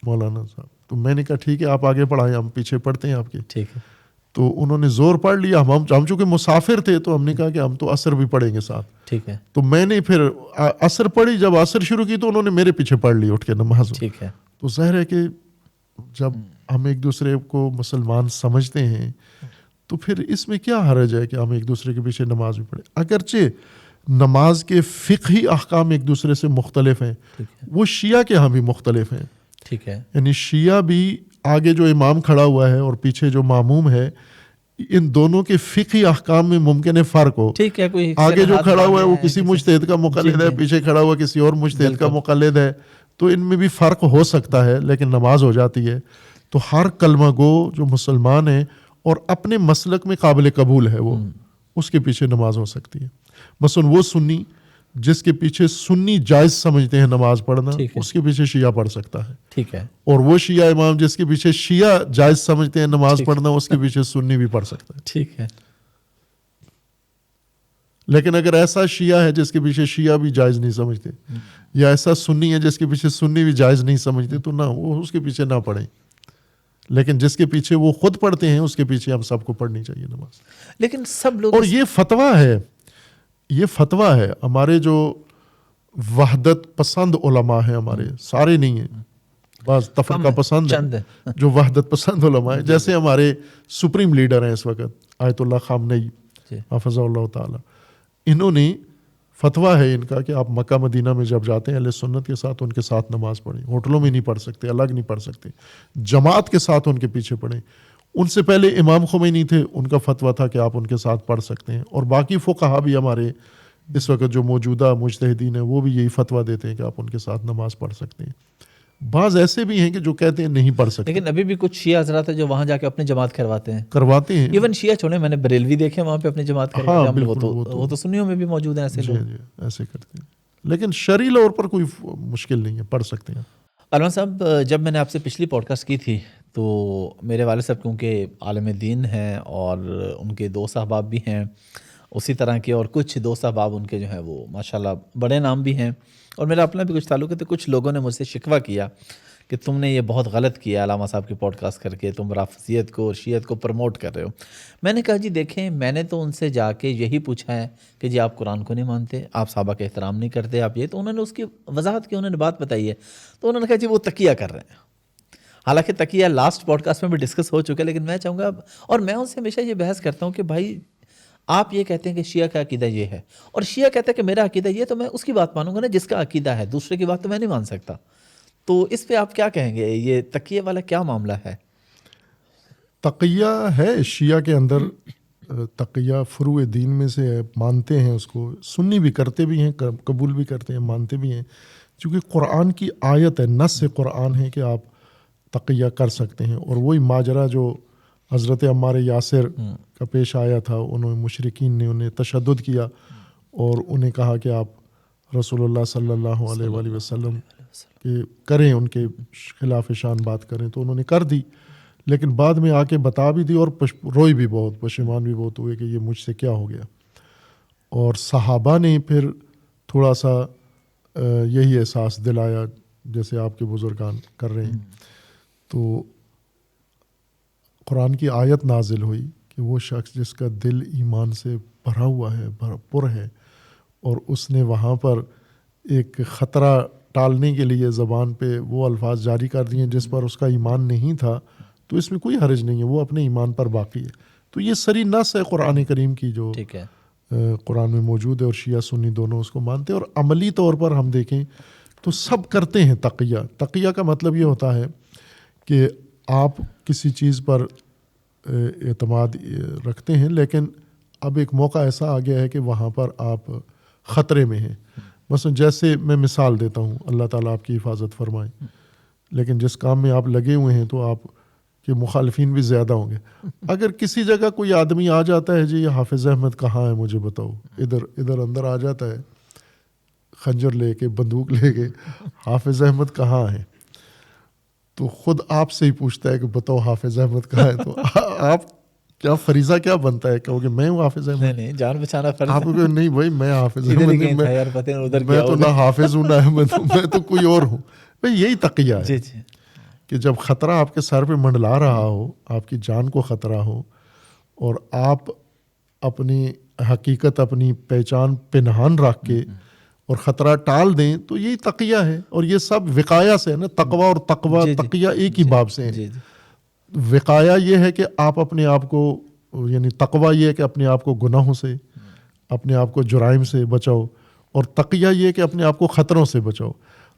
مولانا صاحب، تو میں نے کہا ٹھیک ہے آپ آگے پڑھائیں، ہم پیچھے پڑھتے ہیں آپ کے۔ ٹھیک ہے، تو انہوں نے زور پڑھ لیا، ہم چونکہ مسافر تھے تو ہم نے کہا کہ ہم تو عصر بھی پڑھیں گے ساتھ۔ ٹھیک ہے، تو میں نے پھر عصر پڑھی، جب عصر شروع کی تو انہوں نے میرے پیچھے پڑھ لی اٹھ کے نماز۔ ٹھیک ہے، تو ظاہر ہے کہ جب ہم ایک دوسرے کو مسلمان سمجھتے ہیں تو پھر اس میں کیا حرج ہے کہ ہم ایک دوسرے کے پیچھے نماز بھی پڑھیں، اگرچہ نماز کے فقہی احکام ایک دوسرے سے مختلف ہیں، وہ شیعہ کے ہاں بھی مختلف ہیں۔ ٹھیک ہے، یعنی شیعہ بھی آگے جو امام کھڑا ہوا ہے اور پیچھے جو ماموم ہے، ان دونوں کے فقہی احکام میں ممکن ہے فرق ہو۔ ٹھیک ہے، کوئی آگے جو کھڑا ہوا ہے وہ کسی مجتہد کا مقلد ہے، پیچھے کھڑا ہوا کسی اور مجتہد کا مقلد ہے، تو ان میں بھی فرق ہو سکتا ہے، لیکن نماز ہو جاتی ہے۔ تو ہر کلمہ گو جو مسلمان ہے اور اپنے مسلک میں قابل قبول ہے، وہ اس کے پیچھے نماز ہو سکتی ہے۔ مثلا وہ سنی جس کے پیچھے سنی جائز سمجھتے ہیں نماز پڑھنا، اس کے پیچھے شیعہ پڑھ سکتا ہے۔ ٹھیک ہے، اور وہ شیعہ امام جس کے پیچھے شیعہ جائز سمجھتے ہیں نماز پڑھنا، اس کے پیچھے سنی بھی پڑھ سکتا ہے۔ ٹھیک ہے، لیکن اگر ایسا شیعہ ہے جس کے پیچھے شیعہ بھی جائز نہیں سمجھتے، یا ایسا سنی ہے جس کے پیچھے سنی بھی جائز نہیں سمجھتے، تو نہ وہ اس کے پیچھے نہ پڑھیں۔ لیکن جس کے پیچھے وہ خود پڑھتے ہیں اس کے پیچھے ہم سب کو پڑھنی چاہیے نماز۔ لیکن سب لوگ، اور یہ فتویٰ ہے ہمارے جو وحدت پسند علماء ہیں، ہمارے سارے نہیں ہیں، بعض تفرقہ پسند ہیں، جو وحدت پسند علماء ہیں، جیسے ہمارے سپریم لیڈر ہیں اس وقت آیت اللہ خامنئی حافظہ اللہ تعالی، انہوں نے فتویٰ ہے ان کا کہ آپ مکہ مدینہ میں جب جاتے ہیں اہل سنت کے ساتھ ان کے ساتھ نماز پڑھیں، ہوٹلوں میں نہیں پڑھ سکتے، الگ نہیں پڑھ سکتے، جماعت کے ساتھ ان کے پیچھے پڑھیں۔ ان سے پہلے امام خمینی تھے، ان کا فتویٰ تھا کہ آپ ان کے ساتھ پڑھ سکتے ہیں، اور باقی فقہا بھی ہمارے اس وقت جو موجودہ مجتہدین ہیں وہ بھی یہی فتویٰ دیتے ہیں کہ آپ ان کے ساتھ نماز پڑھ سکتے ہیں۔ بعض ایسے بھی ہیں کہ جو کہتے ہیں نہیں پڑھ سکتے، لیکن ابھی بھی کچھ شیعہ حضرات ہیں جو وہاں جا کے اپنی جماعت کرواتے ہیں۔ ایون شیعہ چھوڑیں، میں نے بریلوی دیکھے وہاں پہ اپنی جماعت کرواتے ہیں، وہ تو سنیوں میں بھی موجود ہیں ایسے لوگ۔ جی ایسے کرتے ہیں، لیکن شرعی طور پر کوئی مشکل نہیں ہے، پڑھ سکتے ہیں۔ علامہ صاحب، جب میں نے آپ سے پچھلی پوڈ کاسٹ کی تھی تو میرے والد صاحب کیونکہ عالم دین ہیں اور ان کے دوست احباب بھی ہیں اسی طرح کے، اور کچھ دوست احباب ان کے جو ہیں وہ ماشاءاللہ بڑے نام بھی ہیں، اور میرا اپنا بھی کچھ تعلق ہے، تو کچھ لوگوں نے مجھ سے شکوہ کیا کہ تم نے یہ بہت غلط کیا علامہ صاحب کی پوڈ کاسٹ کر کے، تم رافضیت کو اور شیعت کو پروموٹ کر رہے ہو۔ میں نے کہا جی دیکھیں، میں نے تو ان سے جا کے یہی پوچھا ہے کہ جی آپ قرآن کو نہیں مانتے، آپ صحابہ کا احترام نہیں کرتے، آپ یہ، تو انہوں نے اس کی وضاحت کی، انہوں نے بات بتائی ہے، تو انہوں نے کہا جی وہ تقیہ کر رہے ہیں۔ حالانکہ تقیہ لاسٹ پوڈ کاسٹ میں بھی ڈسکس ہو چکا ہے، لیکن میں چاہوں گا، اور میں ان سے ہمیشہ یہ بحث کرتا ہوں کہ بھائی آپ یہ کہتے ہیں کہ شیعہ کا عقیدہ یہ ہے، اور شیعہ کہتا ہے کہ میرا عقیدہ یہ، تو میں اس کی بات مانوں گا نا جس کا عقیدہ ہے، دوسرے کی بات تو میں نہیں مان سکتا. تو اس پہ آپ کیا کہیں گے؟ یہ تقیہ والا کیا معاملہ ہے؟ تقیہ ہے شیعہ کے اندر، تقیہ فروع دین میں سے ہے، مانتے ہیں اس کو، سنی بھی کرتے بھی ہیں، قبول بھی کرتے ہیں، مانتے بھی ہیں، چونکہ قرآن کی آیت ہے، نص قرآن ہے کہ آپ تقیہ کر سکتے ہیں. اور وہی ماجرا جو حضرت عمار یاسر کا پیش آیا تھا، انہوں مشرکین نے انہیں تشدد کیا اور انہیں کہا کہ آپ رسول اللہ صلی اللہ علیہ وآلہ وسلم کہ کریں، ان کے خلاف شان بات کریں، تو انہوں نے کر دی. لیکن بعد میں آ کے بتا بھی دی اور روئی بھی بہت، پشیمان بھی بہت ہوئے کہ یہ مجھ سے کیا ہو گیا. اور صحابہ نے پھر تھوڑا سا یہی احساس دلایا جیسے آپ کے بزرگان کر رہے ہیں. تو قرآن کی آیت نازل ہوئی کہ وہ شخص جس کا دل ایمان سے بھرا ہوا ہے، پر ہے، اور اس نے وہاں پر ایک خطرہ ٹالنے کے لیے زبان پہ وہ الفاظ جاری کر دیے جس پر اس کا ایمان نہیں تھا، تو اس میں کوئی حرج نہیں ہے، وہ اپنے ایمان پر باقی ہے. تو یہ سری نص ہے قرآن کریم کی جو قرآن میں موجود ہے، اور شیعہ سنی دونوں اس کو مانتے ہیں. اور عملی طور پر ہم دیکھیں تو سب کرتے ہیں تقیہ. تقیہ کا مطلب یہ ہوتا ہے کہ آپ کسی چیز پر اعتماد رکھتے ہیں، لیکن اب ایک موقع ایسا آ گیا ہے کہ وہاں پر آپ خطرے میں ہیں. مثلا جیسے میں مثال دیتا ہوں، اللہ تعالیٰ آپ کی حفاظت فرمائے، لیکن جس کام میں آپ لگے ہوئے ہیں تو آپ کے مخالفین بھی زیادہ ہوں گے. اگر کسی جگہ کوئی آدمی آ جاتا ہے، جی یہ حافظ احمد کہاں ہے مجھے بتاؤ، ادھر اندر آ جاتا ہے خنجر لے کے، بندوق لے کے، حافظ احمد کہاں ہے، تو خود آپ سے ہی پوچھتا ہے کہ بتاؤ حافظ احمد کہاں ہے. تو آپ کیا فریضہ کیا بنتا ہے، کہو کہ میں ہوں حافظ احمد؟ نہیں، جان بچانا فرض آپ کو نہیں بھائی میں حافظ احمد نہیں، میں تو نہ حافظ ہوں نہ احمد ہوں، میں تو کوئی اور ہوں. بھائی یہی تقیہ ہے کہ جب خطرہ آپ کے سر پہ منڈلا رہا ہو، آپ کی جان کو خطرہ ہو، اور آپ اپنی حقیقت، اپنی پہچان پنہان رکھ کے اور خطرہ ٹال دیں، تو یہی تقیہ ہے. اور یہ سب وقایا سے ہے نا، تقوی اور تقیہ ایک ہی باب سے ہیں. وقایا یہ ہے کہ آپ اپنے آپ کو، یعنی تقوی یہ ہے کہ اپنے آپ کو گناہوں سے، اپنے آپ کو جرائم سے بچاؤ، اور تقیہ یہ ہے کہ اپنے آپ کو خطروں سے بچاؤ.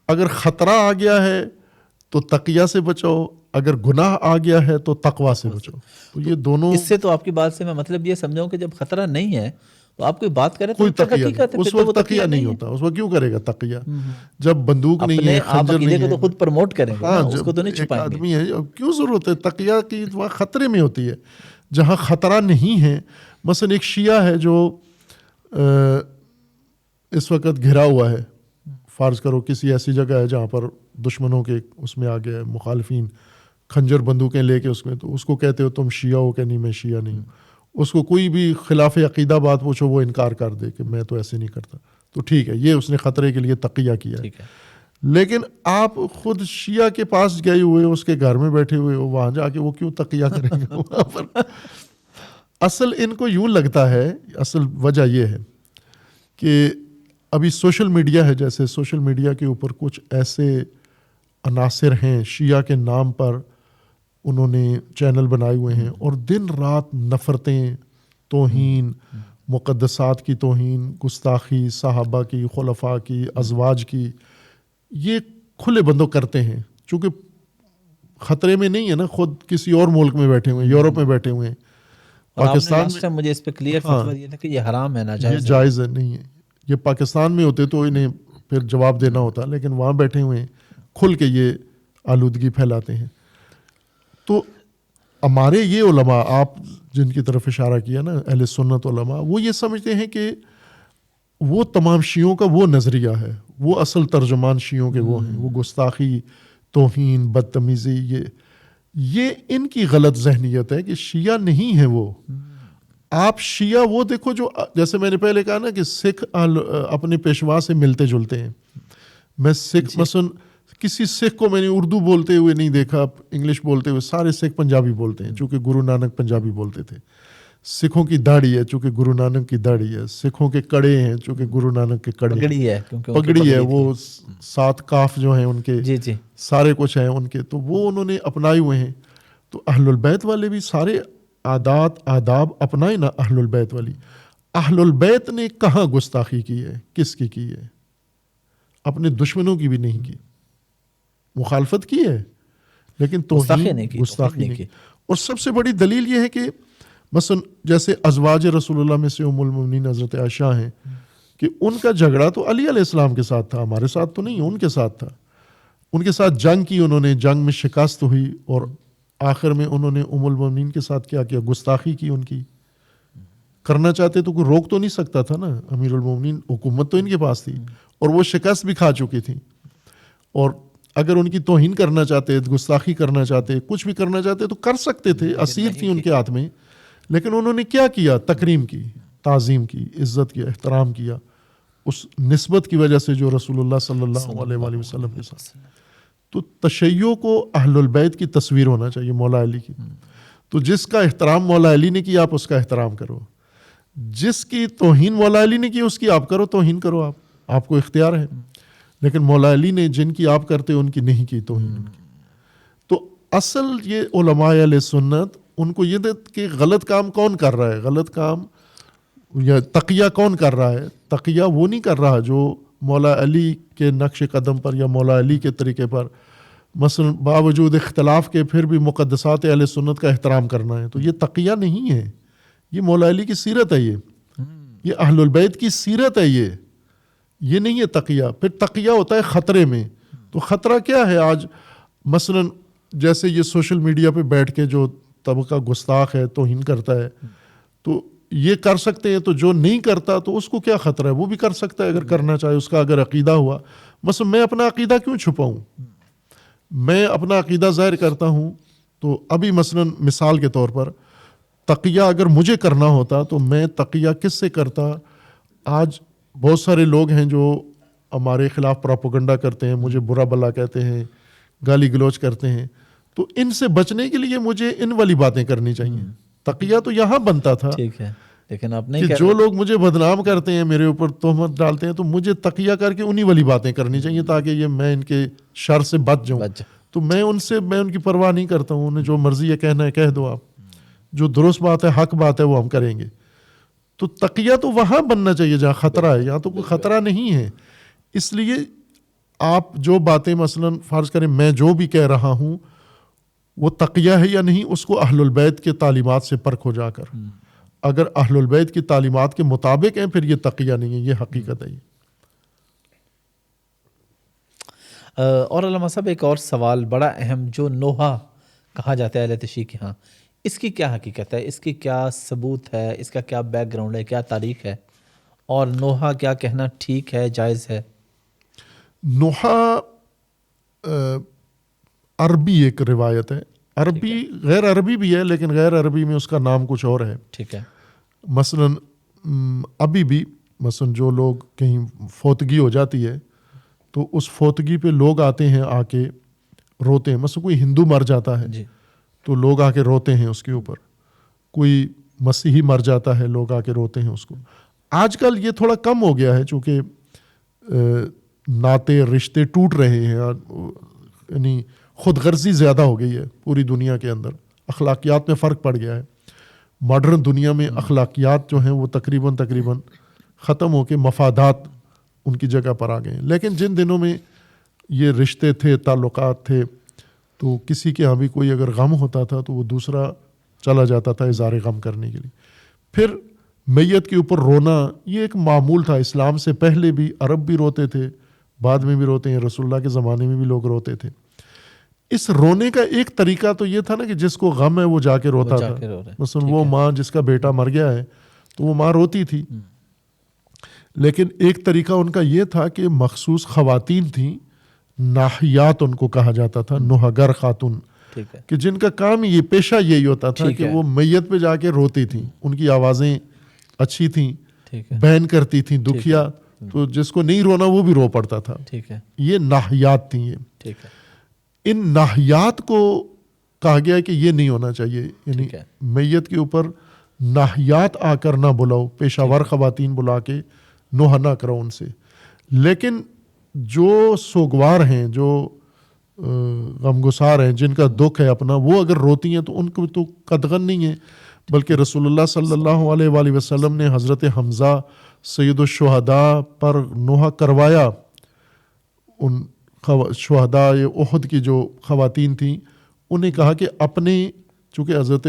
اگر خطرہ آ گیا ہے تو تقیہ سے بچاؤ، اگر گناہ آ گیا ہے تو تقوی سے بچاؤ. تو یہ دونوں، اس سے تو آپ کی بات سے میں مطلب یہ سمجھاؤں کہ جب خطرہ نہیں ہے تو آپ کوئی بات کریں، کوئی تقیہ نہیں، اس وقت تقیہ نہیں ہوتا. اس وقت کیوں کرے گا تقیہ جب بندوق نہیں ہے، خنجر نہیں ہے؟ آپ کو تو خود پروموٹ کریں گے، ہاں، اس کو تو نہیں ایک چھپائیں گے. آدمی ہے، کیوں ضرورت ہے تقیہ کی؟ وہاں خطرے میں ہوتی ہے جہاں خطرہ نہیں ہے. مثلا ایک شیعہ ہے جو اس وقت گھرا ہوا ہے، فرض کرو کسی ایسی جگہ ہے جہاں پر دشمنوں کے اس میں آ گیا ہے، مخالفین خنجر بندوقیں لے کے اس میں، تو اس کو کہتے ہو تم شیعہ ہو؟ کہ نہیں میں شیعہ نہیں ہوں. اس کو کوئی بھی خلاف عقیدہ بات پوچھو وہ انکار کر دے کہ میں تو ایسے نہیں کرتا، تو ٹھیک ہے، یہ اس نے خطرے کے لیے تقیہ کیا ہے. لیکن آپ خود شیعہ کے پاس گئے ہوئے، اس کے گھر میں بیٹھے ہوئے ہو، وہاں جا کے وہ کیوں تقیہ کریں گے وہاں پر؟ اصل ان کو یوں لگتا ہے، اصل وجہ یہ ہے کہ ابھی سوشل میڈیا ہے، جیسے سوشل میڈیا کے اوپر کچھ ایسے عناصر ہیں شیعہ کے نام پر، انہوں نے چینل بنائے ہوئے ہیں اور دن رات نفرتیں، توہین، مقدسات کی توہین، گستاخی، صحابہ کی، خلفاء کی، ازواج کی، یہ کھلے بندوں کرتے ہیں. چونکہ خطرے میں نہیں ہے نا، خود کسی اور ملک میں بیٹھے ہوئے ہیں، یورپ میں بیٹھے ہوئے ہیں. پاکستان میں مجھے اس پہ کلیئر فتویٰ یہ تھا کہ یہ حرام ہے، ناجائز ہے. یہ جائز ہے، نہیں ہے. یہ پاکستان میں ہوتے تو انہیں پھر جواب دینا ہوتا، لیکن وہاں بیٹھے ہوئے ہیں، کھل کے یہ آلودگی پھیلاتے ہیں. تو ہمارے یہ علماء، آپ جن کی طرف اشارہ کیا نا، اہل سنت علماء، وہ یہ سمجھتے ہیں کہ وہ تمام شیعوں کا وہ نظریہ ہے، وہ اصل ترجمان شیعوں کے وہ ہیں. وہ گستاخی، توہین، بدتمیزی، یہ ان کی غلط ذہنیت ہے کہ شیعہ نہیں ہے وہ. آپ شیعہ وہ دیکھو جو، جیسے میں نے پہلے کہا نا کہ سکھ اپنے پیشوا سے ملتے جلتے ہیں. میں سکھ مثلا کسی سکھ کو میں نے اردو بولتے ہوئے نہیں دیکھا، انگلش بولتے ہوئے. سارے سکھ پنجابی بولتے ہیں، چونکہ گرو نانک پنجابی بولتے تھے. سکھوں کی داڑھی ہے چونکہ گرو نانک کی داڑھی ہے، سکھوں کے کڑے ہیں چونکہ گرو نانک کے کڑے ہیں، پگڑی ہے کیونکہ ان کی پگڑی ہے، تھی۔ وہ 7 کاف جو ہیں ان کے، جی جی سارے کچھ ہیں ان کے، تو وہ انہوں نے اپنائے ہوئے ہیں۔ تو اہل البیت والے بھی سارے عادات آداب اپنائے نا اہل البیت والی۔ اہل البیت نے کہاں گستاخی کی ہے، کس کی ہے؟ اپنے دشمنوں کی بھی نہیں کی، مخالفت کی ہے لیکن گستاخی توہین نہیں کی، گستاخی توہین نہیں نہیں کی۔ کی۔ اور سب سے بڑی دلیل یہ ہے کہ مثلا جیسے ازواج رسول اللہ میں سے ام المؤمنین حضرت عائشہ ہیں کہ ان کا جھگڑا تو علی علیہ السلام کے ساتھ تھا، ہمارے ساتھ تو نہیں، ان کے ساتھ تھا۔ ان کے ساتھ جنگ کی انہوں نے، جنگ میں شکست ہوئی اور آخر میں انہوں نے ام المؤمنین کے ساتھ کیا کیا؟ گستاخی کی ان کی۔ کرنا چاہتے تو کوئی روک تو نہیں سکتا تھا نا، امیر المومنین حکومت تو ان کے پاس تھی اور وہ شکست بھی کھا چکی تھی، اور اگر ان کی توہین کرنا چاہتے، گستاخی کرنا چاہتے، کچھ بھی کرنا چاہتے تو کر سکتے تھے، اسیر تھی ان کے ہاتھ میں، لیکن انہوں نے کیا کیا؟ تکریم کی، تعظیم کی، عزت کی، احترام کیا اس نسبت کی وجہ سے جو رسول اللہ صلی اللہ علیہ وآلہ وسلم کے ساتھ۔ تو تشیع کو اہل البیت کی تصویر ہونا چاہیے، مولا علی کی۔ تو جس کا احترام مولا علی نے کیا آپ اس کا احترام کرو، جس کی توہین مولا علی نے کی اس کی آپ کرو، توہین کرو، آپ کو اختیار ہے، لیکن مولا علی نے جن کی آپ کرتے ان کی نہیں کی توہین۔ تو اصل یہ علماء اہل سنت ان کو یہ کہ غلط کام کون کر رہا ہے، غلط کام یا تقیہ کون کر رہا ہے؟ تقیہ وہ نہیں کر رہا جو مولا علی کے نقش قدم پر یا مولا علی کے طریقے پر مثلا باوجود اختلاف کے پھر بھی مقدسات اہل سنت کا احترام کرنا ہے، تو یہ تقیہ نہیں ہے، یہ مولا علی کی سیرت ہے، یہ اہل البیت کی سیرت ہے، یہ نہیں ہے تقیہ۔ پھر تقیہ ہوتا ہے خطرے میں، تو خطرہ کیا ہے آج؟ مثلا جیسے یہ سوشل میڈیا پہ بیٹھ کے جو طبقہ گستاخ ہے، توہین کرتا ہے، تو یہ کر سکتے ہیں، تو جو نہیں کرتا تو اس کو کیا خطرہ ہے؟ وہ بھی کر سکتا ہے اگر کرنا چاہے، اس کا اگر عقیدہ ہوا۔ مثلا میں اپنا عقیدہ کیوں چھپاؤں؟ میں اپنا عقیدہ ظاہر کرتا ہوں، تو ابھی مثلا مثال کے طور پر تقیہ اگر مجھے کرنا ہوتا تو میں تقیہ کس سے کرتا؟ آج بہت سارے لوگ ہیں جو ہمارے خلاف پراپوگنڈا کرتے ہیں، مجھے برا بلا کہتے ہیں، گالی گلوچ کرتے ہیں، تو ان سے بچنے کے لیے مجھے ان والی باتیں کرنی چاہیے۔ تقیہ تو یہاں بنتا تھا، ٹھیک ہے، لیکن آپ نہیں کہ کر جو رہے۔ لوگ مجھے بدنام کرتے ہیں، میرے اوپر تہمت ڈالتے ہیں، تو مجھے تقیہ کر کے انہی والی باتیں کرنی چاہیے تاکہ یہ میں ان کے شر سے بچ جاؤں۔ تو میں ان کی پرواہ نہیں کرتا ہوں، انہیں جو مرضی ہے کہنا ہے کہہ دو، آپ جو درست بات ہے، حق بات ہے، وہ ہم کریں گے۔ تو تقیہ تو وہاں بننا چاہیے جہاں خطرہ ہے، یہاں تو کوئی خطرہ نہیں ہے۔ اس لیے آپ جو باتیں مثلا فرض کریں میں جو بھی کہہ رہا ہوں وہ تقیہ ہے یا نہیں، اس کو اہل البیت کے تعلیمات سے پرکھو جا کر۔ اگر اہل البیت کی تعلیمات کے مطابق ہیں پھر یہ تقیہ نہیں ہے، یہ حقیقت ہے۔ اور علامہ صاحب ایک اور سوال بڑا اہم، جو نوحہ کہا جاتا ہے اہل تشیع کے ہاں، اس کی کیا حقیقت ہے؟ اس کی کیا ثبوت ہے؟ اس کا کیا بیک گراؤنڈ ہے؟ کیا تاریخ ہے؟ اور نوحہ کیا کہنا ٹھیک ہے، جائز ہے؟ نوحہ عربی ایک روایت ہے، عربی غیر عربی بھی ہے، لیکن غیر عربی میں اس کا نام کچھ اور ہے۔ ٹھیک ہے۔ مثلا ابھی بھی مثلا جو لوگ کہیں فوتگی ہو جاتی ہے تو اس فوتگی پہ لوگ آتے ہیں، آ کے روتے ہیں۔ مثلا کوئی ہندو مر جاتا ہے جی تو لوگ آ کے روتے ہیں اس کے اوپر، کوئی مسیحی مر جاتا ہے لوگ آ کے روتے ہیں اس کو۔ آج کل یہ تھوڑا کم ہو گیا ہے چونکہ ناطے رشتے ٹوٹ رہے ہیں، یعنی خود غرضی زیادہ ہو گئی ہے پوری دنیا کے اندر، اخلاقیات میں فرق پڑ گیا ہے۔ ماڈرن دنیا میں اخلاقیات جو ہیں وہ تقریباً ختم ہو کے مفادات ان کی جگہ پر آ گئے ہیں۔ لیکن جن دنوں میں یہ رشتے تھے، تعلقات تھے، تو کسی کے ہاں بھی کوئی اگر غم ہوتا تھا تو وہ دوسرا چلا جاتا تھا اظہار غم کرنے کے لیے۔ پھر میت کے اوپر رونا یہ ایک معمول تھا، اسلام سے پہلے بھی عرب بھی روتے تھے، بعد میں بھی روتے ہیں، رسول اللہ کے زمانے میں بھی لوگ روتے تھے۔ اس رونے کا ایک طریقہ تو یہ تھا نا کہ جس کو غم ہے وہ جا کے روتا تھا۔ مثلا وہ ماں جس کا بیٹا مر گیا ہے تو وہ ماں روتی تھی، لیکن ایک طریقہ ان کا یہ تھا کہ مخصوص خواتین تھیں، ناحیات ان کو کہا جاتا تھا، نوحگر خاتون، کہ جن کا کام یہ پیشہ یہی ہوتا تھا کہ وہ میت پہ جا کے روتی تھیں، ان کی آوازیں اچھی تھیں، بہن کرتی تھیں دکھیا، تو جس کو نہیں رونا وہ بھی رو پڑتا تھا۔ یہ ناحیات تھیں۔ یہ ان ناحیات کو کہا گیا کہ یہ نہیں ہونا چاہیے، یعنی میت کے اوپر ناحیات آ کر نہ بلاؤ، پیشہ ور خواتین بلا کے نوحہ نہ کرو ان سے. لیکن جو سوگوار ہیں، جو غمگسار ہیں، جن کا دکھ ہے اپنا، وہ اگر روتی ہیں تو ان کو تو قدغن نہیں ہے. بلکہ رسول اللہ صلی اللہ علیہ وآلہ وسلم نے حضرت حمزہ سید الشہداء پر نوحہ کروایا. ان شہداء احد کی جو خواتین تھیں انہیں کہا کہ اپنے، چونکہ حضرت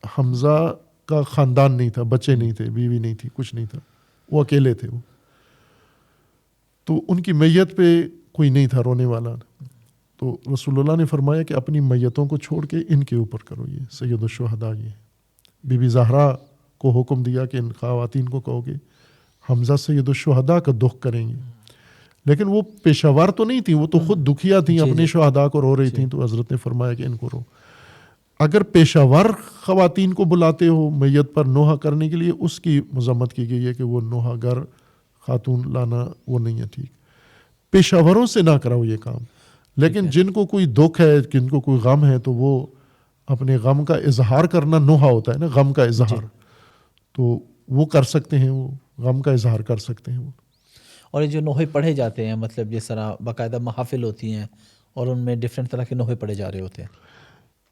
حمزہ کا خاندان نہیں تھا، بچے نہیں تھے، بیوی نہیں تھی، کچھ نہیں تھا، وہ اکیلے تھے، وہ تو ان کی میت پہ کوئی نہیں تھا رونے والا. تو رسول اللہ نے فرمایا کہ اپنی میتوں کو چھوڑ کے ان کے اوپر کرو. یہ سید الشہداء، یہ بی بی زہرا کو حکم دیا کہ ان خواتین کو کہو کہ حمزہ سید الشہداء کا دکھ کریں گے. لیکن وہ پیشہ ور تو نہیں تھیں، وہ تو خود دکھیا تھیں، اپنے شہداء کو رو رہی تھیں. تو حضرت نے فرمایا کہ ان کو رو. اگر پیشہ ور خواتین کو بلاتے ہو میت پر نوحہ کرنے کے لیے، اس کی مذمت کی گئی ہے کہ وہ نوحہ گر خاتون لانا وہ نہیں ہے ٹھیک. پیشہ وروں سے نہ کراؤ یہ کام. لیکن جن کو کوئی دکھ ہے، جن کو کوئی غم ہے، تو وہ اپنے غم کا اظہار کرنا نوحہ ہوتا ہے نا، غم کا اظہار، تو وہ کر سکتے ہیں، وہ غم کا اظہار کر سکتے ہیں وہ. اور یہ جو نوحے پڑھے جاتے ہیں، مطلب جس طرح باقاعدہ محافل ہوتی ہیں اور ان میں ڈفرینٹ طرح کے نوحے پڑھے جا رہے ہوتے ہیں.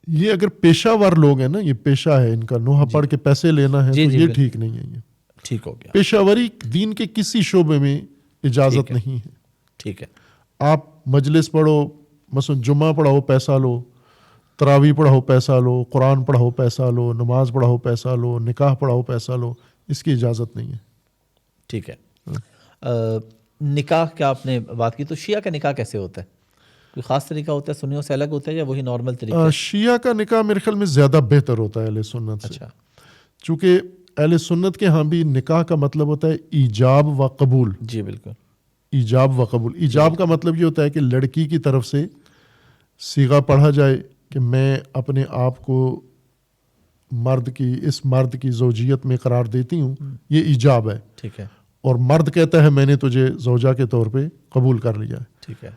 یہ اگر پیشہ ور لوگ ہیں نا، یہ پیشہ ہے ان کا، نوحہ پڑھ کے پیسے لینا ہے، تو یہ ٹھیک نہیں ہے. یہ ٹھیک ہو گیا. پیشہ وری دین کے کسی شعبے میں اجازت نہیں ہے. ٹھیک ہے. آپ مجلس پڑھو، مثلا جمعہ پڑھاؤ پیسہ لو، تراویح پڑھاؤ پیسہ لو، قرآن پڑھاؤ پیسہ لو، نماز پڑھاؤ پیسہ لو، نکاح پڑھاؤ پیسہ لو، اس کی اجازت نہیں ہے. ٹھیک ہے. نکاح کا آپ نے بات کی، تو شیعہ کا نکاح کیسے ہوتا ہے؟ کوئی خاص طریقہ ہوتا ہے سنیوں سے الگ ہوتا ہے یا وہی نارمل طریقہ؟ شیعہ کا نکاح میرے خیال میں زیادہ بہتر ہوتا ہے اہل سنت سے. اچھا. چونکہ اہل سنت کے ہاں بھی نکاح کا مطلب ہوتا ہے ایجاب و قبول. جی بالکل. ایجاب و قبول. ایجاب کا مطلب یہ ہوتا ہے کہ لڑکی کی طرف سے صیغہ پڑھا جائے کہ میں اپنے آپ کو اس مرد کی زوجیت میں قرار دیتی ہوں، یہ ایجاب ہے. ٹھیک ہے. اور مرد کہتا ہے میں نے تجھے زوجہ کے طور پہ قبول کر لیا ہے. ٹھیک ہے.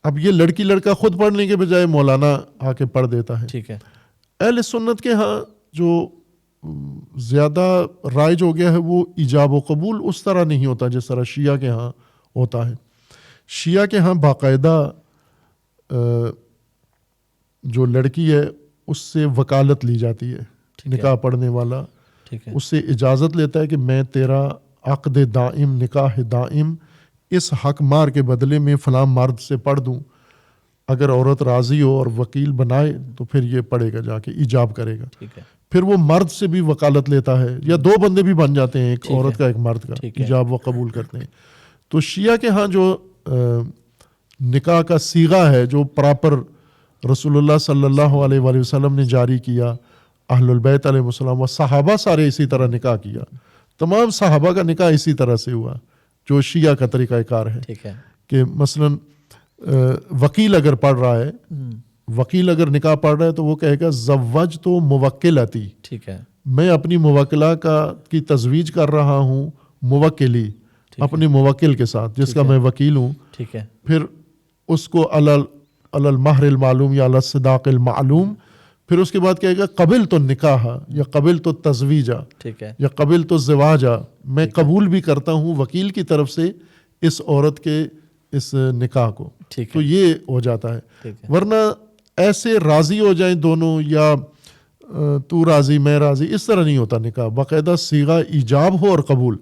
اب یہ لڑکی لڑکا خود پڑھنے کے بجائے مولانا آ کے پڑھ دیتا ہے. ٹھیک ہے. اہل سنت کے ہاں جو زیادہ رائج ہو گیا ہے وہ ایجاب و قبول اس طرح نہیں ہوتا جس طرح شیعہ کے ہاں ہوتا ہے. شیعہ کے ہاں باقاعدہ جو لڑکی ہے اس سے وکالت لی جاتی ہے. نکاح پڑھنے والا اس سے اجازت لیتا ہے کہ میں تیرا عقد دائم، نکاح دائم اس حق مار کے بدلے میں فلاں مرد سے پڑھ دوں. اگر عورت راضی ہو اور وکیل بنائے تو پھر یہ پڑھے گا، جا کے ایجاب کرے گا. پھر وہ مرد سے بھی وکالت لیتا ہے، یا دو بندے بھی بن جاتے ہیں، ایک عورت کا ایک مرد کا، ایجاب و قبول کرتے ہیں. تو شیعہ کے ہاں جو نکاح کا صیغہ ہے جو پراپر رسول اللہ صلی اللہ علیہ وآلہ وسلم نے جاری کیا، اہل البیت علیہ السلام و صحابہ سارے اسی طرح نکاح کیا، تمام صحابہ کا نکاح اسی طرح سے ہوا جو شیعہ کا طریقہ کار ہے. کہ مثلا وکیل اگر پڑھ رہا ہے، وکیل اگر نکاح پڑھ رہا ہے تو وہ کہے گا زوج تو موکلتی، ٹھیک ہے، میں اپنی موکلہ کی تزویج کر رہا ہوں، موکلی اپنے موکل کے ساتھ جس کا میں وکیل ہوں. ٹھیک ہے. پھر اس کو علی المہر المعلوم یا علی الصداق المعلوم، پھر اس کے بعد کہے گا قبل تو نکاح یا قبل تو تزویجہ یا قبل تو زواجہ، میں قبول بھی کرتا ہوں وکیل کی طرف سے اس عورت کے اس نکاح کو. تو یہ ہو جاتا ہے. ورنہ ایسے راضی ہو جائیں دونوں، یا تو راضی میں راضی، اس طرح نہیں ہوتا نکاح. باقاعدہ صیغہ ایجاب ہو اور قبول.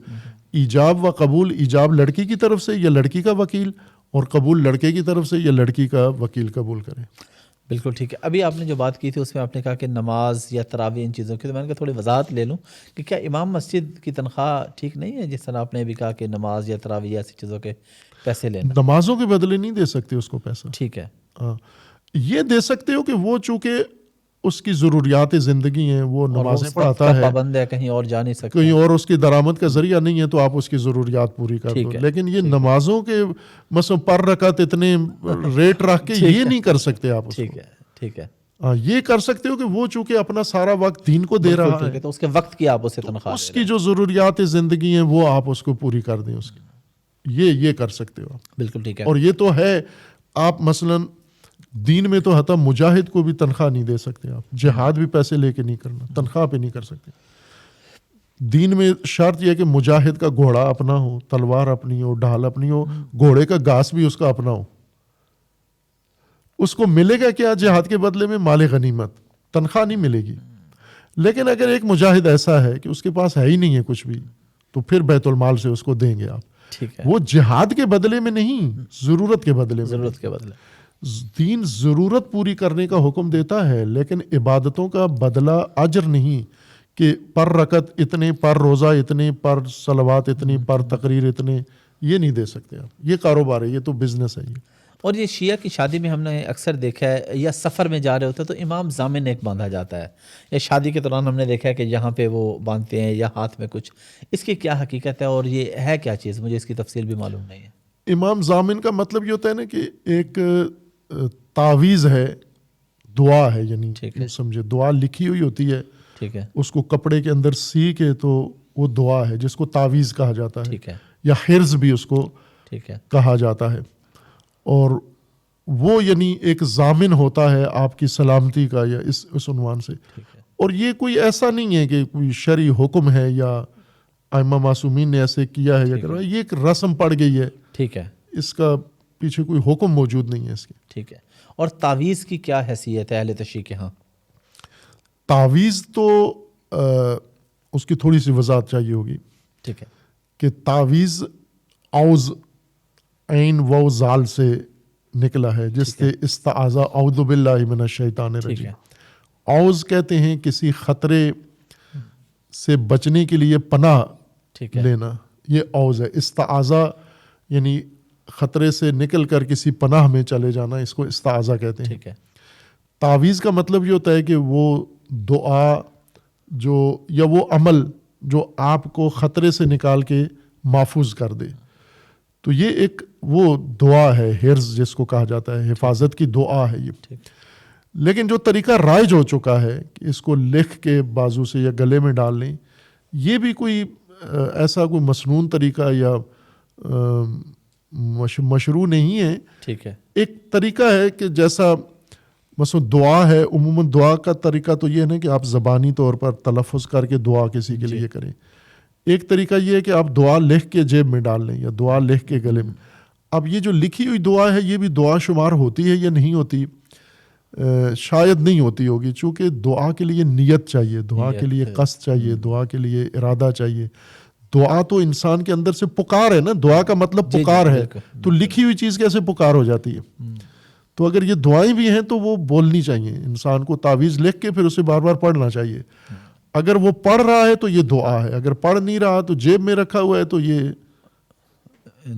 ایجاب و قبول، ایجاب لڑکی کی طرف سے یا لڑکی کا وکیل، اور قبول لڑکے کی طرف سے یا لڑکی کا وکیل قبول کرے. بالکل ٹھیک ہے. ابھی آپ نے جو بات کی تھی اس میں آپ نے کہا کہ نماز یا تراویح ان چیزوں کی، تو میں نے کہا تھوڑی وضاحت لے لوں کہ کیا امام مسجد کی تنخواہ ٹھیک نہیں ہے؟ جس طرح آپ نے بھی کہا کہ نماز یا تراویح ایسی چیزوں کے پیسے لینا، نمازوں کے بدلے نہیں دے سکتے اس کو پیسہ. ٹھیک ہے. یہ دے سکتے ہو کہ وہ چونکہ اس کی ضروریات زندگی ہیں، وہ نمازیں پڑھاتا ہے، پابند ہے، کہیں اور جا نہیں سکتا، کہیں اور اس کی درآمد کا ذریعہ نہیں ہے، تو آپ اس کی ضروریات پوری کر دو. لیکن یہ نمازوں کے مثلا پر رکعت اتنے ریٹ رکھ کے یہ نہیں کر سکتے آپ. ٹھیک ہے، ٹھیک ہے. یہ کر سکتے ہو کہ وہ چونکہ اپنا سارا وقت دین کو دے رہا ہے، تو اس کے وقت کی آپ اسے تنخواہ، اس کی جو ضروریات زندگی ہیں وہ آپ اس کو پوری کر دیں. اس کی یہ کر سکتے ہو. بالکل ٹھیک ہے. اور یہ تو ہے، آپ مثلا دین میں تو حتی مجاہد کو بھی تنخواہ نہیں دے سکتے، آپ جہاد بھی پیسے لے کے نہیں کرنا، تنخواہ پہ نہیں کر سکتے. دین میں شرط یہ کہ مجاہد کا گھوڑا اپنا ہو، تلوار اپنی ہو، ڈھال اپنی ہو، گھوڑے کا گھاس بھی اس کا اپنا ہو. اس کو ملے گا کیا جہاد کے بدلے میں؟ مال غنیمت، تنخواہ نہیں ملے گی. لیکن اگر ایک مجاہد ایسا ہے کہ اس کے پاس ہے ہی نہیں ہے کچھ بھی، تو پھر بیت المال سے اس کو دیں گے آپ. ٹھیک ہے. وہ جہاد کے بدلے میں نہیں، ضرورت کے بدلے میں. ضرورت کے بدلے. دین ضرورت پوری کرنے کا حکم دیتا ہے، لیکن عبادتوں کا بدلہ اجر نہیں کہ پر رکعت اتنے، پر روزہ اتنے، پر صلوات اتنی، پر تقریر اتنے. یہ نہیں دے سکتے آپ. یہ کاروبار ہے، یہ تو بزنس ہے. یہ اور یہ شیعہ کی شادی میں ہم نے اکثر دیکھا ہے، یا سفر میں جا رہے ہوتے ہیں تو امام ضامن ایک باندھا جاتا ہے، یا شادی کے دوران ہم نے دیکھا ہے کہ یہاں پہ وہ باندھتے ہیں یا ہاتھ میں کچھ. اس کی کیا حقیقت ہے اور یہ ہے کیا چیز؟ مجھے اس کی تفصیل بھی معلوم نہیں ہے. امام ضامن کا مطلب یہ ہوتا ہے نا کہ ایک تعویذ ہے، دعا ہے، یعنی سمجھے دعا لکھی ہوئی ہوتی ہے. ٹھیک ہے. اس کو کپڑے کے اندر سی کے تو وہ دعا ہے جس کو تعویذ کہا جاتا ہے. ٹھیک ہے. یا حرز بھی اس کو ٹھیک ہے. کہا جاتا ہے. اور وہ یعنی ایک ضامن ہوتا ہے آپ کی سلامتی کا، یا اس عنوان سے. اور یہ کوئی ایسا نہیں ہے کہ کوئی شرعی حکم ہے یا ائمہ معصومین نے ایسے کیا ہے یا کروایا. یہ ایک رسم پڑ گئی ہے. ٹھیک ہے. اس کا پیچھے کوئی حکم موجود نہیں ہے اس کے. ٹھیک ہے. اور تعویذ کی کیا حیثیت ہے اہل تشیع کے ہاں؟ تعویذ تو اس کی تھوڑی سی وضاحت چاہیے ہوگی. ٹھیک ہے. کہ تعویذ اوز عین و زال سے نکلا ہے، جس سے استعاذہ اعوذ باللہ من الشیطان الرجیم. اوز کہتے ہیں کسی خطرے سے بچنے کے لیے پناہ لینا، یہ اوز ہے. استعاذہ یعنی خطرے سے نکل کر کسی پناہ میں چلے جانا، اس کو استعاذہ کہتے ہیں. تعویذ کا مطلب یہ ہوتا ہے کہ وہ دعا جو یا وہ عمل جو آپ کو خطرے سے نکال کے محفوظ کر دے. تو یہ ایک وہ دعا ہے، حرز جس کو کہا جاتا ہے، حفاظت کی دعا ہے یہ. لیکن جو طریقہ رائج ہو چکا ہے کہ اس کو لکھ کے بازو سے یا گلے میں ڈال لیں، یہ بھی کوئی ایسا کوئی مسنون طریقہ یا مشروع نہیں ہے. ٹھیک ہے. ایک طریقہ ہے کہ جیسا مثلا دعا ہے، عموماً دعا کا طریقہ تو یہ ہے کہ آپ زبانی طور پر تلفظ کر کے دعا کسی کے لیے کریں. ایک طریقہ یہ ہے کہ آپ دعا لکھ کے جیب میں ڈال لیں یا دعا لکھ کے گلے میں. اب یہ جو لکھی ہوئی دعا ہے یہ بھی دعا شمار ہوتی ہے یا نہیں ہوتی؟ شاید نہیں ہوتی ہوگی، چونکہ دعا کے لیے نیت چاہیے، دعا کے لیے قصد چاہیے، دعا کے لیے ارادہ چاہیے. دعا تو انسان کے اندر سے پکار ہے نا، دعا کا مطلب پکار ہے. تو لکھی ہوئی چیز کیسے پکار ہو جاتی ہے؟ تو اگر یہ دعائیں بھی ہیں تو وہ بولنی چاہیے. انسان کو تعویذ لکھ کے پھر اسے بار بار پڑھنا چاہیے. اگر وہ پڑھ رہا ہے تو یہ دعا ہے، اگر پڑھ نہیں رہا تو جیب میں رکھا ہوا ہے تو یہ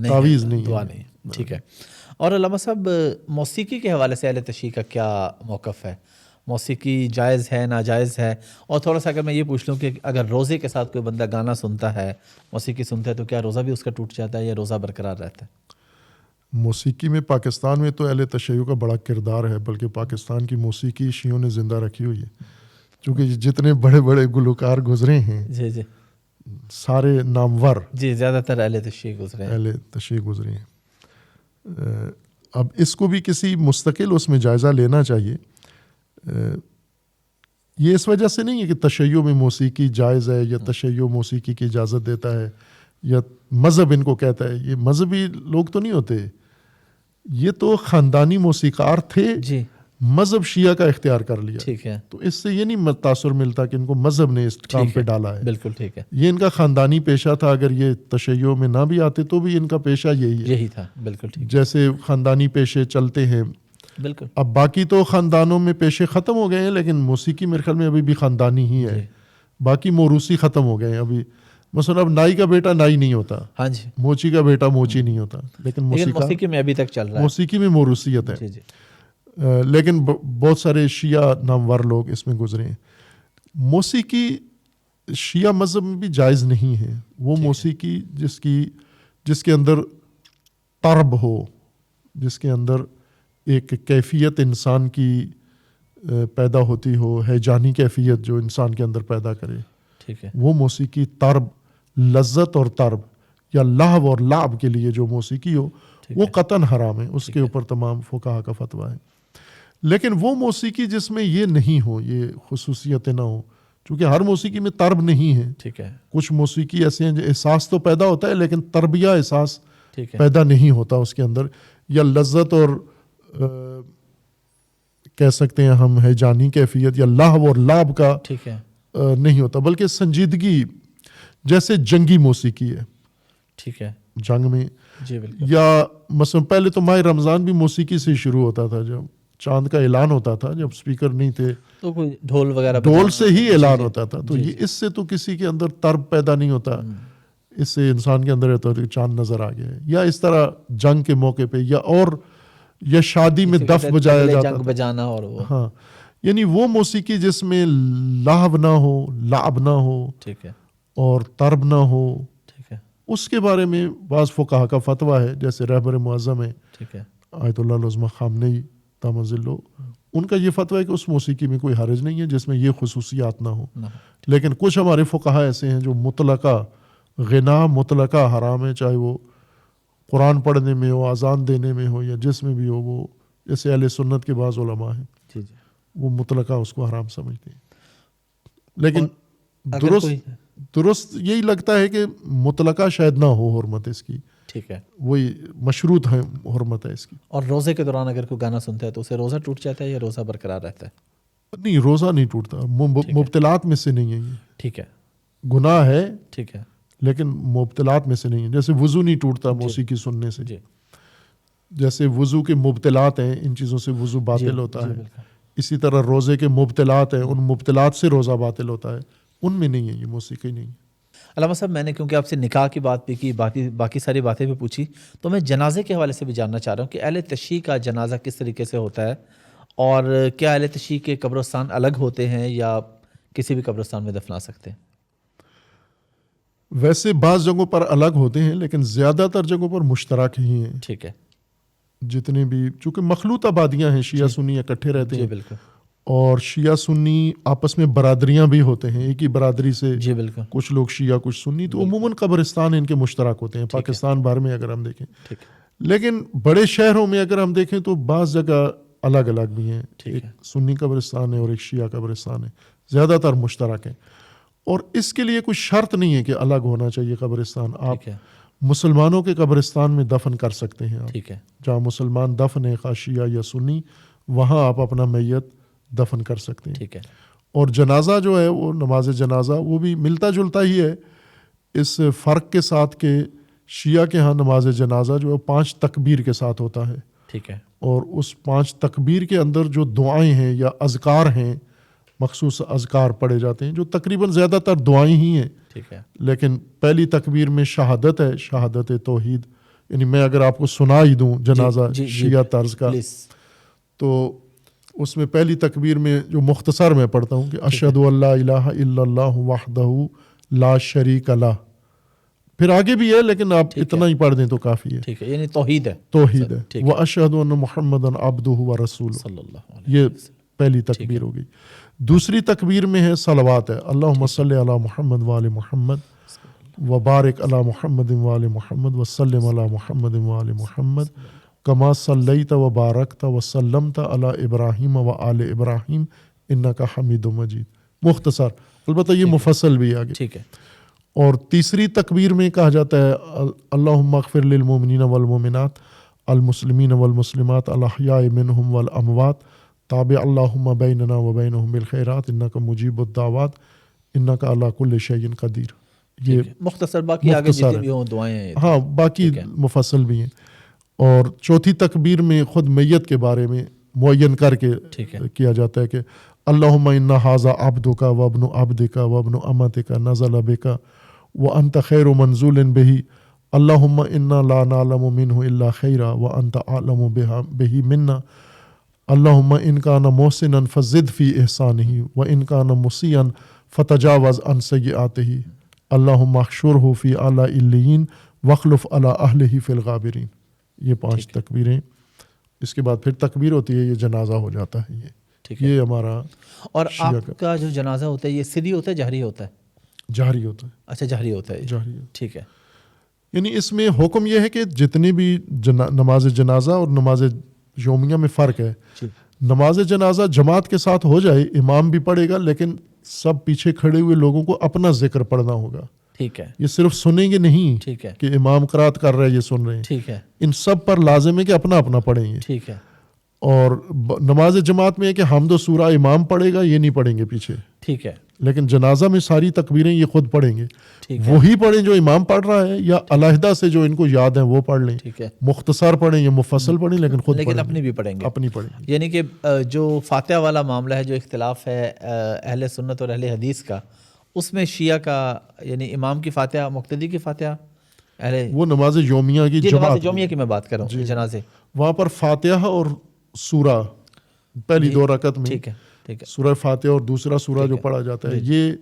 تعویذ نہیں، دعا نہیں. ٹھیک ہے. اور علامہ صاحب، موسیقی کے حوالے سے اہل تشیع کا کیا موقف ہے؟ موسیقی جائز ہے، ناجائز ہے؟ اور تھوڑا سا اگر میں یہ پوچھ لوں کہ اگر روزے کے ساتھ کوئی بندہ گانا سنتا ہے، موسیقی سنتا ہے، تو کیا روزہ بھی اس کا ٹوٹ جاتا ہے یا روزہ برقرار رہتا ہے؟ موسیقی میں پاکستان میں تو اہل تشیع کا بڑا کردار ہے، بلکہ پاکستان کی موسیقی شیعوں نے زندہ رکھی ہوئی ہے. چونکہ جتنے بڑے بڑے گلوکار گزرے ہیں جی جی سارے نامور، جی زیادہ تر اہل تشیع گزرے ہیں. اہل تشیع گزرے ہیں. اب اس کو بھی کسی مستقل اس میں جائزہ لینا چاہیے. یہ اس وجہ سے نہیں ہے کہ تشیع میں موسیقی جائز ہے یا تشیع موسیقی کی اجازت دیتا ہے یا مذہب ان کو کہتا ہے. یہ مذہبی لوگ تو نہیں ہوتے، یہ تو خاندانی موسیقار تھے. جی. مذہب شیعہ کا اختیار کر لیا. ٹھیک ہے. تو اس سے یہ نہیں تاثر ملتا کہ ان کو مذہب نے اس کام پہ ڈالا ہے. بالکل ٹھیک ہے. یہ ان کا خاندانی پیشہ تھا. اگر یہ تشیع میں نہ بھی آتے تو بھی ان کا پیشہ یہی تھا. بالکل ٹھیک. جیسے خاندانی پیشے چلتے ہیں. بالکل. اب باقی تو خاندانوں میں پیشے ختم ہو گئے ہیں، لیکن موسیقی میرے خیال میں ابھی بھی خاندانی ہی ہے. باقی موروثی ختم ہو گئے ہیں. ابھی مثلا اب نائی کا بیٹا نائی نہیں ہوتا. ہاں جی. موچی کا بیٹا موچی نہیں ہوتا. لیکن موسیقی میں ابھی تک چل رہا ہے. موسیقی میں موروثیت ہے. جی. لیکن بہت سارے شیعہ نامور لوگ اس میں گزرے ہیں. موسیقی شیعہ مذہب میں بھی جائز نہیں ہے. وہ موسیقی جس کے اندر طرب ہو، جس کے اندر ایک کیفیت انسان کی پیدا ہوتی ہو، ہیجانی کیفیت جو انسان کے اندر پیدا کرے. ٹھیک ہے. وہ موسیقی طرب، لذت اور طرب یا لہو اور لعب کے لیے جو موسیقی ہو وہ قطعاً حرام ہے. اس کے اوپر تمام فقہا کا فتویٰ ہے. لیکن وہ موسیقی جس میں یہ نہیں ہو، یہ خصوصیتیں نہ ہو، چونکہ ہر موسیقی میں طرب نہیں ہے. ٹھیک ہے. کچھ موسیقی ایسے ہیں جو احساس تو پیدا ہوتا ہے لیکن تربیہ احساس ٹھیک ہے. پیدا نہیں ہوتا اس کے اندر, یا لذت اور کہہ سکتے ہیں ہم ہیجانی کیفیت یا لہو اور لعب کا ٹھیک ہے. نہیں ہوتا, بلکہ سنجیدگی. جیسے جنگی موسیقی ہے, ٹھیک ہے. جنگ میں, جی بالکل. یا مثلا پہلے تو ماہ رمضان بھی موسیقی سے شروع ہوتا تھا. جب چاند کا اعلان ہوتا تھا, جب سپیکر نہیں تھے تو کوئی ڈھول وغیرہ ڈھول سے ہی اعلان ہوتا تھا. تو جی یہ اس سے تو کسی کے اندر طرب پیدا نہیں ہوتا, اس سے انسان کے اندر تو چاند نظر آ گیا ہے. یا اس طرح جنگ کے موقع پہ یا شادی میں دف بجایا جاتا جنگ تھا. بجانا اور وہ. ہاں, یعنی وہ موسیقی جس میں لہو نہ ہو, لعب نہ ہو, ٹھیک ہے. اور طرب نہ ہو, ٹھیک ہے. اس کے بارے میں بعض فقہا کا فتویٰ ہے, جیسے رہبر معظم ہے ٹھیک ہے. آیت اللہ العظمہ خامنئی تامزلو, ان کا یہ فتویٰ ہے کہ اس موسیقی میں کوئی حرج نہیں ہے جس میں یہ خصوصیات نہ ہو. لیکن کچھ ہمارے فقہا ایسے ہیں جو مطلقہ غنا مطلقہ حرام ہے, چاہے وہ قرآن پڑھنے میں ہو, اذان دینے میں ہو, یا جس میں بھی ہو. وہ جیسے اہل سنت کے بعض علماء ہیں, جی جی, وہ مطلقہ اس کو حرام سمجھتے ہیں. لیکن درست یہی لگتا ہے کہ مطلقہ شاید نہ ہو حرمت اس کی. ٹھیک ہے. وہی مشروط ہے حرمت ہے اس کی. اور روزے کے دوران اگر کوئی گانا سنتا ہے تو اسے روزہ ٹوٹ جاتا ہے یا روزہ برقرار رہتا ہے؟ نہیں, روزہ نہیں ٹوٹتا, مبتلات میں سے نہیں ہے یہ. ٹھیک ہے. گناہ ہے ٹھیک ہے, لیکن مبتلات میں سے نہیں ہے. جیسے وضو نہیں ٹوٹتا موسیقی سننے سے, جیسے وضو کے مبتلات ہیں, ان چیزوں سے وضو باطل ہوتا ہے. اسی طرح روزے کے مبتلات ہیں, ان مبتلات سے روزہ باطل ہوتا ہے, ان میں نہیں ہے یہ موسیقی نہیں ہے. علامہ صاحب, میں نے کیونکہ آپ سے نکاح کی بات بھی کی, باقی ساری باتیں بھی پوچھی, تو میں جنازے کے حوالے سے بھی جاننا چاہ رہا ہوں کہ اہل تشیع کا جنازہ کس طریقے سے ہوتا ہے, اور کیا اہل تشیع کے قبرستان الگ ہوتے ہیں یا کسی بھی قبرستان میں دفنا سکتے ہیں؟ ویسے بعض جگہوں پر الگ ہوتے ہیں, لیکن زیادہ تر جگہوں پر مشترک ہی ہیں. ٹھیک ہے. جتنے بھی, چونکہ مخلوط آبادیاں ہیں, شیعہ سنی اکٹھے رہتے ہیں. جی بالکل. اور شیعہ سنی آپس میں برادریاں بھی ہوتے ہیں, ایک ہی برادری سے جی بالکل, کچھ لوگ شیعہ کچھ سنی, تو عموماً قبرستان ان کے مشترک ہوتے ہیں پاکستان بھر میں اگر ہم دیکھیں. لیکن بڑے شہروں میں اگر ہم دیکھیں تو بعض جگہ الگ الگ بھی ہیں, ایک سنی قبرستان ہے اور ایک شیعہ قبرستان ہے, زیادہ تر مشترک ہیں. اور اس کے لیے کوئی شرط نہیں ہے کہ الگ ہونا چاہیے قبرستان. آپ مسلمانوں کے قبرستان میں دفن کر سکتے ہیں. ٹھیک ہے. جہاں مسلمان دفن ہے, خواہ شیعہ یا سنی, وہاں آپ اپنا میت دفن کر سکتے ہیں. ٹھیک ہے. اور جنازہ جو ہے, وہ نماز جنازہ, وہ بھی ملتا جلتا ہی ہے, اس فرق کے ساتھ کہ شیعہ کے ہاں نماز جنازہ جو ہے 5 تکبیر کے ساتھ ہوتا ہے. ٹھیک ہے. اور اس 5 تکبیر کے اندر جو دعائیں ہیں یا اذکار ہیں, مخصوص اذکار پڑھے جاتے ہیں, جو تقریباً زیادہ تر دعائیں ہی ہیں. ٹھیک ہے. لیکن پہلی تکبیر میں شہادت ہے, شہادت توحید. یعنی میں اگر آپ کو سنا ہی دوں جنازہ شیعہ طرز کا, تو اس میں پہلی تکبیر میں جو مختصر میں پڑھتا ہوں کہ اشہد ان لا الہ الا اللہ وحدہ لا شریک لہ. پھر آگے بھی ہے لیکن آپ اتنا ہی پڑھ دیں تو کافی ہے. ٹھیک ہے, یعنی توحید ہے. توحید ہے. واشہد ان محمدا عبدہ ورسولہ, یہ پہلی تکبیر ہو گئی. دوسری تکبیر میں ہے صلوات ہے, اللہم صلی علی محمد وآل محمد وبارک علی محمد وآل محمد وسلم علی محمد وآل محمد کما صلیت وبارکت وسلمت علی ابراہیم وآل ابراہیم انکا حمید مجید. مختصر, البتہ یہ مفصل بھی آگے. ٹھیک ہے. اور تیسری تکبیر میں کہا جاتا ہے اللہم اغفر للمؤمنین والمؤمنات المسلمین والمسلمات الاحیاء منہم والاموات تابع اللہم بیننا وبینہم بالخیرات انکا مجیب الدعوات انکا علی کل شیء قدیر. یہ مختصر, باقی آگے جتنی بھی ہوں دعائیں ہیں. ہاں, باقی مفصل بھی ہیں. اور چوتھی تکبیر میں خود میت کے بارے میں معین کر کے کیا جاتا ہے کہ اللہم انا ھذا عبدک وابن عبدک وابن امتک نزل بک وانت خیر منزول بہ اللہم انا لا نعلم منہ الا خیرا وانت اعلم بہ منا اللہم ان کان محسنا فزد فی احسانہ وان کان مسیئا فتجاوز عن سیئاتہ اللہم احشرہ فی اعلی علیین واخلف علی اہلہ فی الغابرین. یہ 5 تکبیریں. اس کے بعد پھر تکبیر ہوتی ہے, یہ جنازہ ہو جاتا ہے. یہ ہمارا. اور آپ کا جو جنازہ ہوتا ہے یہ سری ہوتا ہے جہری ہوتا ہے؟ جہری ہوتا ہے. اچھا, جہری ہوتا ہے. جہری. ٹھیک ہے. یعنی اس میں حکم یہ ہے کہ جتنی بھی نماز جنازہ اور نماز یومیہ میں فرق ہے. نماز جنازہ جماعت کے ساتھ ہو جائے, امام بھی پڑھے گا, لیکن سب پیچھے کھڑے ہوئے لوگوں کو اپنا ذکر پڑھنا ہوگا. ٹھیک ہے. یہ صرف سنیں گے نہیں ٹھیک ہے. کہ امام قرات کر رہا ہے یہ سن رہے ہیں. ٹھیک ہے. ان سب پر لازم ہے کہ اپنا اپنا پڑھیں گے. ٹھیک ہے. اور نماز جماعت میں ہے کہ حمد و سورہ امام پڑھے گا, یہ نہیں پڑھیں گے پیچھے. ٹھیک ہے. لیکن جنازہ میں ساری تکبیریں یہ خود پڑھیں گے. ٹھیک ہے. وہی پڑھیں جو امام پڑھ رہا ہے, یا علیحدہ سے جو ان کو یاد ہیں وہ پڑھ لیں. ٹھیک ہے. مختصر پڑھیں یا مفصل پڑھیں, لیکن خود لیکن پڑھیں اپنی بھی پڑھیں گے. اپنی پڑھیں گے. یعنی کہ جو فاتحہ والا معاملہ ہے, جو اختلاف ہے اہل سنت اور اہل حدیث کا, اس میں شیعہ کا یعنی امام کی فاتحہ, مقتدی کی فاتحہ, وہ نماز یومیہ کی نماز جماعت یومیہ کی میں بات کر رہا ہوں, جنازے, وہاں پر فاتحہ اور سورہ پہلی 2 رکعت میں, ٹھیک ہے. ٹھیک ہے. سورہ فاتحہ اور دوسرا سورہ جو پڑھا جاتا ہے یہ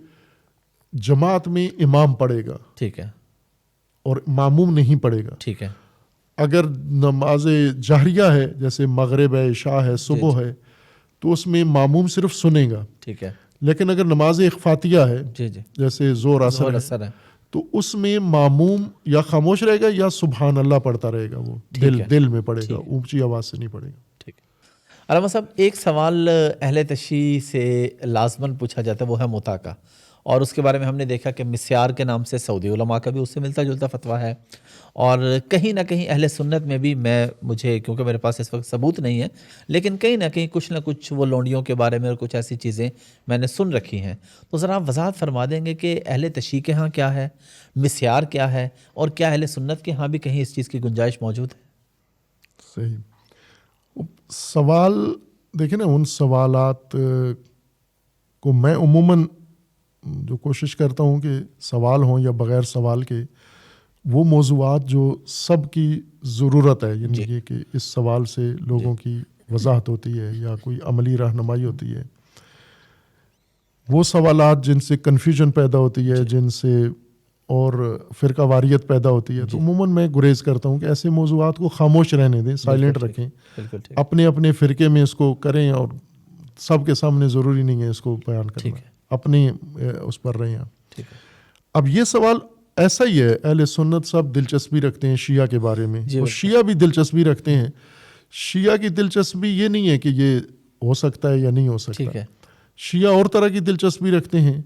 جماعت میں امام پڑھے گا. ٹھیک ہے. اور معموم نہیں پڑھے گا. ٹھیک ہے. اگر نماز جہریہ ہے جیسے مغرب ہے, عشاء ہے, صبح ہے, تو اس میں معموم صرف سنے گا. ٹھیک ہے. لیکن اگر نماز اخفاتیہ ہے جیسے ظہر عصر ہے تو اس میں معموم یا خاموش رہے گا یا سبحان اللہ پڑھتا رہے گا. وہ دل میں پڑھے گا, اونچی آواز سے نہیں پڑھے گا. ٹھیک ہے. علامہ صاحب, ایک سوال اہل تشیع سے لازماً پوچھا جاتا ہے, وہ ہے متع کا, اور اس کے بارے میں ہم نے دیکھا کہ مسیار کے نام سے سعودی علماء کا بھی اس سے ملتا جلتا فتویٰ ہے, اور کہیں نہ کہیں اہل سنت میں بھی مجھے کیونکہ میرے پاس اس وقت ثبوت نہیں ہے, لیکن کہیں نہ کہیں کچھ نہ کچھ وہ لونڈیوں کے بارے میں اور کچھ ایسی چیزیں میں نے سن رکھی ہیں. تو ذرا آپ وضاحت فرما دیں گے کہ اہل تشیع کے ہاں کیا ہے, مسیار کیا ہے, اور کیا اہل سنت کے ہاں بھی کہیں اس چیز کی گنجائش موجود ہے؟ صحیح سوال. دیکھیں نا, ان سوالات کو میں عموماً جو کوشش کرتا ہوں کہ سوال ہوں یا بغیر سوال کے, وہ موضوعات جو سب کی ضرورت ہے, یعنی یہ کہ اس سوال سے لوگوں کی وضاحت ہوتی ہے یا کوئی عملی رہنمائی ہوتی ہے, وہ سوالات جن سے کنفیوژن پیدا ہوتی ہے, جن سے اور فرقہ واریت پیدا ہوتی ہے, تو عموماً میں گریز کرتا ہوں کہ ایسے موضوعات کو خاموش رہنے دیں, سائلنٹ رکھیں, اپنے اپنے فرقے میں اس کو کریں, اور سب کے سامنے ضروری نہیں ہے اس کو بیان کرنا, اپنے اس پر رہیں. اب یہ سوال ایسا ہی ہے, اہل سنت سب دلچسپی رکھتے ہیں شیعہ کے بارے میں, اور شیعہ بھی دلچسپی رکھتے ہیں. شیعہ کی دلچسپی یہ نہیں ہے کہ یہ ہو سکتا ہے یا نہیں ہو سکتا. شیعہ اور طرح کی دلچسپی رکھتے ہیں.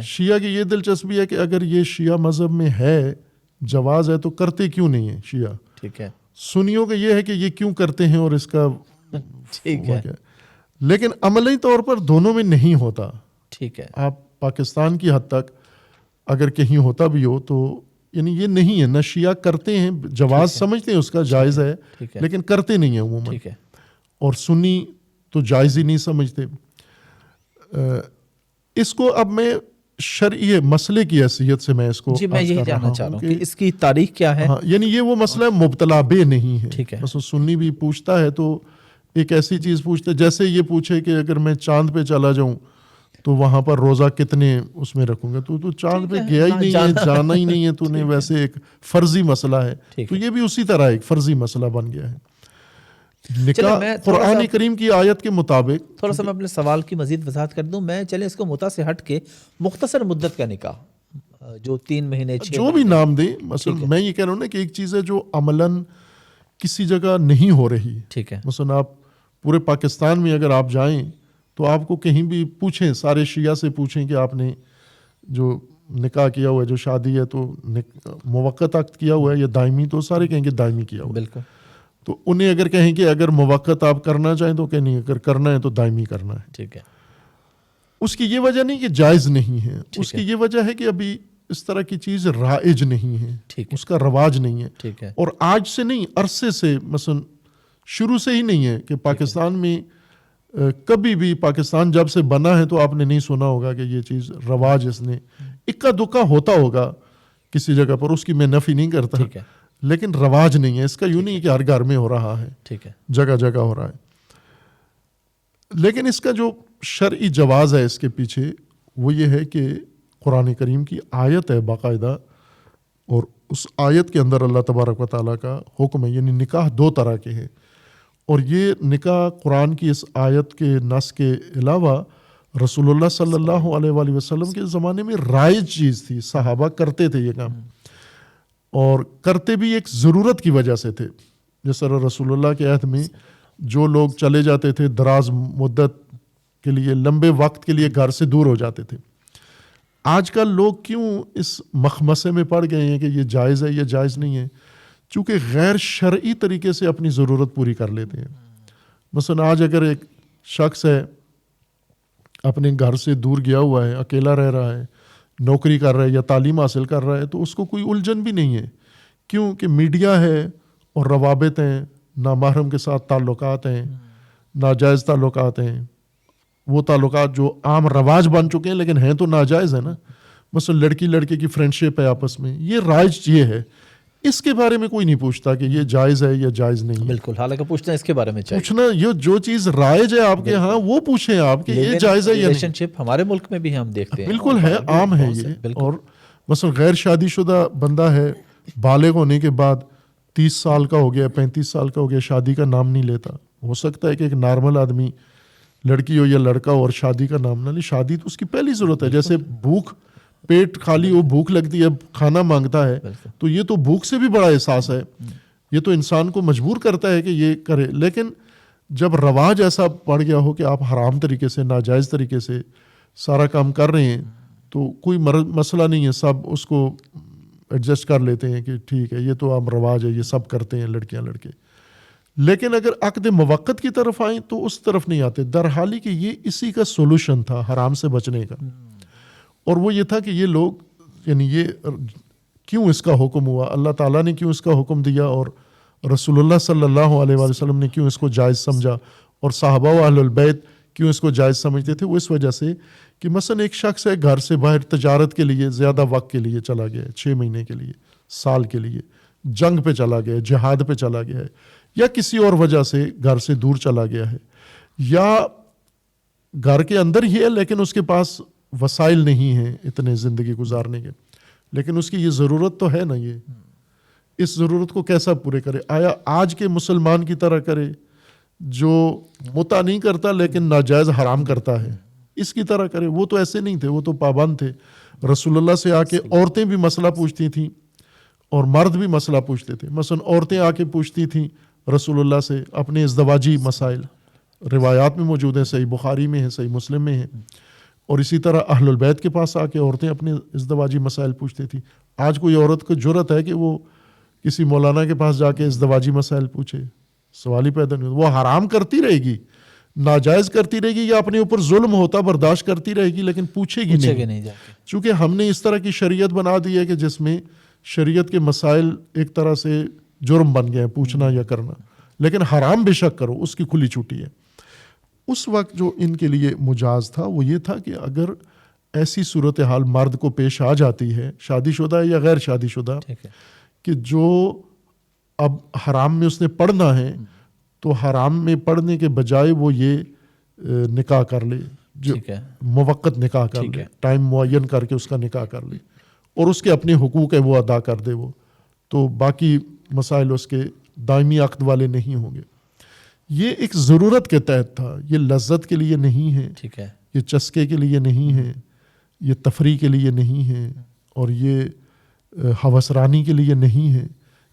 شیعہ کی یہ دلچسپی ہے کہ اگر یہ شیعہ مذہب میں ہے, جواز ہے, تو کرتے کیوں نہیں ہیں شیعہ. ٹھیک ہے. سنیوں کا یہ ہے کہ یہ کیوں کرتے ہیں اور اس کا لیکن عملی طور پر دونوں میں نہیں ہوتا. ٹھیک ہے. آپ پاکستان کی حد تک اگر کہیں ہوتا بھی ہو تو یعنی یہ نہیں ہے, نہ شیعہ کرتے ہیں, جواز سمجھتے ہیں اس کا, جائز ہے, لیکن کرتے نہیں ہیں عموماً. اور سنی تو جائز ہی نہیں سمجھتے. اس کو اب میں شرعی مسئلے کی حیثیت سے میں اس کو میں یہی جاننا چاہ رہا ہوں کہ اس کی تاریخ کیا ہے. یعنی یہ وہ مسئلہ مبتلا بے نہیں ہے. مثلا سنی بھی پوچھتا ہے تو ایک ایسی چیز پوچھتا ہے جیسے یہ پوچھے کہ اگر میں چاند پہ چلا جاؤں تو وہاں پر روزہ کتنے اس میں رکھوں گا, تو چاند پہ گیا ہی نہیں ہے, جانا ہی نہیں ہے, تو نے ویسے ایک فرضی مسئلہ ہے. تو یہ بھی اسی طرح ایک فرضی مسئلہ بن گیا ہے. نکاح قرآن کریم کی آیت کے مطابق, تھوڑا سا میں اپنے سوال کی مزید وضاحت کر دوں. میں چلے اس کو متع سے ہٹ کے مختصر مدت کا نکاح جو 3 مہینے 6 جو بھی نام دیں, مثلا میں یہ کہہ رہا ہوں نا کہ ایک چیز ہے جو عملاً کسی جگہ نہیں ہو رہی. ٹھیک ہے. مثلا آپ پورے پاکستان میں اگر آپ جائیں تو آپ کو کہیں بھی پوچھیں, سارے شیعہ سے پوچھیں کہ آپ نے جو نکاح کیا ہوا ہے, جو شادی ہے, تو موقت عقد کیا ہوا ہے یا دائمی, تو سارے کہیں گے دائمی کیا ہوا ہے. بالکل. تو انہیں اگر کہیں کہ اگر موقت آپ کرنا چاہیں تو کہ نہیں, اگر کرنا ہے تو دائمی کرنا ہے. ٹھیک ہے. اس کی یہ وجہ نہیں کہ جائز نہیں ہے, اس کی یہ وجہ ہے کہ ابھی اس طرح کی چیز رائج نہیں ہے, اس کا رواج نہیں ہے. ٹھیک ہے. اور آج سے نہیں, عرصے سے, مثلا شروع سے ہی نہیں ہے کہ پاکستان میں کبھی بھی, پاکستان جب سے بنا ہے تو آپ نے نہیں سنا ہوگا کہ یہ چیز رواج اس نے اکا دکا ہوتا ہوگا کسی جگہ پر, اس کی میں نفی نہیں کرتا, لیکن رواج نہیں ہے اس کا. یوں نہیں کہ ہر گھر میں ہو رہا ہے, جگہ جگہ ہو رہا ہے. لیکن اس کا جو شرعی جواز ہے اس کے پیچھے, وہ یہ ہے کہ قرآن کریم کی آیت ہے باقاعدہ, اور اس آیت کے اندر اللہ تبارک و تعالیٰ کا حکم ہے. یعنی نکاح 2 طرح کے ہیں, اور یہ نکاح قرآن کی اس آیت کے نص کے علاوہ رسول اللہ صلی اللہ علیہ وآلہ وسلم کے زمانے میں رائج چیز تھی. صحابہ کرتے تھے یہ کام, اور کرتے بھی ایک ضرورت کی وجہ سے تھے. جس طرح رسول اللہ کے عہد میں جو لوگ چلے جاتے تھے, دراز مدت کے لیے لمبے وقت کے لیے گھر سے دور ہو جاتے تھے. آج کل لوگ کیوں اس مخمسے میں پڑ گئے ہیں کہ یہ جائز ہے یا جائز نہیں ہے؟ چونکہ غیر شرعی طریقے سے اپنی ضرورت پوری کر لیتے ہیں. مثلا آج اگر ایک شخص ہے اپنے گھر سے دور گیا ہوا ہے, اکیلا رہ رہا ہے, نوکری کر رہا ہے یا تعلیم حاصل کر رہا ہے, تو اس کو کوئی الجھن بھی نہیں ہے. کیوں کہ میڈیا ہے اور روابط ہیں, نامحرم کے ساتھ تعلقات ہیں, ناجائز تعلقات ہیں, وہ تعلقات جو عام رواج بن چکے ہیں لیکن ہیں تو ناجائز ہے نا. مثلا لڑکی لڑکے کی فرینڈشپ ہے آپس میں, یہ رائج یہ ہے, اس کے بارے میں کوئی نہیں پوچھتا کہ یہ جائز ہے یا جائز نہیں ہے. بالکل, حالانکہ پوچھنا اس کے بارے میں چاہیے. پوچھنا یہ جو چیز رائج ہے آپ کے ہاں وہ پوچھیں آپ کہ یہ جائز ہے یا نہیں. ریلیشن شپ ہمارے ملک میں بھی ہم دیکھتے ہیں, بالکل ہے, عام ہے یہ. اور مثلا غیر شادی شدہ بندہ ہے, بالغ ہونے کے بعد 30 سال کا ہو گیا, 35 سال کا ہو گیا, شادی کا نام نہیں لیتا. ہو سکتا ہے کہ ایک نارمل آدمی, لڑکی ہو یا لڑکا ہو, اور شادی کا نام نہ لے. شادی تو اس کی پہلی ضرورت ہے. جیسے بھوک, پیٹ خالی ہو, بھوک لگتی ہے, کھانا مانگتا ہے, تو یہ تو بھوک سے بھی بڑا احساس ہے. یہ تو انسان کو مجبور کرتا ہے کہ یہ کرے. لیکن جب رواج ایسا پڑ گیا ہو کہ آپ حرام طریقے سے, ناجائز طریقے سے سارا کام کر رہے ہیں, تو کوئی مسئلہ نہیں ہے, سب اس کو ایڈجسٹ کر لیتے ہیں کہ ٹھیک ہے یہ تو عام رواج ہے, یہ سب کرتے ہیں لڑکیاں لڑکے. لیکن اگر عقد موقت کی طرف آئیں تو اس طرف نہیں آتے, در حالی کہ یہ اسی کا سولوشن تھا حرام سے بچنے کا. اور وہ یہ تھا کہ یہ لوگ, یعنی یہ کیوں اس کا حکم ہوا, اللہ تعالیٰ نے کیوں اس کا حکم دیا, اور رسول اللہ صلی اللہ علیہ وآلہ وسلم نے کیوں اس کو جائز سمجھا, اور صحابہ و اہل البیت کیوں اس کو جائز سمجھتے تھے. وہ اس وجہ سے کہ مثلا ایک شخص ہے گھر سے باہر تجارت کے لیے زیادہ وقت کے لیے چلا گیا ہے, 6 مہینے کے لیے, سال کے لیے, جنگ پہ چلا گیا ہے, جہاد پہ چلا گیا ہے, یا کسی اور وجہ سے گھر سے دور چلا گیا ہے, یا گھر کے اندر ہی ہے لیکن اس کے پاس وسائل نہیں ہیں اتنے زندگی گزارنے کے, لیکن اس کی یہ ضرورت تو ہے نا. یہ اس ضرورت کو کیسا پورے کرے؟ آیا آج کے مسلمان کی طرح کرے جو متع نہیں کرتا لیکن ناجائز حرام کرتا ہے, اس کی طرح کرے؟ وہ تو ایسے نہیں تھے, وہ تو پابند تھے. رسول اللہ سے آ کے عورتیں بھی مسئلہ پوچھتی تھیں اور مرد بھی مسئلہ پوچھتے تھے. مثلا عورتیں آ کے پوچھتی تھیں رسول اللہ سے اپنے ازدواجی مسائل, روایات میں موجود ہیں, صحیح بخاری میں ہیں, صحیح مسلم میں ہیں. اور اسی طرح اہل البیت کے پاس آ کے عورتیں اپنے ازدواجی مسائل پوچھتی تھیں. آج کوئی عورت کو جرأت ہے کہ وہ کسی مولانا کے پاس جا کے ازدواجی مسائل پوچھے؟ سوال ہی پیدا نہیں. وہ حرام کرتی رہے گی, ناجائز کرتی رہے گی, یا اپنے اوپر ظلم ہوتا برداشت کرتی رہے گی, لیکن پوچھے گی نہیں. چونکہ ہم نے اس طرح کی شریعت بنا دی ہے کہ جس میں شریعت کے مسائل ایک طرح سے جرم بن گئے ہیں, پوچھنا یا کرنا. لیکن حرام بے شک کرو, اس کی کھلی چھٹی ہے. اس وقت جو ان کے لیے مجاز تھا وہ یہ تھا کہ اگر ایسی صورتحال مرد کو پیش آ جاتی ہے, شادی شدہ ہے یا غیر شادی شدہ, کہ جو اب حرام میں اس نے پڑھنا ہے, تو حرام میں پڑھنے کے بجائے وہ یہ نکاح کر لے, جو موقت نکاح کر لے, ٹائم معین کر کے اس کا نکاح کر لے, اور اس کے اپنے حقوق ہے وہ ادا کر دے, وہ تو باقی مسائل اس کے دائمی عقد والے نہیں ہوں گے. یہ ایک ضرورت کے تحت تھا, یہ لذت کے لیے نہیں ہے, یہ چسکے کے لیے نہیں ہے, یہ تفریح کے لیے نہیں ہے, اور یہ ہوسرانی کے لیے نہیں ہے.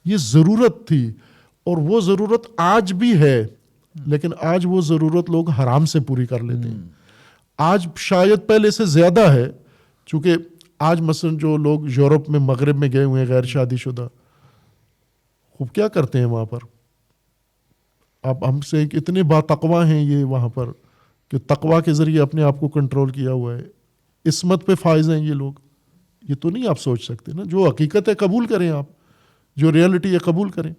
یہ ضرورت تھی, اور وہ ضرورت آج بھی ہے, لیکن آج وہ ضرورت لوگ حرام سے پوری کر لیتے ہیں. آج شاید پہلے سے زیادہ ہے, چونکہ آج مثلا جو لوگ یورپ میں, مغرب میں گئے ہوئے ہیں غیر شادی شدہ, خوب کیا کرتے ہیں وہاں پر. اب ہم سے اتنے با تقوی ہیں یہ وہاں پر کہ تقوی کے ذریعے اپنے آپ کو کنٹرول کیا ہوا ہے, عصمت پہ فائز ہیں یہ لوگ. یہ تو نہیں آپ سوچ سکتے نا, جو حقیقت ہے قبول کریں, آپ جو ریئلٹی ہے قبول کریں.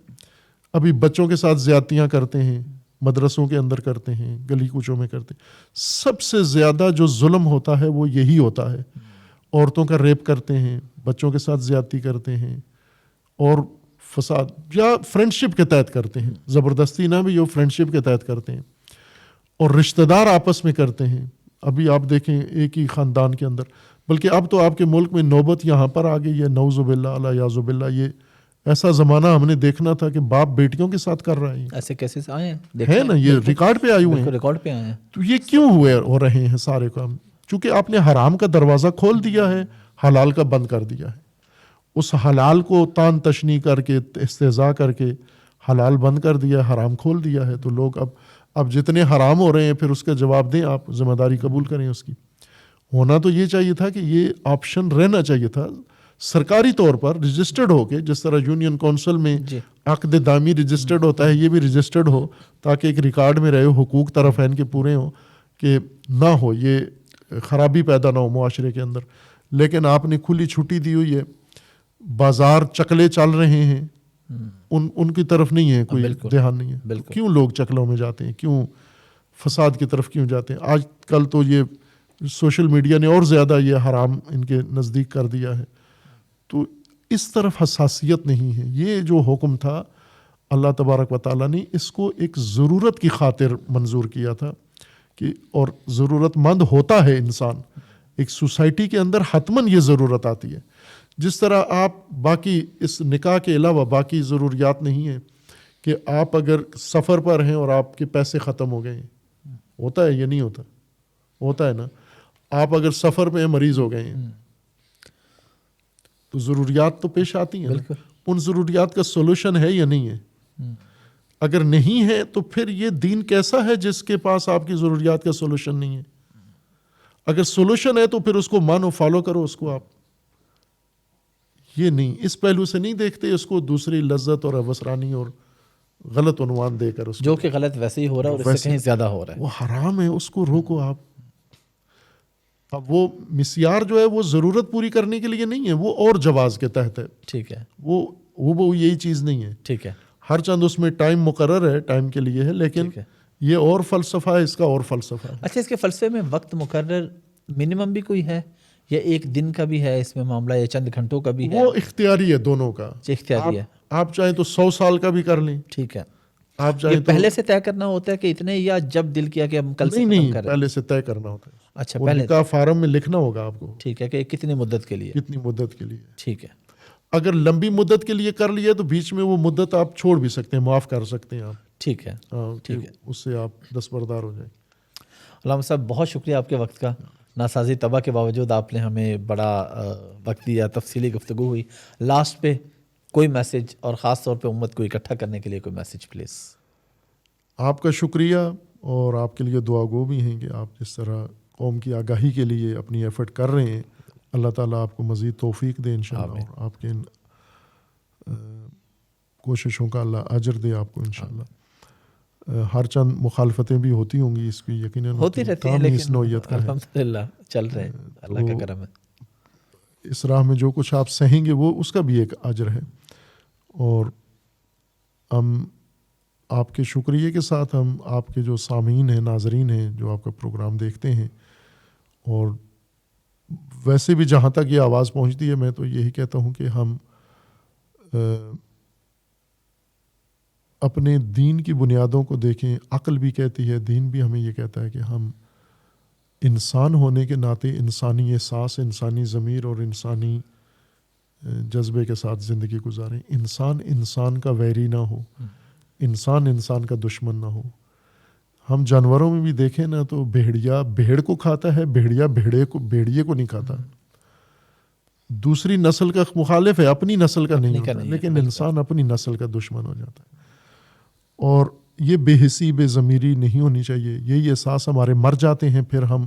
ابھی بچوں کے ساتھ زیادتیاں کرتے ہیں, مدرسوں کے اندر کرتے ہیں, گلی کوچوں میں کرتے ہیں. سب سے زیادہ جو ظلم ہوتا ہے وہ یہی ہوتا ہے. عورتوں کا ریپ کرتے ہیں, بچوں کے ساتھ زیادتی کرتے ہیں, اور فساد یا فرینڈشپ کے تحت کرتے ہیں, زبردستی نہ بھی, وہ فرینڈشپ کے تحت کرتے ہیں, اور رشتہ دار آپس میں کرتے ہیں. ابھی آپ دیکھیں ایک ہی خاندان کے اندر, بلکہ اب تو آپ کے ملک میں نوبت یہاں پر آ گئی ہے, نعوذ باللہ علی یعوذ باللہ. یہ ایسا زمانہ ہم نے دیکھنا تھا کہ باپ بیٹیوں کے ساتھ کر رہے ہیں, ایسے کیسز آئے ہیں, ہے نا, یہ ریکارڈ پہ آئے ہوئے ہیں, ریکارڈ پہ آئے ہیں. تو یہ کیوں ہو رہے ہیں سارے کام؟ چونکہ آپ نے حرام کا دروازہ کھول دیا ہے, حلال کا بند کر دیا ہے. اس حلال کو تان تشنی کر کے, استہزاء کر کے حلال بند کر دیا, حرام کھول دیا ہے. تو لوگ اب اب جتنے حرام ہو رہے ہیں پھر اس کا جواب دیں، آپ ذمہ داری قبول کریں اس کی. ہونا تو یہ چاہیے تھا کہ یہ آپشن رہنا چاہیے تھا سرکاری طور پر رجسٹرڈ ہو کے، جس طرح یونین کونسل میں جی عقد دامی رجسٹرڈ ہوتا ہے، یہ بھی رجسٹرڈ ہو تاکہ ایک ریکارڈ میں رہے، حقوق طرفین کے پورے ہوں، کہ نہ ہو یہ خرابی پیدا نہ ہو معاشرے کے اندر. لیکن آپ نے کھلی چھٹی دی ہوئی ہے، بازار چکلے چل رہے ہیں، ان کی طرف نہیں ہے کوئی بالکل دھیان نہیں ہے. بالکل. کیوں لوگ چکلوں میں جاتے ہیں، کیوں فساد کی طرف کیوں جاتے ہیں؟ آج کل تو یہ سوشل میڈیا نے اور زیادہ یہ حرام ان کے نزدیک کر دیا ہے. تو اس طرف حساسیت نہیں ہے. یہ جو حکم تھا اللہ تبارک و تعالیٰ نے اس کو ایک ضرورت کی خاطر منظور کیا تھا کہ، اور ضرورت مند ہوتا ہے انسان، ایک سوسائٹی کے اندر حتماً یہ ضرورت آتی ہے. جس طرح آپ باقی اس نکاح کے علاوہ باقی ضروریات نہیں ہیں کہ آپ اگر سفر پر ہیں اور آپ کے پیسے ختم ہو گئے ہیں، ہوتا ہے یہ نہیں ہوتا؟ ہوتا ہے نا. آپ اگر سفر میں مریض ہو گئے ہیں تو ضروریات تو پیش آتی ہیں نا. بالکل. ان ضروریات کا سولوشن ہے یا نہیں ہے؟ اگر نہیں ہے تو پھر یہ دین کیسا ہے جس کے پاس آپ کی ضروریات کا سولوشن نہیں ہے؟ اگر سولوشن ہے تو پھر اس کو مانو، فالو کرو اس کو. آپ یہ نہیں، اس پہلو سے نہیں دیکھتے اس کو، دوسری لذت اور ابسرانی اور غلط عنوان دے کر اس جو کو، کہ غلط ویسے ہی ہو رہا ہے اور اس سے ویسے کہیں زیادہ ہو رہا ہے. وہ حرام ہے، اس کو روکو آپ. اب وہ مسیار جو ہے وہ ضرورت پوری کرنے کے لیے نہیں ہے، وہ اور جواز کے تحت ہے. ٹھیک ہے وہ یہی چیز نہیں ہے. ٹھیک ہے ہر چند اس میں ٹائم مقرر ہے، ٹائم کے لیے ہے، لیکن ٹھیک ہے. یہ اور فلسفہ ہے، اس کا اور فلسفہ ہے. اچھا، اس کے فلسفے میں وقت مقرر منیمم بھی کوئی ہے یا ایک دن کا بھی ہے اس میں معاملہ، یا چند گھنٹوں کا بھی ہے؟ وہ اختیاری ہے دونوں کا. اختیاری ہے. آپ چاہیں تو 100 سال کا بھی کر لیں. ٹھیک ہے. آپ چاہیں یہ پہلے سے طے کرنا ہوتا ہے کہ اتنے، یا جب دل کیا کہ ہم کل سے نہیں ختم کریں؟ پہلے سے طے کرنا ہوتا ہے. اچھا وہ پہلے. نکاح فارم میں لکھنا ہوگا آپ کو. ٹھیک ہے کہ کتنی مدت کے لیے. کتنی مدت کے لیے. ٹھیک ہے. اگر لمبی مدت کے لیے کر لیا تو بیچ میں وہ مدت آپ چھوڑ بھی سکتے ہیں، معاف کر سکتے ہیں آپ. ٹھیک ہے ٹھیک ہے. اس سے آپ دستبردار ہو جائیں. علامہ صاحب بہت شکریہ آپ کے وقت کا. ناسازی طبع کے باوجود آپ نے ہمیں بڑا وقت دیا، تفصیلی گفتگو ہوئی. لاسٹ پہ کوئی میسج، اور خاص طور پہ امت کو اکٹھا کرنے کے لیے کوئی میسج پلیز. آپ کا شکریہ، اور آپ کے لیے دعا گو بھی ہیں کہ آپ جس طرح قوم کی آگاہی کے لیے اپنی ایفرٹ کر رہے ہیں، اللہ تعالیٰ آپ کو مزید توفیق دے انشاءاللہ، اور آپ کے ان کوششوں کا اللہ اجر دے آپ کو انشاءاللہ. ہر چند مخالفتیں بھی ہوتی ہوں گی، اس کی یقیناً ہوتی رہتی ہیں، کام ہی اس لیکن نوعیت کا ہے. الحمدللہ چل رہے ہیں، اللہ کا کرم ہے. اس راہ میں جو کچھ آپ سہیں گے وہ اس کا بھی ایک اجر ہے. اور ہم آپ کے شکریہ کے ساتھ ہم آپ کے جو سامعین ہیں، ناظرین ہیں، جو آپ کا پروگرام دیکھتے ہیں، اور ویسے بھی جہاں تک یہ آواز پہنچتی ہے، میں تو یہی کہتا ہوں کہ ہم اپنے دین کی بنیادوں کو دیکھیں. عقل بھی کہتی ہے، دین بھی ہمیں یہ کہتا ہے کہ ہم انسان ہونے کے ناطے انسانی احساس، انسانی ضمیر اور انسانی جذبے کے ساتھ زندگی گزاریں. انسان کا ویری نہ ہو، انسان کا دشمن نہ ہو. ہم جانوروں میں بھی دیکھیں نا تو بھیڑیا بھیڑ کو کھاتا ہے، بھیڑیا بھیڑیے کو نہیں کھاتا. دوسری نسل کا مخالف ہے، اپنی نسل کا نہیں ہوتا. لیکن انسان اپنی نسل کا دشمن ہو جاتا ہے. اور یہ بے حسی، بے ضمیری نہیں ہونی چاہیے. یہی احساس ہمارے مر جاتے ہیں، پھر ہم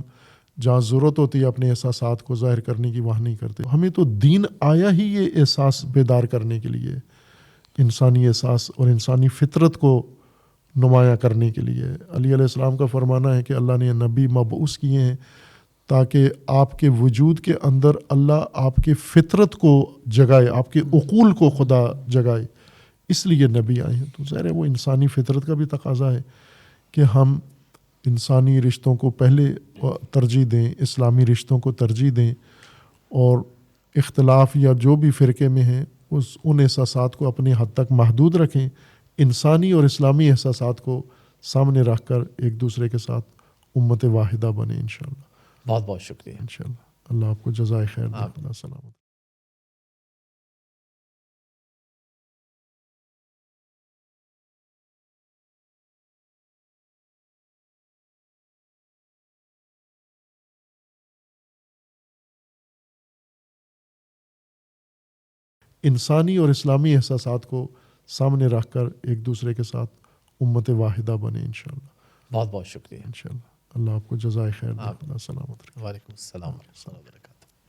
جہاں ضرورت ہوتی ہے اپنے احساسات کو ظاہر کرنے کی وہاں نہیں کرتے. ہمیں تو دین آیا ہی یہ احساس بیدار کرنے کے لیے، انسانی احساس اور انسانی فطرت کو نمایاں کرنے کے لیے. علی علیہ السلام کا فرمانا ہے کہ اللہ نے نبی مبعوث کیے ہیں تاکہ آپ کے وجود کے اندر اللہ آپ کے فطرت کو جگائے، آپ کے عقول کو خدا جگائے. اس لیے نبی آئے ہیں. تو ظاہر ہے وہ انسانی فطرت کا بھی تقاضا ہے کہ ہم انسانی رشتوں کو پہلے ترجیح دیں، اسلامی رشتوں کو ترجیح دیں، اور اختلاف یا جو بھی فرقے میں ہیں ان احساسات کو اپنی حد تک محدود رکھیں. انسانی اور اسلامی احساسات کو سامنے رکھ کر ایک دوسرے کے ساتھ امت واحدہ بنے انشاءاللہ. بہت بہت شکریہ. انشاءاللہ اللہ آپ کو جزائے خیر دے. اللہ سلامت. انسانی اور اسلامی احساسات کو سامنے رکھ کر ایک دوسرے کے ساتھ امت واحدہ بنے انشاءاللہ. بہت بہت شکریہ. انشاءاللہ. اللہ آپ کو جزائے خیر دے. اللہ سلامت رکھے. وعلیکم السلام ورحمۃ اللہ وبرکاتہ.